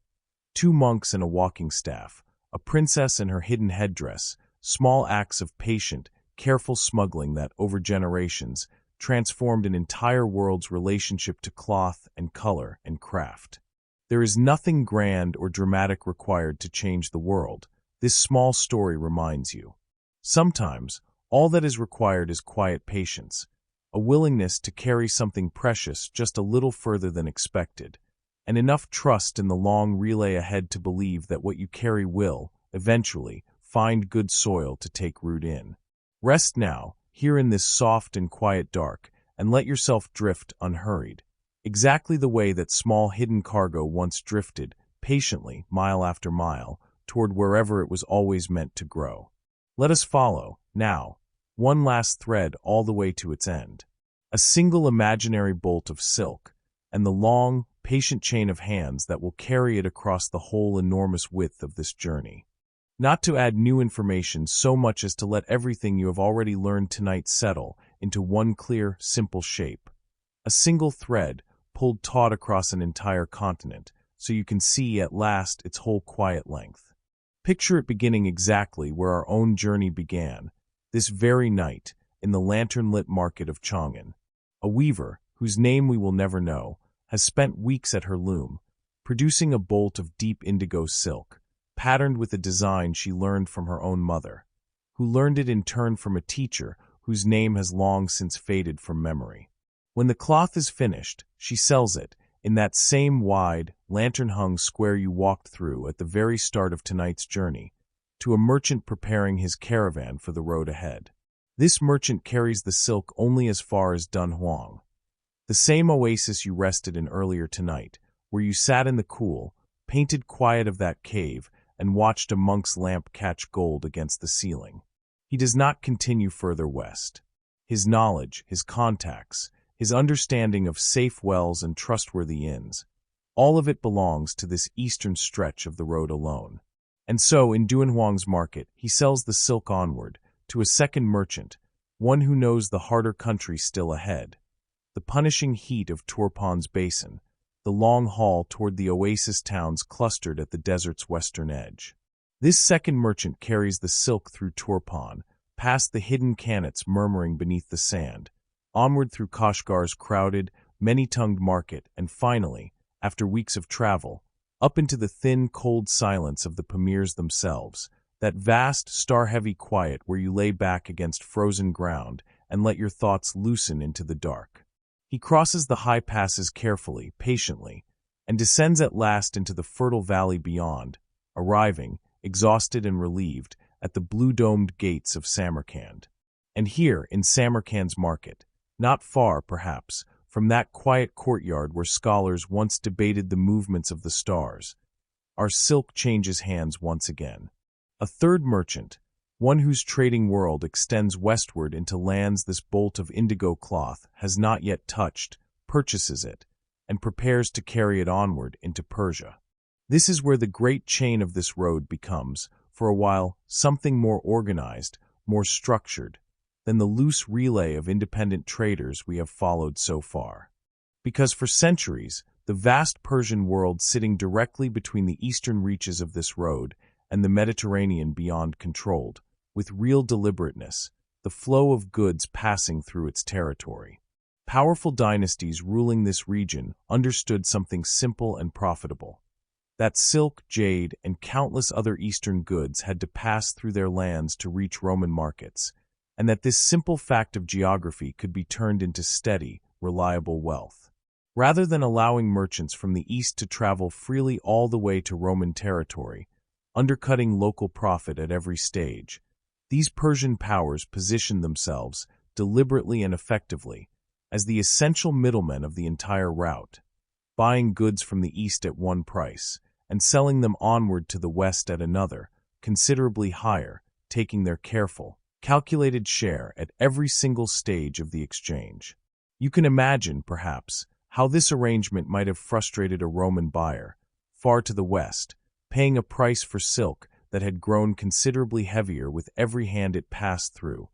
Two monks and a walking staff, a princess and her hidden headdress, small acts of patient, careful smuggling that, over generations, transformed an entire world's relationship to cloth and color and craft. There is nothing grand or dramatic required to change the world, this small story reminds you. Sometimes, all that is required is quiet patience, a willingness to carry something precious just a little further than expected, and enough trust in the long relay ahead to believe that what you carry will, eventually, find good soil to take root in. Rest now, here in this soft and quiet dark, and let yourself drift unhurried, exactly the way that small hidden cargo once drifted, patiently, mile after mile, toward wherever it was always meant to grow. Let us follow, now, one last thread all the way to its end. A single imaginary bolt of silk, and the long, patient chain of hands that will carry it across the whole enormous width of this journey. Not to add new information so much as to let everything you have already learned tonight settle into one clear, simple shape. A single thread, pulled taut across an entire continent, so you can see at last its whole quiet length. Picture it beginning exactly where our own journey began, this very night, in the lantern-lit market of Chang'an. A weaver, whose name we will never know, has spent weeks at her loom, producing a bolt of deep indigo silk, patterned with a design she learned from her own mother, who learned it in turn from a teacher whose name has long since faded from memory. When the cloth is finished, she sells it, in that same wide, lantern-hung square you walked through at the very start of tonight's journey, to a merchant preparing his caravan for the road ahead. This merchant carries the silk only as far as Dunhuang, the same oasis you rested in earlier tonight, where you sat in the cool, painted quiet of that cave and watched a monk's lamp catch gold against the ceiling. He does not continue further west. His knowledge, his contacts, his understanding of safe wells and trustworthy inns, all of it belongs to this eastern stretch of the road alone. And so, in Dunhuang's market, he sells the silk onward, to a second merchant, one who knows the harder country still ahead, the punishing heat of Turpan's basin, the long haul toward the oasis towns clustered at the desert's western edge. This second merchant carries the silk through Turpan, past the hidden kannats murmuring beneath the sand, onward through Kashgar's crowded, many-tongued market, and finally, after weeks of travel, up into the thin, cold silence of the Pamirs themselves, that vast, star-heavy quiet where you lay back against frozen ground and let your thoughts loosen into the dark. He crosses the high passes carefully, patiently, and descends at last into the fertile valley beyond, arriving, exhausted and relieved, at the blue-domed gates of Samarkand. And here, in Samarkand's market, not far, perhaps, from that quiet courtyard where scholars once debated the movements of the stars, our silk changes hands once again. A third merchant, one whose trading world extends westward into lands this bolt of indigo cloth has not yet touched, purchases it, and prepares to carry it onward into Persia. This is where the great chain of this road becomes, for a while, something more organized, more structured, than the loose relay of independent traders we have followed so far. Because for centuries, the vast Persian world sitting directly between the eastern reaches of this road and the Mediterranean beyond controlled, with real deliberateness, the flow of goods passing through its territory. Powerful dynasties ruling this region understood something simple and profitable: that silk, jade, and countless other Eastern goods had to pass through their lands to reach Roman markets, and that this simple fact of geography could be turned into steady, reliable wealth. Rather than allowing merchants from the East to travel freely all the way to Roman territory, undercutting local profit at every stage, these Persian powers positioned themselves, deliberately and effectively, as the essential middlemen of the entire route, buying goods from the East at one price, and selling them onward to the West at another, considerably higher, taking their careful, calculated share at every single stage of the exchange. You can imagine, perhaps, how this arrangement might have frustrated a Roman buyer, far to the west, paying a price for silk that had grown considerably heavier with every hand it passed through,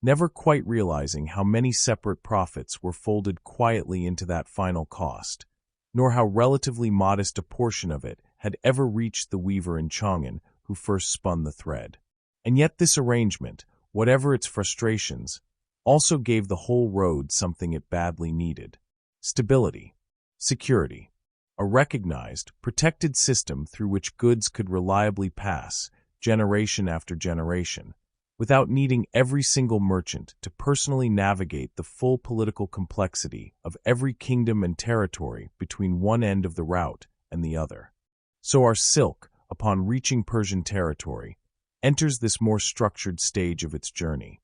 never quite realizing how many separate profits were folded quietly into that final cost, nor how relatively modest a portion of it had ever reached the weaver in Chang'an who first spun the thread. And yet this arrangement, whatever its frustrations, also gave the whole road something it badly needed: stability, security, a recognized, protected system through which goods could reliably pass, generation after generation, without needing every single merchant to personally navigate the full political complexity of every kingdom and territory between one end of the route and the other. So our silk, upon reaching Persian territory, enters this more structured stage of its journey.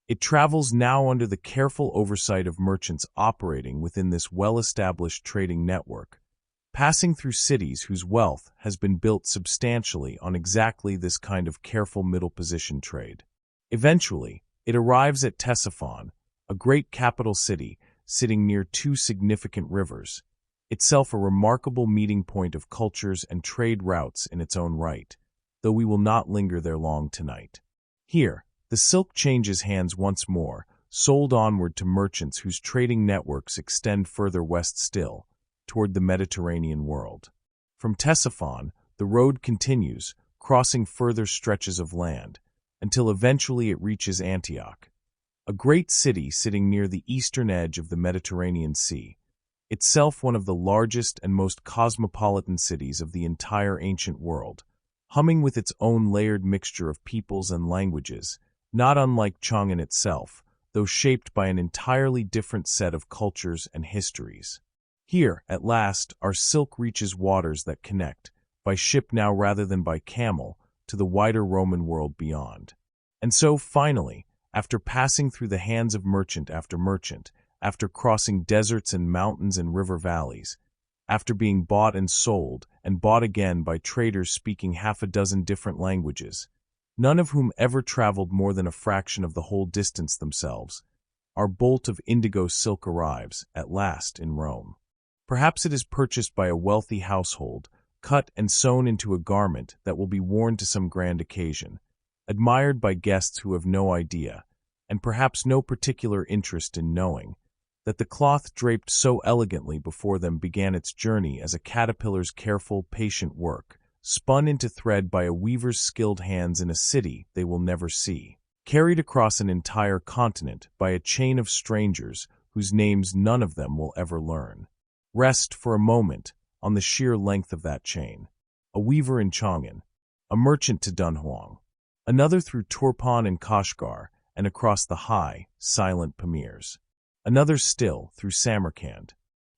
It travels now under the careful oversight of merchants operating within this well-established trading network, passing through cities whose wealth has been built substantially on exactly this kind of careful middle-position trade. Eventually, it arrives at Ctesiphon, a great capital city sitting near two significant rivers, itself a remarkable meeting point of cultures and trade routes in its own right, though we will not linger there long tonight. Here, the silk changes hands once more, sold onward to merchants whose trading networks extend further west still, toward the Mediterranean world. From Ctesiphon, the road continues, crossing further stretches of land, until eventually it reaches Antioch, a great city sitting near the eastern edge of the Mediterranean Sea, itself one of the largest and most cosmopolitan cities of the entire ancient world, humming with its own layered mixture of peoples and languages, not unlike Chang'an itself, though shaped by an entirely different set of cultures and histories. Here, at last, our silk reaches waters that connect, by ship now rather than by camel, to the wider Roman world beyond. And so, finally, after passing through the hands of merchant after merchant, after crossing deserts and mountains and river valleys, after being bought and sold, and bought again by traders speaking half a dozen different languages, none of whom ever traveled more than a fraction of the whole distance themselves, our bolt of indigo silk arrives, at last, in Rome. Perhaps it is purchased by a wealthy household, cut and sewn into a garment that will be worn to some grand occasion, admired by guests who have no idea, and perhaps no particular interest in knowing, that the cloth draped so elegantly before them began its journey as a caterpillar's careful, patient work, spun into thread by a weaver's skilled hands in a city they will never see, carried across an entire continent by a chain of strangers whose names none of them will ever learn. Rest for a moment on the sheer length of that chain. A weaver in Chang'an, a merchant to Dunhuang, another through Turpan and Kashgar and across the high, silent Pamirs, another still through Samarkand.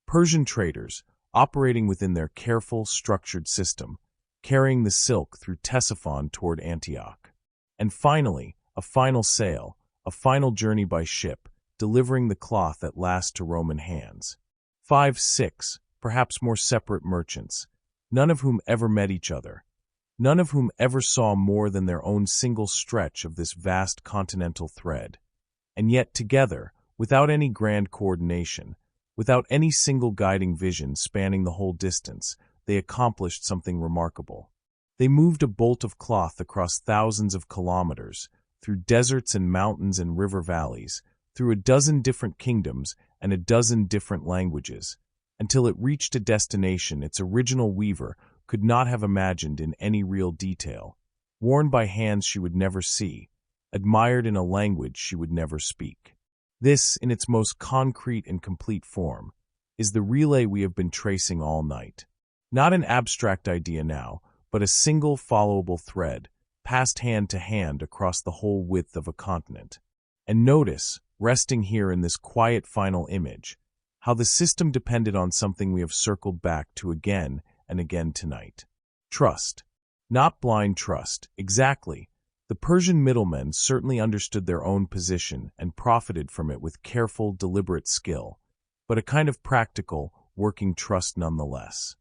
Persian traders, operating within their careful, structured system, carrying the silk through Ctesiphon toward Antioch. And finally, a final sail, a final journey by ship, delivering the cloth at last to Roman hands. 5, 6, perhaps more separate merchants, none of whom ever met each other, none of whom ever saw more than their own single stretch of this vast continental thread, and yet together, without any grand coordination, without any single guiding vision spanning the whole distance, they accomplished something remarkable. They moved a bolt of cloth across thousands of kilometers, through deserts and mountains and river valleys, through a dozen different kingdoms and a dozen different languages, until it reached a destination its original weaver could not have imagined in any real detail, worn by hands she would never see, admired in a language she would never speak. This, in its most concrete and complete form, is the relay we have been tracing all night. Not an abstract idea now, but a single followable thread, passed hand to hand across the whole width of a continent. And notice, resting here in this quiet final image, how the system depended on something we have circled back to again and again tonight. Trust. Not blind trust, exactly. The Persian middlemen certainly understood their own position and profited from it with careful, deliberate skill, but a kind of practical, working trust nonetheless.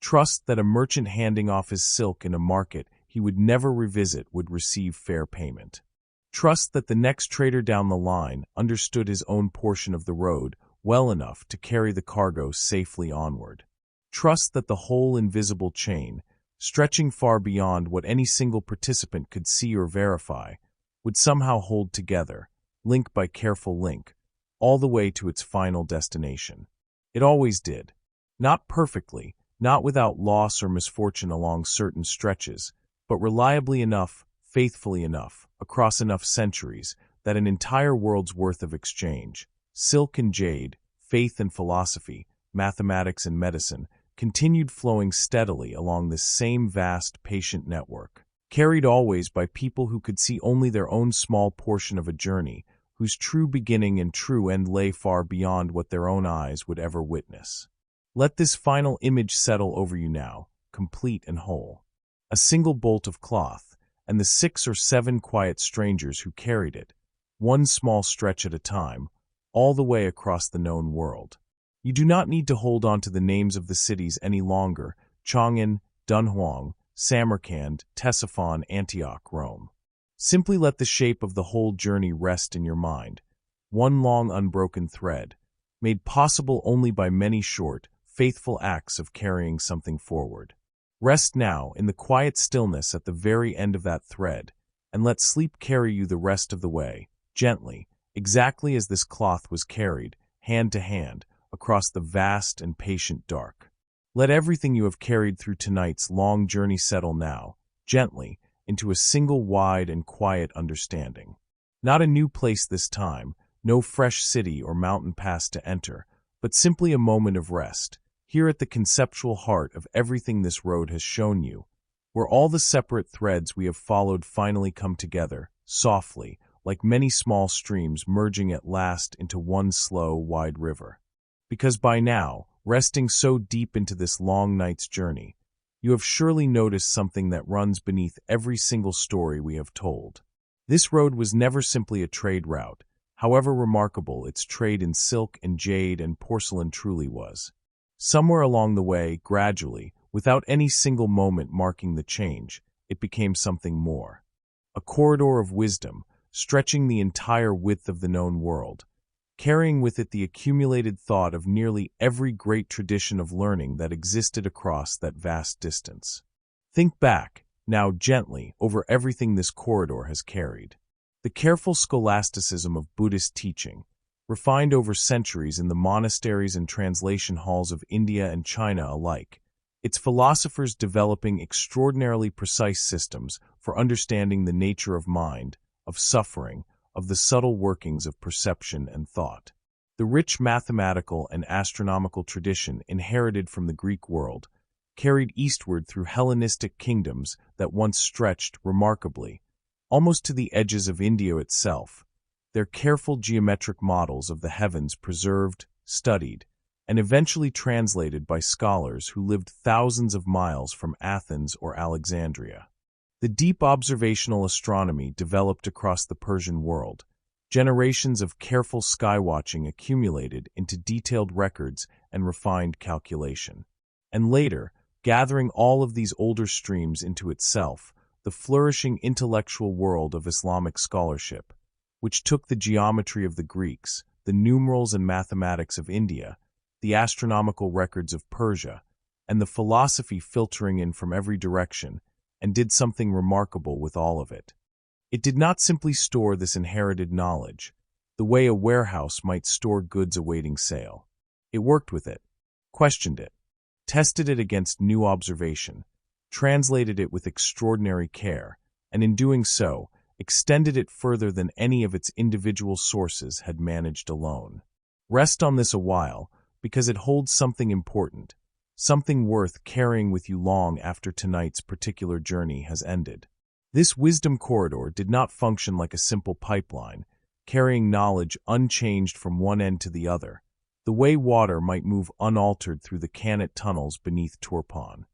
Trust that a merchant handing off his silk in a market he would never revisit would receive fair payment. Trust that the next trader down the line understood his own portion of the road well enough to carry the cargo safely onward. Trust that the whole invisible chain, stretching far beyond what any single participant could see or verify, would somehow hold together, link by careful link, all the way to its final destination. It always did. Not perfectly, not without loss or misfortune along certain stretches, but reliably enough, faithfully enough, across enough centuries, that an entire world's worth of exchange, silk and jade, faith and philosophy, mathematics and medicine, continued flowing steadily along this same vast, patient network, carried always by people who could see only their own small portion of a journey, whose true beginning and true end lay far beyond what their own eyes would ever witness. Let this final image settle over you now, complete and whole. A single bolt of cloth, and the 6 or 7 quiet strangers who carried it, one small stretch at a time, all the way across the known world. You do not need to hold on to the names of the cities any longer: Chang'an, Dunhuang, Samarkand, Ctesiphon, Antioch, Rome. Simply let the shape of the whole journey rest in your mind, one long unbroken thread, made possible only by many short, faithful acts of carrying something forward. Rest now in the quiet stillness at the very end of that thread, and let sleep carry you the rest of the way, gently, exactly as this cloth was carried, hand to hand, across the vast and patient dark. Let everything you have carried through tonight's long journey settle now, gently, into a single wide and quiet understanding. Not a new place this time, no fresh city or mountain pass to enter, but simply a moment of rest, here at the conceptual heart of everything this road has shown you, where all the separate threads we have followed finally come together, softly, like many small streams merging at last into one slow, wide river. Because by now, resting so deep into this long night's journey, you have surely noticed something that runs beneath every single story we have told. This road was never simply a trade route, however remarkable its trade in silk and jade and porcelain truly was. Somewhere along the way, gradually, without any single moment marking the change, it became something more. A corridor of wisdom, stretching the entire width of the known world, carrying with it the accumulated thought of nearly every great tradition of learning that existed across that vast distance. Think back, now gently, over everything this corridor has carried. The careful scholasticism of Buddhist teaching, refined over centuries in the monasteries and translation halls of India and China alike, its philosophers developing extraordinarily precise systems for understanding the nature of mind, of suffering, of the subtle workings of perception and thought. The rich mathematical and astronomical tradition inherited from the Greek world, carried eastward through Hellenistic kingdoms that once stretched remarkably, almost to the edges of India itself, their careful geometric models of the heavens preserved, studied, and eventually translated by scholars who lived thousands of miles from Athens or Alexandria. The deep observational astronomy developed across the Persian world. Generations of careful skywatching accumulated into detailed records and refined calculation. And later, gathering all of these older streams into itself, the flourishing intellectual world of Islamic scholarship, which took the geometry of the Greeks, the numerals and mathematics of India, the astronomical records of Persia, and the philosophy filtering in from every direction, and did something remarkable with all of it. It did not simply store this inherited knowledge, the way a warehouse might store goods awaiting sale. It worked with it, questioned it, tested it against new observation, translated it with extraordinary care, and in doing so, extended it further than any of its individual sources had managed alone. Rest on this a while, because it holds something important, something worth carrying with you long after tonight's particular journey has ended. This wisdom corridor did not function like a simple pipeline, carrying knowledge unchanged from one end to the other, the way water might move unaltered through the Kanat tunnels beneath Turpan.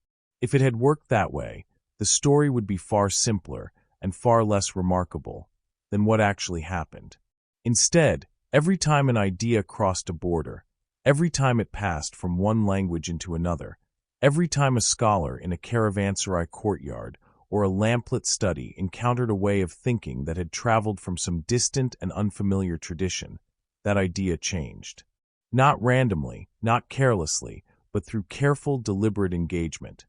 If it had worked that way, the story would be far simpler and far less remarkable than what actually happened. Instead, every time an idea crossed a border, every time it passed from one language into another, every time a scholar in a caravanserai courtyard or a lamplit study encountered a way of thinking that had traveled from some distant and unfamiliar tradition, that idea changed. Not randomly, not carelessly, but through careful, deliberate engagement.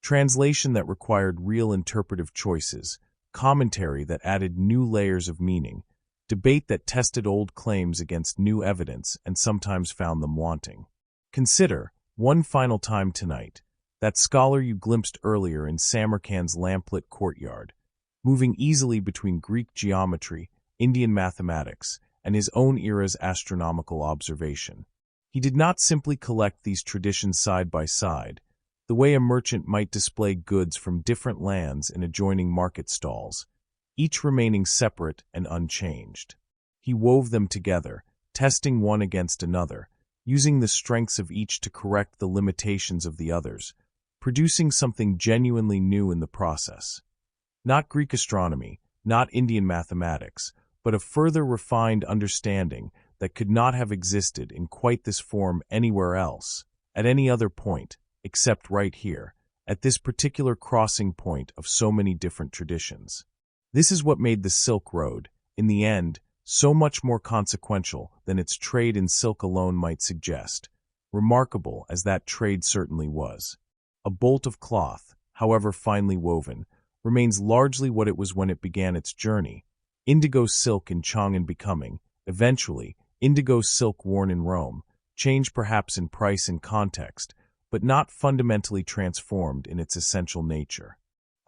Translation that required real interpretive choices, commentary that added new layers of meaning, debate that tested old claims against new evidence and sometimes found them wanting. Consider, one final time tonight, that scholar you glimpsed earlier in Samarkand's lamplit courtyard, moving easily between Greek geometry, Indian mathematics, and his own era's astronomical observation. He did not simply collect these traditions side by side, the way a merchant might display goods from different lands in adjoining market stalls, each remaining separate and unchanged. He wove them together, testing one against another, using the strengths of each to correct the limitations of the others, producing something genuinely new in the process. Not Greek astronomy, not Indian mathematics, but a further refined understanding that could not have existed in quite this form anywhere else, at any other point, except right here, at this particular crossing point of so many different traditions. This is what made the Silk Road, in the end, so much more consequential than its trade in silk alone might suggest, remarkable as that trade certainly was. A bolt of cloth, however finely woven, remains largely what it was when it began its journey, indigo silk in Chang'an becoming, eventually, indigo silk worn in Rome, changed perhaps in price and context, but not fundamentally transformed in its essential nature.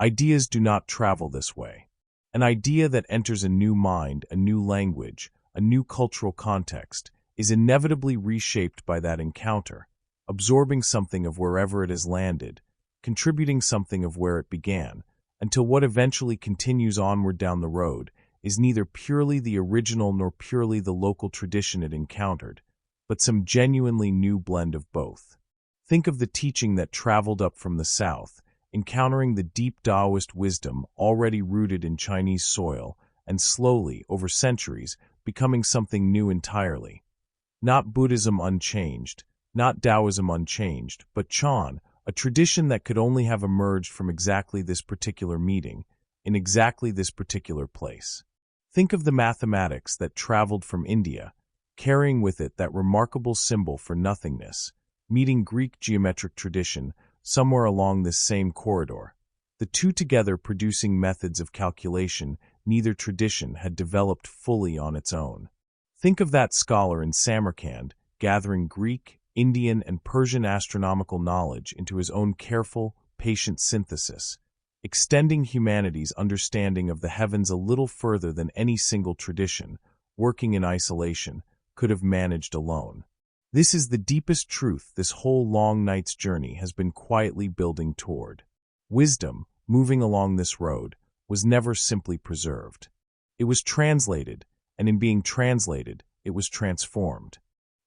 Ideas do not travel this way. An idea that enters a new mind, a new language, a new cultural context, is inevitably reshaped by that encounter, absorbing something of wherever it has landed, contributing something of where it began, until what eventually continues onward down the road is neither purely the original nor purely the local tradition it encountered, but some genuinely new blend of both. Think of the teaching that traveled up from the south, encountering the deep Taoist wisdom already rooted in Chinese soil, and slowly, over centuries, becoming something new entirely. Not Buddhism unchanged, not Taoism unchanged, but Chang'an, a tradition that could only have emerged from exactly this particular meeting, in exactly this particular place. Think of the mathematics that traveled from India, carrying with it that remarkable symbol for nothingness, meeting Greek geometric tradition somewhere along this same corridor. The two together producing methods of calculation neither tradition had developed fully on its own. Think of that scholar in Samarkand gathering Greek, Indian, and Persian astronomical knowledge into his own careful, patient synthesis, extending humanity's understanding of the heavens a little further than any single tradition, working in isolation, could have managed alone. This is the deepest truth this whole long night's journey has been quietly building toward. Wisdom, moving along this road, was never simply preserved. It was translated, and in being translated, it was transformed.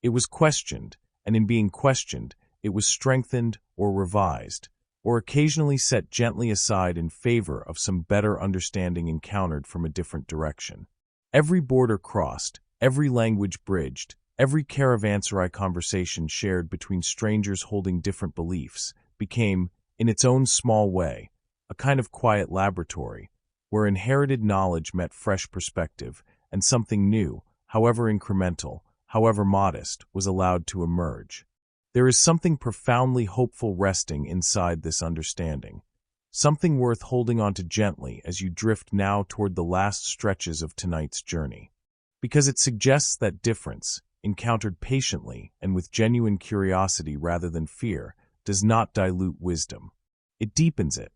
It was questioned, and in being questioned, it was strengthened or revised, or occasionally set gently aside in favor of some better understanding encountered from a different direction. Every border crossed, every language bridged, every caravanserai conversation shared between strangers holding different beliefs became, in its own small way, a kind of quiet laboratory, where inherited knowledge met fresh perspective, and something new, however incremental, however modest, was allowed to emerge. There is something profoundly hopeful resting inside this understanding, something worth holding on to gently as you drift now toward the last stretches of tonight's journey. Because it suggests that difference, encountered patiently and with genuine curiosity rather than fear, does not dilute wisdom. It deepens it.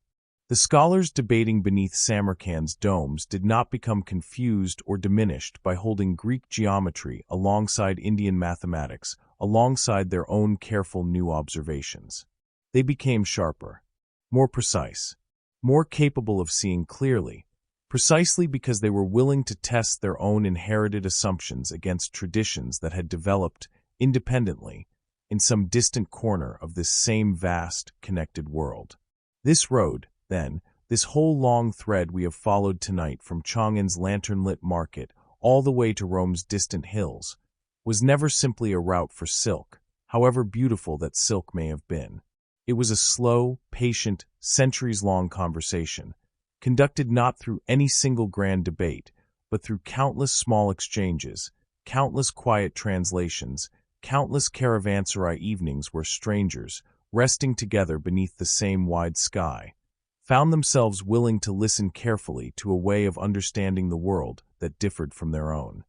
The scholars debating beneath Samarkand's domes did not become confused or diminished by holding Greek geometry alongside Indian mathematics, alongside their own careful new observations. They became sharper, more precise, more capable of seeing clearly, precisely because they were willing to test their own inherited assumptions against traditions that had developed independently in some distant corner of this same vast, connected world. This road, then, this whole long thread we have followed tonight from Chang'an's lantern-lit market all the way to Rome's distant hills, was never simply a route for silk, however beautiful that silk may have been. It was a slow, patient, centuries-long conversation, conducted not through any single grand debate, but through countless small exchanges, countless quiet translations, countless caravanserai evenings where strangers, resting together beneath the same wide sky, found themselves willing to listen carefully to a way of understanding the world that differed from their own.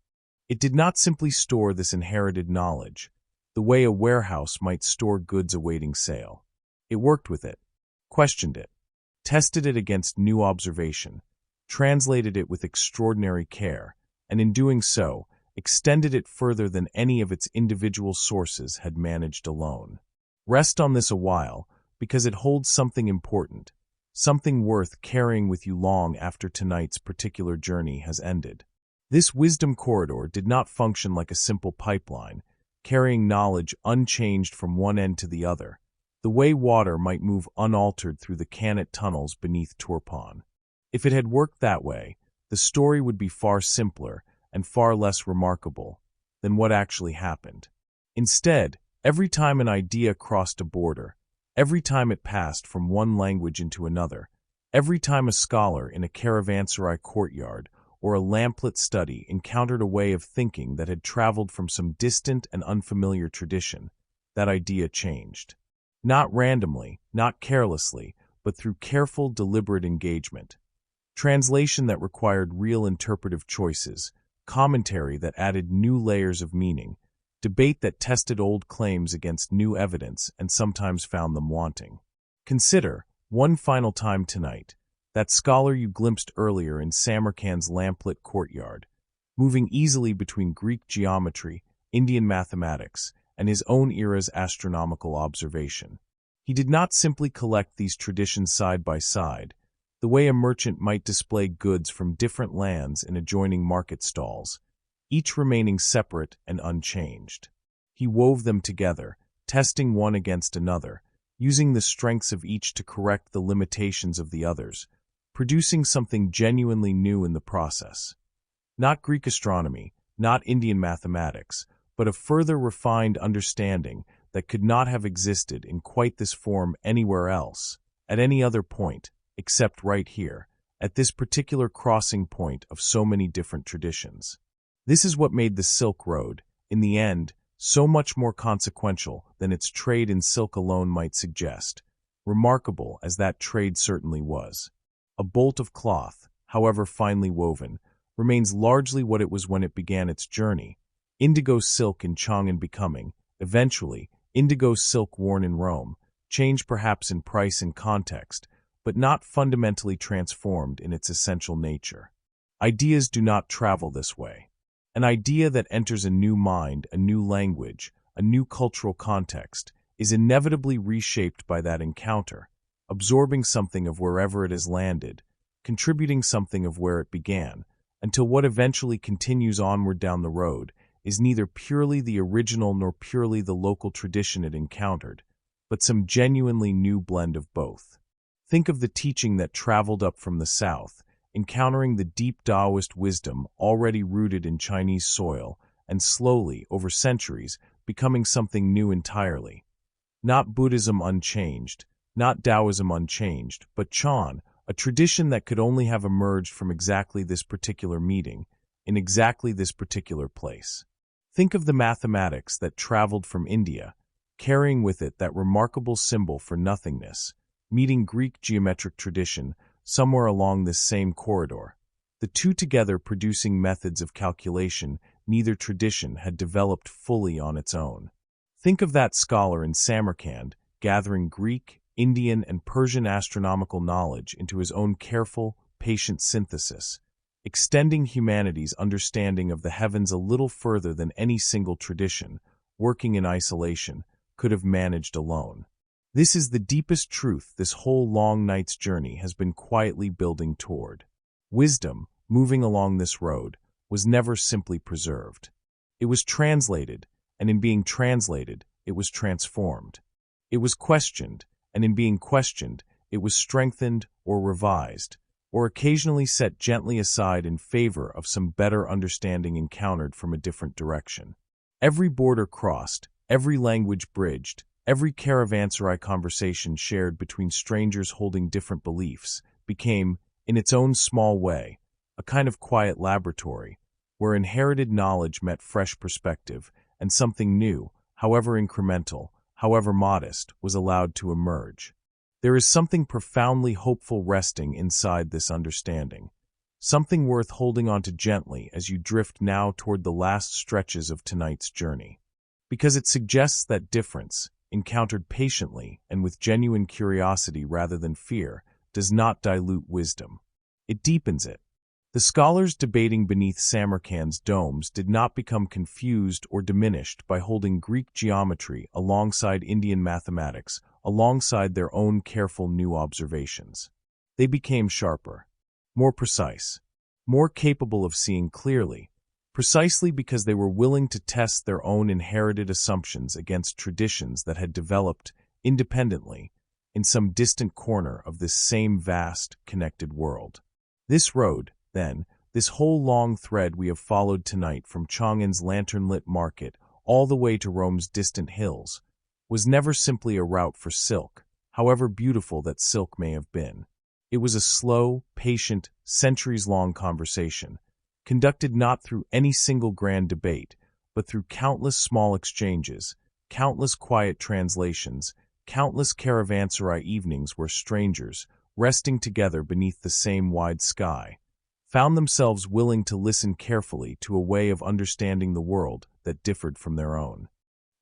It did not simply store this inherited knowledge, the way a warehouse might store goods awaiting sale. It worked with it, questioned it, tested it against new observation, translated it with extraordinary care, and in doing so, extended it further than any of its individual sources had managed alone. Rest on this a while, because it holds something important, something worth carrying with you long after tonight's particular journey has ended. This wisdom corridor did not function like a simple pipeline, carrying knowledge unchanged from one end to the other, the way water might move unaltered through the Cannet tunnels beneath Turpan. If it had worked that way, the story would be far simpler and far less remarkable than what actually happened. Instead, every time an idea crossed a border, every time it passed from one language into another, every time a scholar in a caravanserai courtyard or a lamplit study encountered a way of thinking that had traveled from some distant and unfamiliar tradition, that idea changed. Not randomly, not carelessly, but through careful, deliberate engagement. Translation that required real interpretive choices, commentary that added new layers of meaning, debate that tested old claims against new evidence and sometimes found them wanting. Consider, one final time tonight, that scholar you glimpsed earlier in Samarkand's lamplit courtyard, moving easily between Greek geometry, Indian mathematics, and his own era's astronomical observation. He did not simply collect these traditions side by side, the way a merchant might display goods from different lands in adjoining market stalls, each remaining separate and unchanged. He wove them together, testing one against another, using the strengths of each to correct the limitations of the others, producing something genuinely new in the process. Not Greek astronomy, not Indian mathematics, but a further refined understanding that could not have existed in quite this form anywhere else, at any other point, except right here, at this particular crossing point of so many different traditions. This is what made the Silk Road, in the end, so much more consequential than its trade in silk alone might suggest, remarkable as that trade certainly was. A bolt of cloth, however finely woven, remains largely what it was when it began its journey, indigo silk in Chang'an becoming, eventually, indigo silk worn in Rome, changed perhaps in price and context, but not fundamentally transformed in its essential nature. Ideas do not travel this way. An idea that enters a new mind, a new language, a new cultural context, is inevitably reshaped by that encounter, absorbing something of wherever it has landed, contributing something of where it began, until what eventually continues onward down the road is neither purely the original nor purely the local tradition it encountered, but some genuinely new blend of both. Think of the teaching that traveled up from the south, encountering the deep Taoist wisdom already rooted in Chinese soil, and slowly, over centuries, becoming something new entirely. Not Buddhism unchanged, not Taoism unchanged, but Chang'an, a tradition that could only have emerged from exactly this particular meeting, in exactly this particular place. Think of the mathematics that traveled from India, carrying with it that remarkable symbol for nothingness, meeting Greek geometric tradition somewhere along this same corridor, the two together producing methods of calculation neither tradition had developed fully on its own. Think of that scholar in Samarkand gathering Greek, Indian, and Persian astronomical knowledge into his own careful, patient synthesis, extending humanity's understanding of the heavens a little further than any single tradition, working in isolation, could have managed alone. This is the deepest truth this whole long night's journey has been quietly building toward. Wisdom, moving along this road, was never simply preserved. It was translated, and in being translated, it was transformed. It was questioned, and in being questioned, it was strengthened or revised, or occasionally set gently aside in favor of some better understanding encountered from a different direction. Every border crossed, every language bridged, every caravanserai conversation shared between strangers holding different beliefs became, in its own small way, a kind of quiet laboratory, where inherited knowledge met fresh perspective, and something new, however incremental, however modest, was allowed to emerge. There is something profoundly hopeful resting inside this understanding, something worth holding on to gently as you drift now toward the last stretches of tonight's journey. Because it suggests that difference, encountered patiently and with genuine curiosity rather than fear, does not dilute wisdom. It deepens it. The scholars debating beneath Samarkand's domes did not become confused or diminished by holding Greek geometry alongside Indian mathematics, alongside their own careful new observations. They became sharper, more precise, more capable of seeing clearly, precisely because they were willing to test their own inherited assumptions against traditions that had developed independently in some distant corner of this same vast, connected world. This road, then, this whole long thread we have followed tonight from Chang'an's lantern-lit market all the way to Rome's distant hills, was never simply a route for silk, however beautiful that silk may have been. It was a slow, patient, centuries-long conversation, conducted not through any single grand debate, but through countless small exchanges, countless quiet translations, countless caravanserai evenings where strangers, resting together beneath the same wide sky, found themselves willing to listen carefully to a way of understanding the world that differed from their own.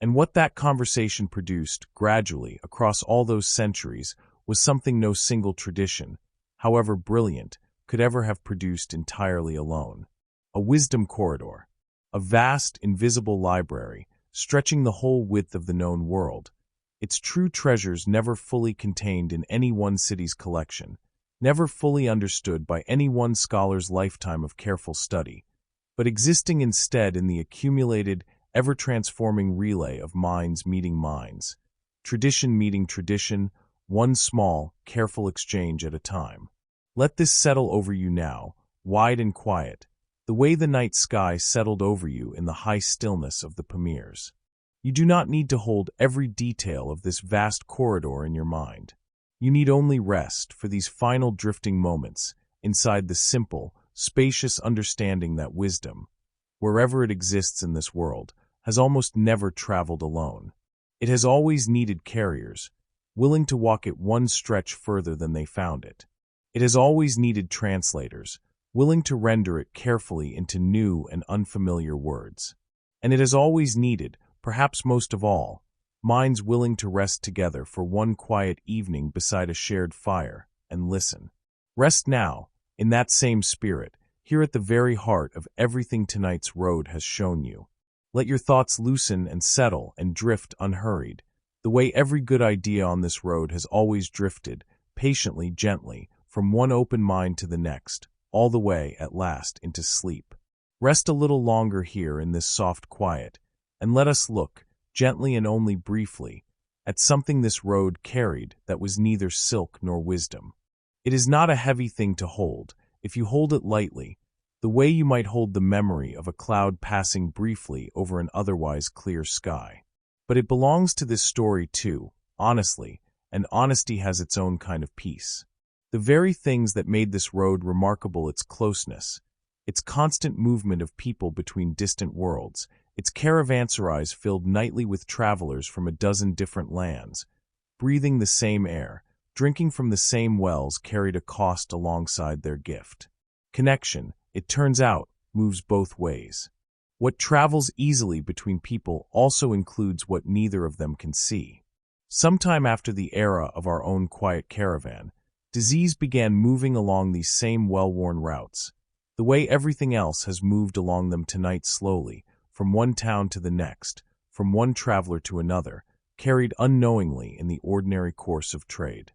And what that conversation produced, gradually, across all those centuries, was something no single tradition, however brilliant, could ever have produced entirely alone. A wisdom corridor, a vast, invisible library, stretching the whole width of the known world, its true treasures never fully contained in any one city's collection, never fully understood by any one scholar's lifetime of careful study, but existing instead in the accumulated, ever-transforming relay of minds meeting minds, tradition meeting tradition, one small, careful exchange at a time. Let this settle over you now, wide and quiet, the way the night sky settled over you in the high stillness of the Pamirs. You do not need to hold every detail of this vast corridor in your mind. You need only rest for these final drifting moments inside the simple, spacious understanding that wisdom, wherever it exists in this world, has almost never traveled alone. It has always needed carriers, willing to walk it one stretch further than they found it. It has always needed translators, willing to render it carefully into new and unfamiliar words. And it has always needed, perhaps most of all, minds willing to rest together for one quiet evening beside a shared fire and listen. Rest now, in that same spirit, here at the very heart of everything tonight's road has shown you. Let your thoughts loosen and settle and drift unhurried, the way every good idea on this road has always drifted, patiently, gently, from one open mind to the next, all the way, at last, into sleep. Rest a little longer here in this soft quiet, and let us look, gently and only briefly, at something this road carried that was neither silk nor wisdom. It is not a heavy thing to hold, if you hold it lightly, the way you might hold the memory of a cloud passing briefly over an otherwise clear sky. But it belongs to this story too, honestly, and honesty has its own kind of peace. The very things that made this road remarkable, its closeness, its constant movement of people between distant worlds, its caravanserais filled nightly with travelers from a dozen different lands, breathing the same air, drinking from the same wells, carried a cost alongside their gift. Connection, it turns out, moves both ways. What travels easily between people also includes what neither of them can see. Sometime after the era of our own quiet caravan, disease began moving along these same well-worn routes, the way everything else has moved along them tonight, slowly, from one town to the next, from one traveler to another, carried unknowingly in the ordinary course of trade.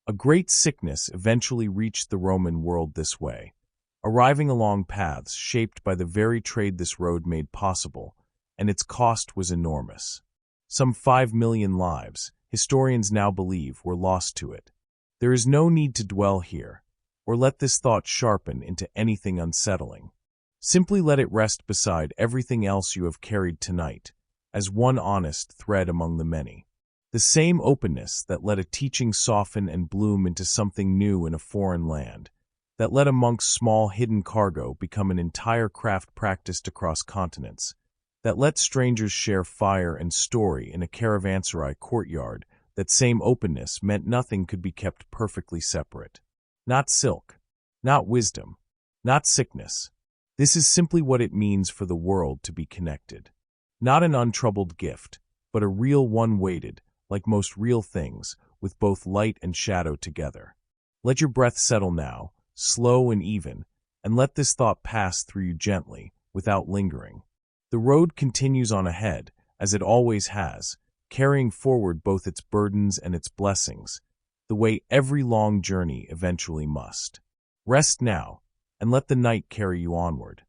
A great sickness eventually reached the Roman world this way, arriving along paths shaped by the very trade this road made possible, and its cost was enormous. Some 5 million lives, historians now believe, were lost to it. There is no need to dwell here, or let this thought sharpen into anything unsettling. Simply let it rest beside everything else you have carried tonight, as one honest thread among the many. The same openness that let a teaching soften and bloom into something new in a foreign land, that let a monk's small hidden cargo become an entire craft practiced across continents, that let strangers share fire and story in a caravanserai courtyard, that same openness meant nothing could be kept perfectly separate. Not silk, not wisdom, not sickness. This is simply what it means for the world to be connected. Not an untroubled gift, but a real one weighted, like most real things, with both light and shadow together. Let your breath settle now, slow and even, and let this thought pass through you gently, without lingering. The road continues on ahead, as it always has, carrying forward both its burdens and its blessings, the way every long journey eventually must. Rest now, and let the night carry you onward.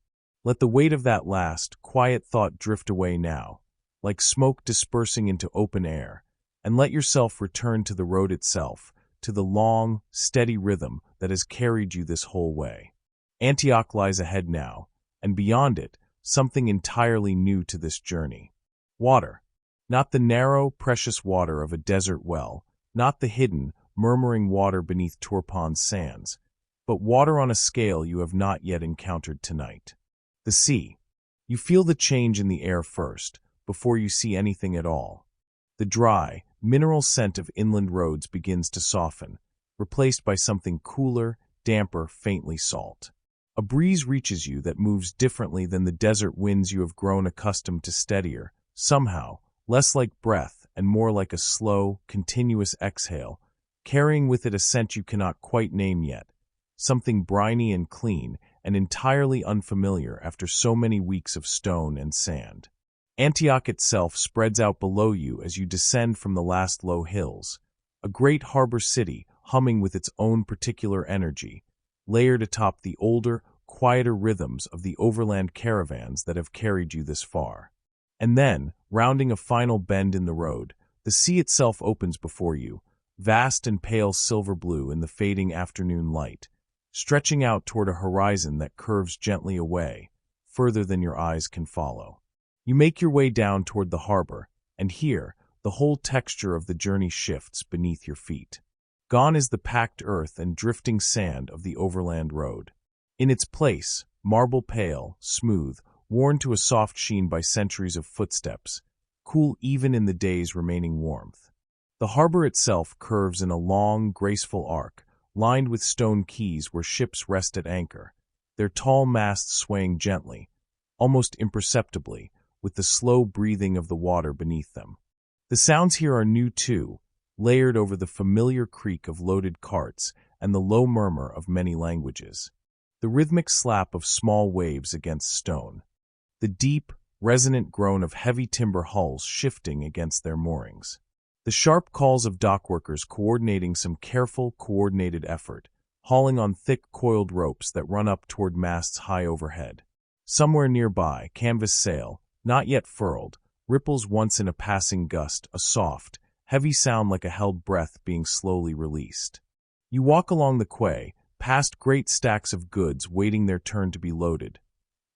Let the weight of that last, quiet thought drift away now, like smoke dispersing into open air, and let yourself return to the road itself, to the long, steady rhythm that has carried you this whole way. Antioch lies ahead now, and beyond it, something entirely new to this journey. Water. Not the narrow, precious water of a desert well, not the hidden, murmuring water beneath Turpan's sands, but water on a scale you have not yet encountered tonight. The sea. You feel the change in the air first, before you see anything at all. The dry, mineral scent of inland roads begins to soften, replaced by something cooler, damper, faintly salt. A breeze reaches you that moves differently than the desert winds you have grown accustomed to, steadier, somehow, less like breath and more like a slow, continuous exhale, carrying with it a scent you cannot quite name yet, something briny and clean and entirely unfamiliar after so many weeks of stone and sand. Antioch itself spreads out below you as you descend from the last low hills, a great harbor city humming with its own particular energy, layered atop the older, quieter rhythms of the overland caravans that have carried you this far. And then, rounding a final bend in the road, the sea itself opens before you, vast and pale silver blue in the fading afternoon light, stretching out toward a horizon that curves gently away, further than your eyes can follow. You make your way down toward the harbor, and here, the whole texture of the journey shifts beneath your feet. Gone is the packed earth and drifting sand of the overland road. In its place, marble pale, smooth, worn to a soft sheen by centuries of footsteps, cool even in the day's remaining warmth. The harbor itself curves in a long, graceful arc, lined with stone quays where ships rest at anchor, their tall masts swaying gently, almost imperceptibly, with the slow breathing of the water beneath them. The sounds here are new too, layered over the familiar creak of loaded carts and the low murmur of many languages. The rhythmic slap of small waves against stone. The deep, resonant groan of heavy timber hulls shifting against their moorings. The sharp calls of dockworkers coordinating some careful, coordinated effort, hauling on thick, coiled ropes that run up toward masts high overhead. Somewhere nearby, canvas sail, not yet furled, ripples once in a passing gust, a soft, heavy sound like a held breath being slowly released. You walk along the quay, past great stacks of goods waiting their turn to be loaded.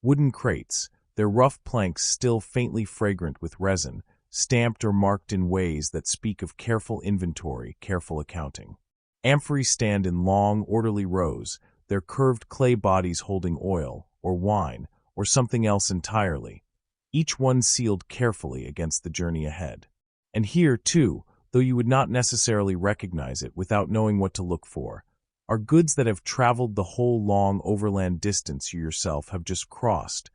Wooden crates, their rough planks still faintly fragrant with resin, stamped or marked in ways that speak of careful inventory, careful accounting. Amphories stand in long, orderly rows, their curved clay bodies holding oil, or wine, or something else entirely, each one sealed carefully against the journey ahead. And here, too, though you would not necessarily recognize it without knowing what to look for, are goods that have traveled the whole long overland distance you yourself have just crossed,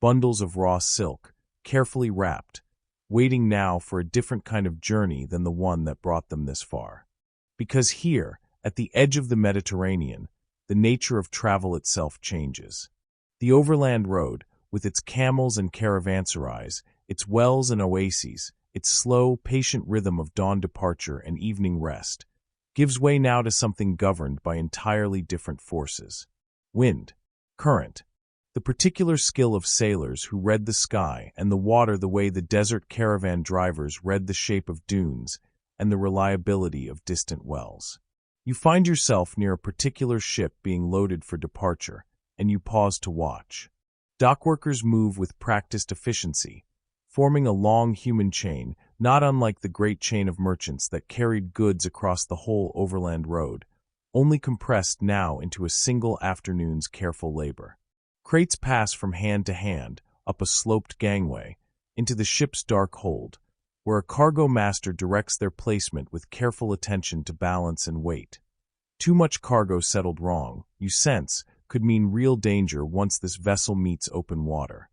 bundles of raw silk, carefully wrapped, waiting now for a different kind of journey than the one that brought them this far. Because here, at the edge of the Mediterranean, the nature of travel itself changes. The overland road, with its camels and caravanserais, its wells and oases, its slow, patient rhythm of dawn departure and evening rest, gives way now to something governed by entirely different forces. Wind, current, the particular skill of sailors who read the sky and the water the way the desert caravan drivers read the shape of dunes and the reliability of distant wells. You find yourself near a particular ship being loaded for departure, and you pause to watch. Dockworkers move with practiced efficiency, forming a long human chain, not unlike the great chain of merchants that carried goods across the whole overland road, only compressed now into a single afternoon's careful labor. Crates pass from hand to hand, up a sloped gangway, into the ship's dark hold, where a cargo master directs their placement with careful attention to balance and weight. Too much cargo settled wrong, you sense, could mean real danger once this vessel meets open water.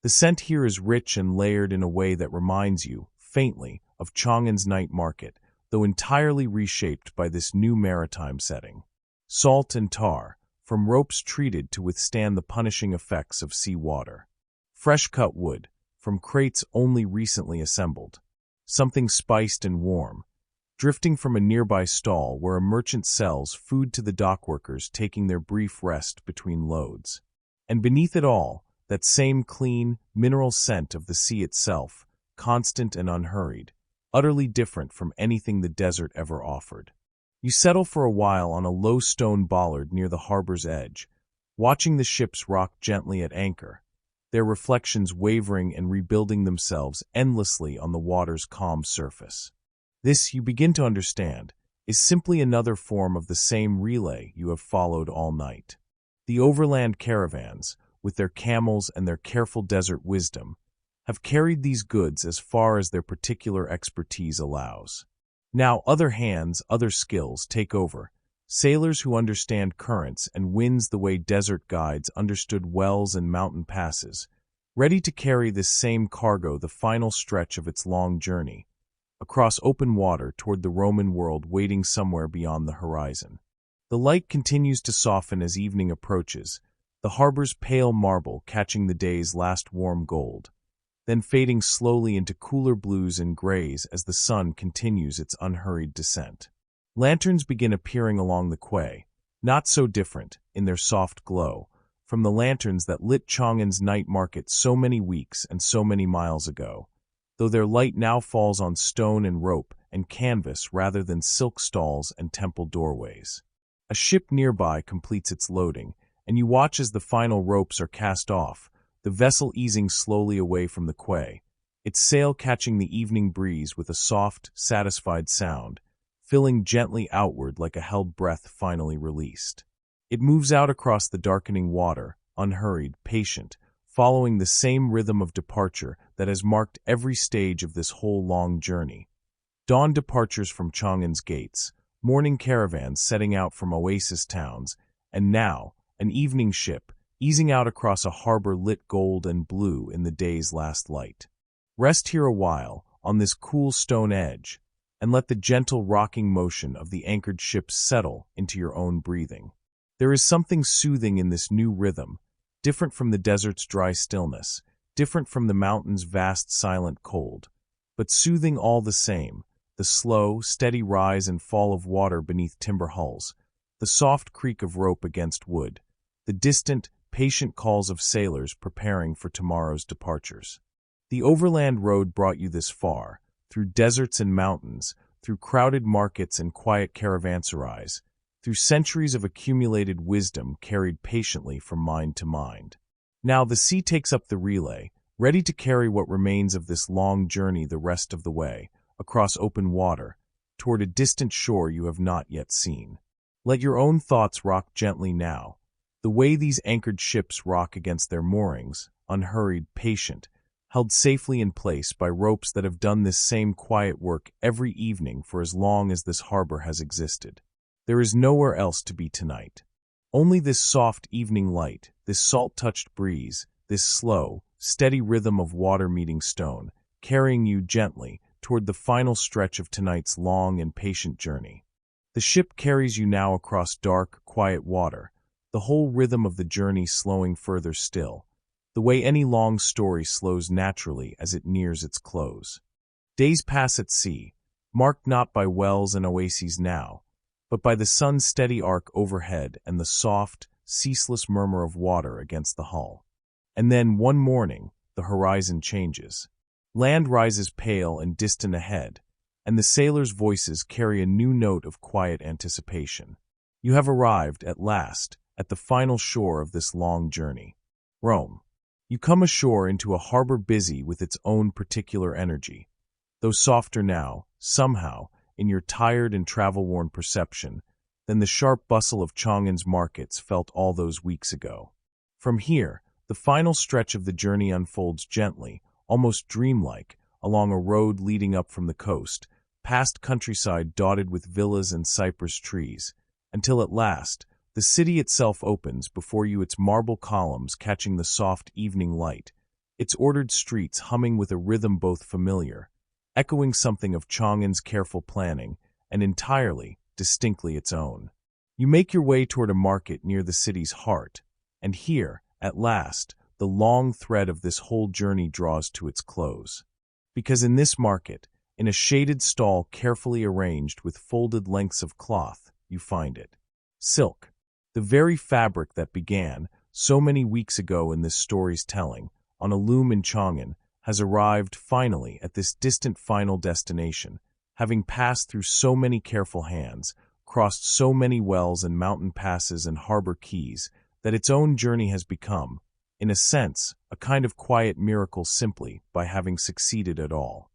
The scent here is rich and layered in a way that reminds you, faintly, of Chang'an's night market, though entirely reshaped by this new maritime setting. Salt and tar, from ropes treated to withstand the punishing effects of sea water. Fresh-cut wood, from crates only recently assembled. Something spiced and warm, drifting from a nearby stall where a merchant sells food to the dockworkers taking their brief rest between loads. And beneath it all, that same clean, mineral scent of the sea itself, constant and unhurried, utterly different from anything the desert ever offered. You settle for a while on a low stone bollard near the harbor's edge, watching the ships rock gently at anchor, their reflections wavering and rebuilding themselves endlessly on the water's calm surface. This, you begin to understand, is simply another form of the same relay you have followed all night. The overland caravans, with their camels and their careful desert wisdom, have carried these goods as far as their particular expertise allows. Now other hands, other skills take over, sailors who understand currents and winds the way desert guides understood wells and mountain passes, ready to carry this same cargo the final stretch of its long journey, across open water toward the Roman world waiting somewhere beyond the horizon. The light continues to soften as evening approaches, the harbor's pale marble catching the day's last warm gold, then fading slowly into cooler blues and grays as the sun continues its unhurried descent. Lanterns begin appearing along the quay, not so different, in their soft glow, from the lanterns that lit Chang'an's night market so many weeks and so many miles ago, though their light now falls on stone and rope and canvas rather than silk stalls and temple doorways. A ship nearby completes its loading, and you watch as the final ropes are cast off, the vessel easing slowly away from the quay, its sail catching the evening breeze with a soft, satisfied sound, filling gently outward like a held breath finally released. It moves out across the darkening water, unhurried, patient, following the same rhythm of departure that has marked every stage of this whole long journey. Dawn departures from Chang'an's gates, morning caravans setting out from oasis towns, and now, an evening ship, easing out across a harbor lit gold and blue in the day's last light. Rest here a while, on this cool stone edge, and let the gentle rocking motion of the anchored ship settle into your own breathing. There is something soothing in this new rhythm, different from the desert's dry stillness, different from the mountain's vast silent cold, but soothing all the same, the slow, steady rise and fall of water beneath timber hulls, the soft creak of rope against wood, the distant, patient calls of sailors preparing for tomorrow's departures. The overland road brought you this far, through deserts and mountains, through crowded markets and quiet caravanserais, through centuries of accumulated wisdom carried patiently from mind to mind. Now the sea takes up the relay, ready to carry what remains of this long journey the rest of the way, across open water, toward a distant shore you have not yet seen. Let your own thoughts rock gently now, the way these anchored ships rock against their moorings, unhurried, patient, held safely in place by ropes that have done this same quiet work every evening for as long as this harbor has existed. There is nowhere else to be tonight. Only this soft evening light, this salt-touched breeze, this slow, steady rhythm of water meeting stone, carrying you gently toward the final stretch of tonight's long and patient journey. The ship carries you now across dark, quiet water, the whole rhythm of the journey slowing further still, the way any long story slows naturally as it nears its close. Days pass at sea, marked not by wells and oases now, but by the sun's steady arc overhead and the soft, ceaseless murmur of water against the hull. And then, one morning, the horizon changes. Land rises pale and distant ahead, and the sailors' voices carry a new note of quiet anticipation. You have arrived, at last, at the final shore of this long journey. Rome. You come ashore into a harbor busy with its own particular energy, though softer now, somehow, in your tired and travel-worn perception, than the sharp bustle of Chang'an's markets felt all those weeks ago. From here, the final stretch of the journey unfolds gently, almost dreamlike, along a road leading up from the coast, past countryside dotted with villas and cypress trees, until at last, the city itself opens before you, its marble columns catching the soft evening light, its ordered streets humming with a rhythm both familiar, echoing something of Chang'an's careful planning, and entirely, distinctly its own. You make your way toward a market near the city's heart, and here, at last, the long thread of this whole journey draws to its close. Because in this market, in a shaded stall carefully arranged with folded lengths of cloth, you find it. Silk. The very fabric that began, so many weeks ago in this story's telling, on a loom in Chang'an, has arrived finally at this distant final destination, having passed through so many careful hands, crossed so many wells and mountain passes and harbor keys, that its own journey has become, in a sense, a kind of quiet miracle simply by having succeeded at all.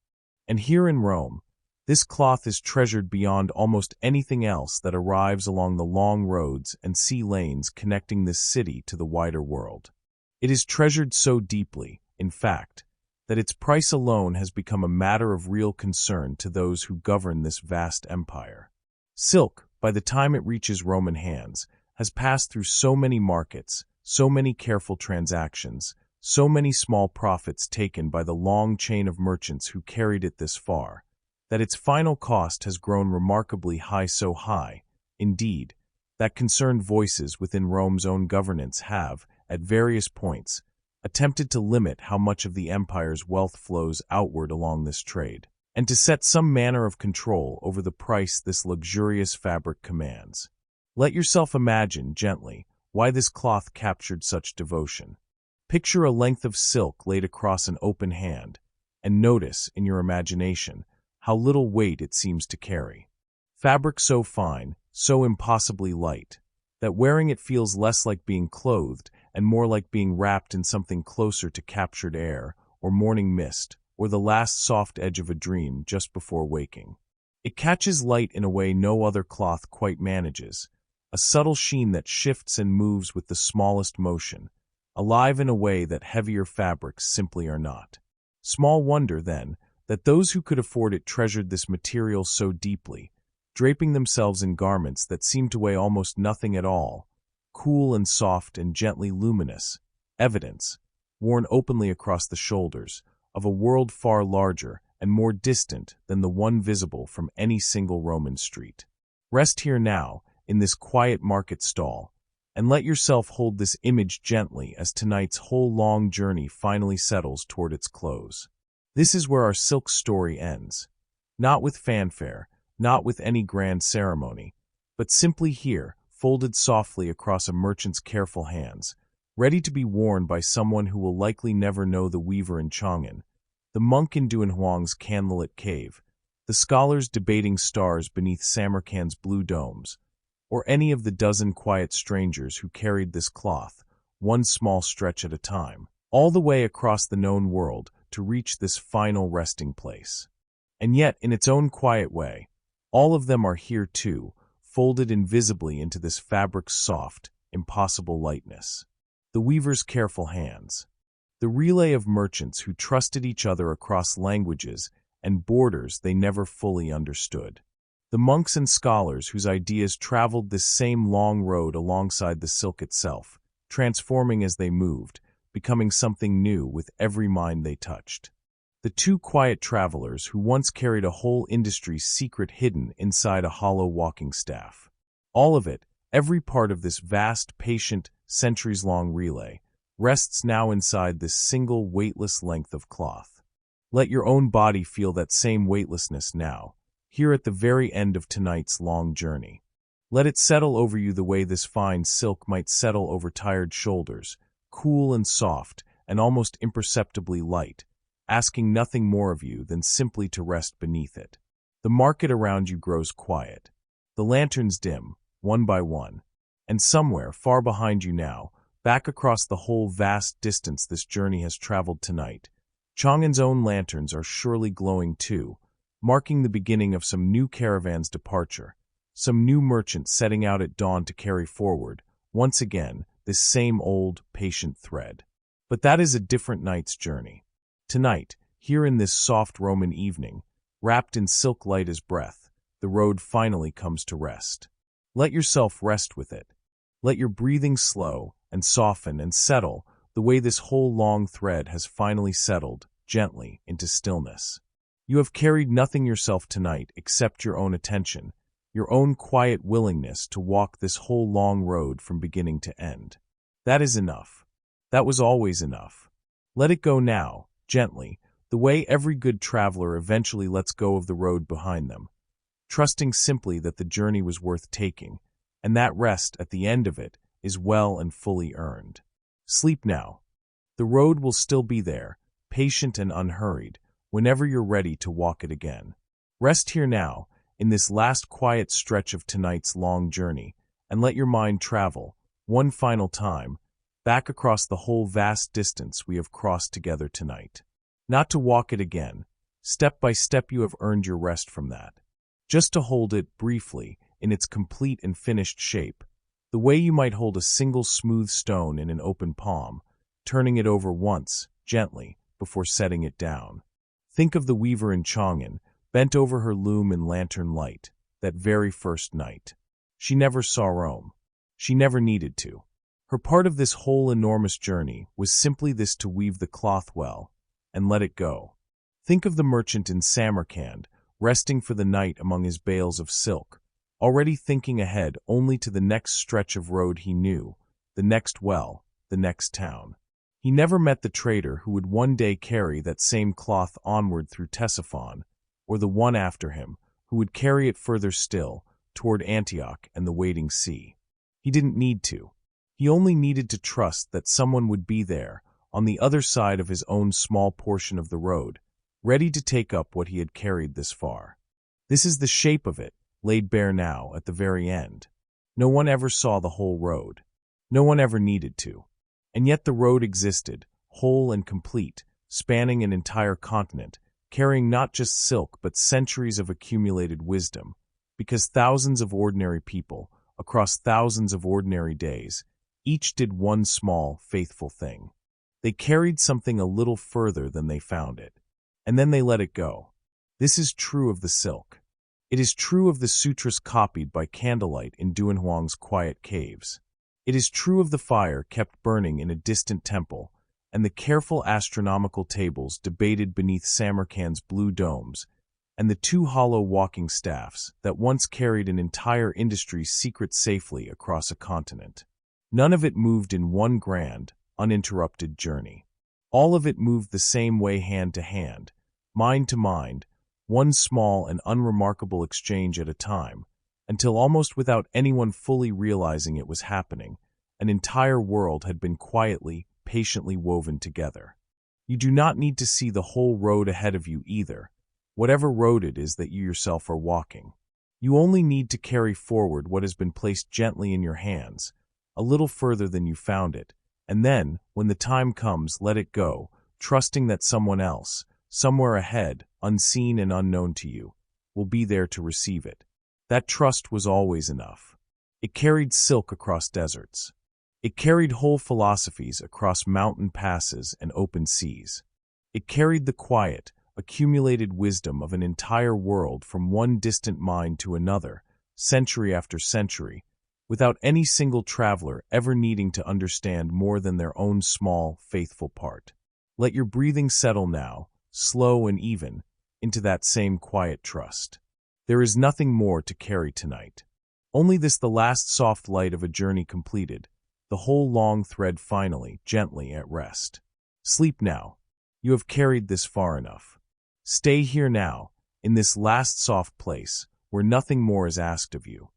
And here in Rome, this cloth is treasured beyond almost anything else that arrives along the long roads and sea lanes connecting this city to the wider world. It is treasured so deeply, in fact, that its price alone has become a matter of real concern to those who govern this vast empire. Silk, by the time it reaches Roman hands, has passed through so many markets, so many careful transactions, so many small profits taken by the long chain of merchants who carried it this far, that its final cost has grown remarkably high, so high, indeed, that concerned voices within Rome's own governance have, at various points, attempted to limit how much of the empire's wealth flows outward along this trade. and to set some manner of control over the price this luxurious fabric commands. Let yourself imagine, gently, why this cloth captured such devotion. Picture a length of silk laid across an open hand, and notice, in your imagination, how little weight it seems to carry. Fabric so fine, so impossibly light, that wearing it feels less like being clothed and more like being wrapped in something closer to captured air, or morning mist, or the last soft edge of a dream just before waking. It catches light in a way no other cloth quite manages, a subtle sheen that shifts and moves with the smallest motion, alive in a way that heavier fabrics simply are not. Small wonder, then, that those who could afford it treasured this material so deeply, draping themselves in garments that seemed to weigh almost nothing at all, cool and soft and gently luminous, evidence, worn openly across the shoulders, of a world far larger and more distant than the one visible from any single Roman street. Rest here now, in this quiet market stall, and let yourself hold this image gently as tonight's whole long journey finally settles toward its close. This is where our silk story ends. Not with fanfare, not with any grand ceremony, but simply here, folded softly across a merchant's careful hands, ready to be worn by someone who will likely never know the weaver in Chang'an, the monk in Dunhuang's candlelit cave, the scholars debating stars beneath Samarkand's blue domes, or any of the dozen quiet strangers who carried this cloth, one small stretch at a time, all the way across the known world to reach this final resting place. And yet, in its own quiet way, all of them are here too, folded invisibly into this fabric's soft, impossible lightness. The weaver's careful hands. The relay of merchants who trusted each other across languages and borders they never fully understood. The monks and scholars whose ideas traveled this same long road alongside the silk itself, transforming as they moved, becoming something new with every mind they touched. The two quiet travelers who once carried a whole industry's secret hidden inside a hollow walking staff. All of it, every part of this vast, patient, centuries-long relay, rests now inside this single weightless length of cloth. Let your own body feel that same weightlessness now, here at the very end of tonight's long journey. Let it settle over you the way this fine silk might settle over tired shoulders, cool and soft and almost imperceptibly light, asking nothing more of you than simply to rest beneath it. The market around you grows quiet. The lanterns dim, one by one, and somewhere far behind you now, back across the whole vast distance this journey has traveled tonight, Chang'an's own lanterns are surely glowing too, marking the beginning of some new caravan's departure, some new merchant setting out at dawn to carry forward, once again, this same old, patient thread. But that is a different night's journey. Tonight, here in this soft Roman evening, wrapped in silk light as breath, the road finally comes to rest. Let yourself rest with it. Let your breathing slow and soften and settle the way this whole long thread has finally settled, gently, into stillness. You have carried nothing yourself tonight except your own attention, your own quiet willingness to walk this whole long road from beginning to end. That is enough. That was always enough. Let it go now, gently, the way every good traveler eventually lets go of the road behind them, trusting simply that the journey was worth taking, and that rest at the end of it is well and fully earned. Sleep now. The road will still be there, patient and unhurried, whenever you're ready to walk it again. Rest here now, in this last quiet stretch of tonight's long journey, and let your mind travel, one final time, back across the whole vast distance we have crossed together tonight. Not to walk it again. Step by step you have earned your rest from that. Just to hold it, briefly, in its complete and finished shape, the way you might hold a single smooth stone in an open palm, turning it over once, gently, before setting it down. Think of the weaver in Chang'an, bent over her loom in lantern light, that very first night. She never saw Rome. She never needed to. Her part of this whole enormous journey was simply this: to weave the cloth well, and let it go. Think of the merchant in Samarkand, resting for the night among his bales of silk, already thinking ahead only to the next stretch of road he knew, the next well, the next town. He never met the trader who would one day carry that same cloth onward through Ctesiphon, or the one after him, who would carry it further still, toward Antioch and the waiting sea. He didn't need to. He only needed to trust that someone would be there, on the other side of his own small portion of the road, ready to take up what he had carried this far. This is the shape of it, laid bare now at the very end. No one ever saw the whole road. No one ever needed to. And yet the road existed, whole and complete, spanning an entire continent, carrying not just silk but centuries of accumulated wisdom, because thousands of ordinary people, across thousands of ordinary days, each did one small, faithful thing. They carried something a little further than they found it, and then they let it go. This is true of the silk. It is true of the sutras copied by candlelight in Dunhuang's quiet caves. It is true of the fire kept burning in a distant temple, and the careful astronomical tables debated beneath Samarkand's blue domes, and the two hollow walking staffs that once carried an entire industry's secret safely across a continent. None of it moved in one grand, uninterrupted journey. All of it moved the same way, hand to hand, mind to mind, one small and unremarkable exchange at a time, until almost without anyone fully realizing it was happening, an entire world had been quietly, patiently woven together. You do not need to see the whole road ahead of you either, whatever road it is that you yourself are walking. You only need to carry forward what has been placed gently in your hands, a little further than you found it, and then, when the time comes, let it go, trusting that someone else, somewhere ahead, unseen and unknown to you, will be there to receive it. That trust was always enough. It carried silk across deserts. It carried whole philosophies across mountain passes and open seas. It carried the quiet, accumulated wisdom of an entire world from one distant mind to another, century after century, without any single traveler ever needing to understand more than their own small, faithful part. Let your breathing settle now, slow and even, into that same quiet trust. There is nothing more to carry tonight. Only this, the last soft light of a journey completed, the whole long thread finally, gently at rest. Sleep now. You have carried this far enough. Stay here now, in this last soft place, where nothing more is asked of you.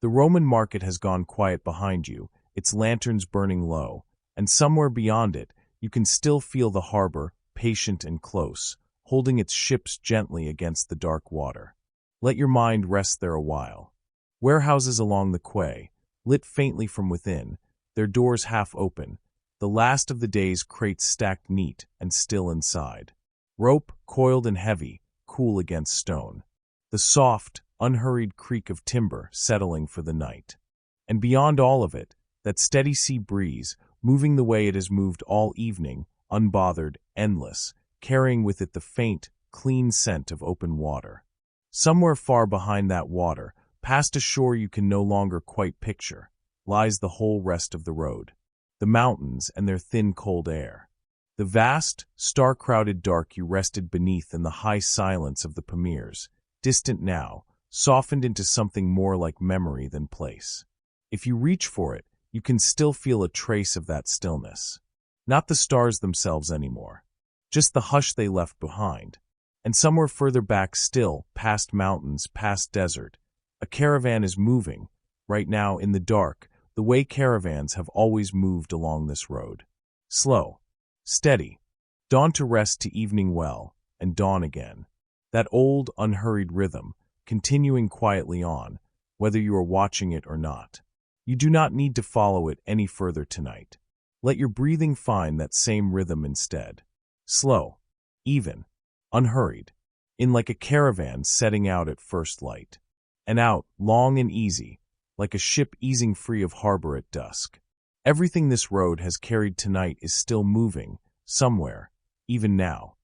The Roman market has gone quiet behind you, its lanterns burning low, and somewhere beyond it, you can still feel the harbor, patient and close, holding its ships gently against the dark water. Let your mind rest there a while. Warehouses along the quay, lit faintly from within, their doors half open, the last of the day's crates stacked neat and still inside. Rope, coiled and heavy, cool against stone. The soft, unhurried creak of timber settling for the night. And beyond all of it, that steady sea breeze, moving the way it has moved all evening, unbothered, endless, carrying with it the faint, clean scent of open water. Somewhere far behind that water, past a shore you can no longer quite picture, lies the whole rest of the road. The mountains and their thin cold air. The vast, star-crowded dark you rested beneath in the high silence of the Pamirs, distant now, softened into something more like memory than place. If you reach for it, you can still feel a trace of that stillness. Not the stars themselves anymore, just the hush they left behind. And somewhere further back still, past mountains, past desert, a caravan is moving, right now in the dark, the way caravans have always moved along this road. Slow, steady, dawn to rest to evening well, and dawn again. That old, unhurried rhythm, continuing quietly on, whether you are watching it or not. You do not need to follow it any further tonight. Let your breathing find that same rhythm instead. Slow, even, unhurried, in like a caravan setting out at first light. And out, long and easy, like a ship easing free of harbor at dusk. Everything this road has carried tonight is still moving, somewhere, even now.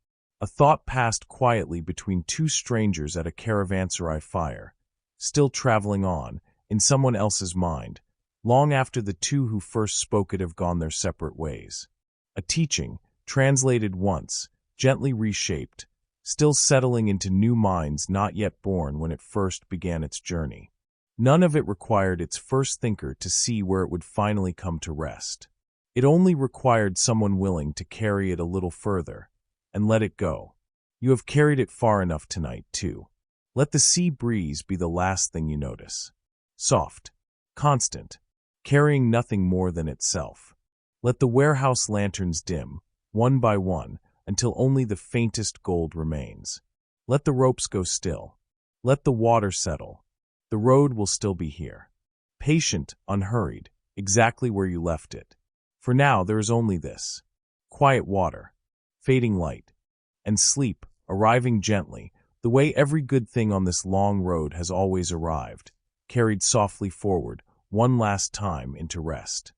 A thought passed quietly between two strangers at a caravanserai fire, still traveling on, in someone else's mind, long after the two who first spoke it have gone their separate ways. A teaching, translated once, gently reshaped, still settling into new minds not yet born when it first began its journey. None of it required its first thinker to see where it would finally come to rest. It only required someone willing to carry it a little further, and let it go. You have carried it far enough tonight, too. Let the sea breeze be the last thing you notice. Soft, constant, carrying nothing more than itself. Let the warehouse lanterns dim, one by one, until only the faintest gold remains. Let the ropes go still. Let the water settle. The road will still be here. Patient, unhurried, exactly where you left it. For now there is only this. Quiet water, fading light, and sleep, arriving gently, the way every good thing on this long road has always arrived, carried softly forward, one last time into rest.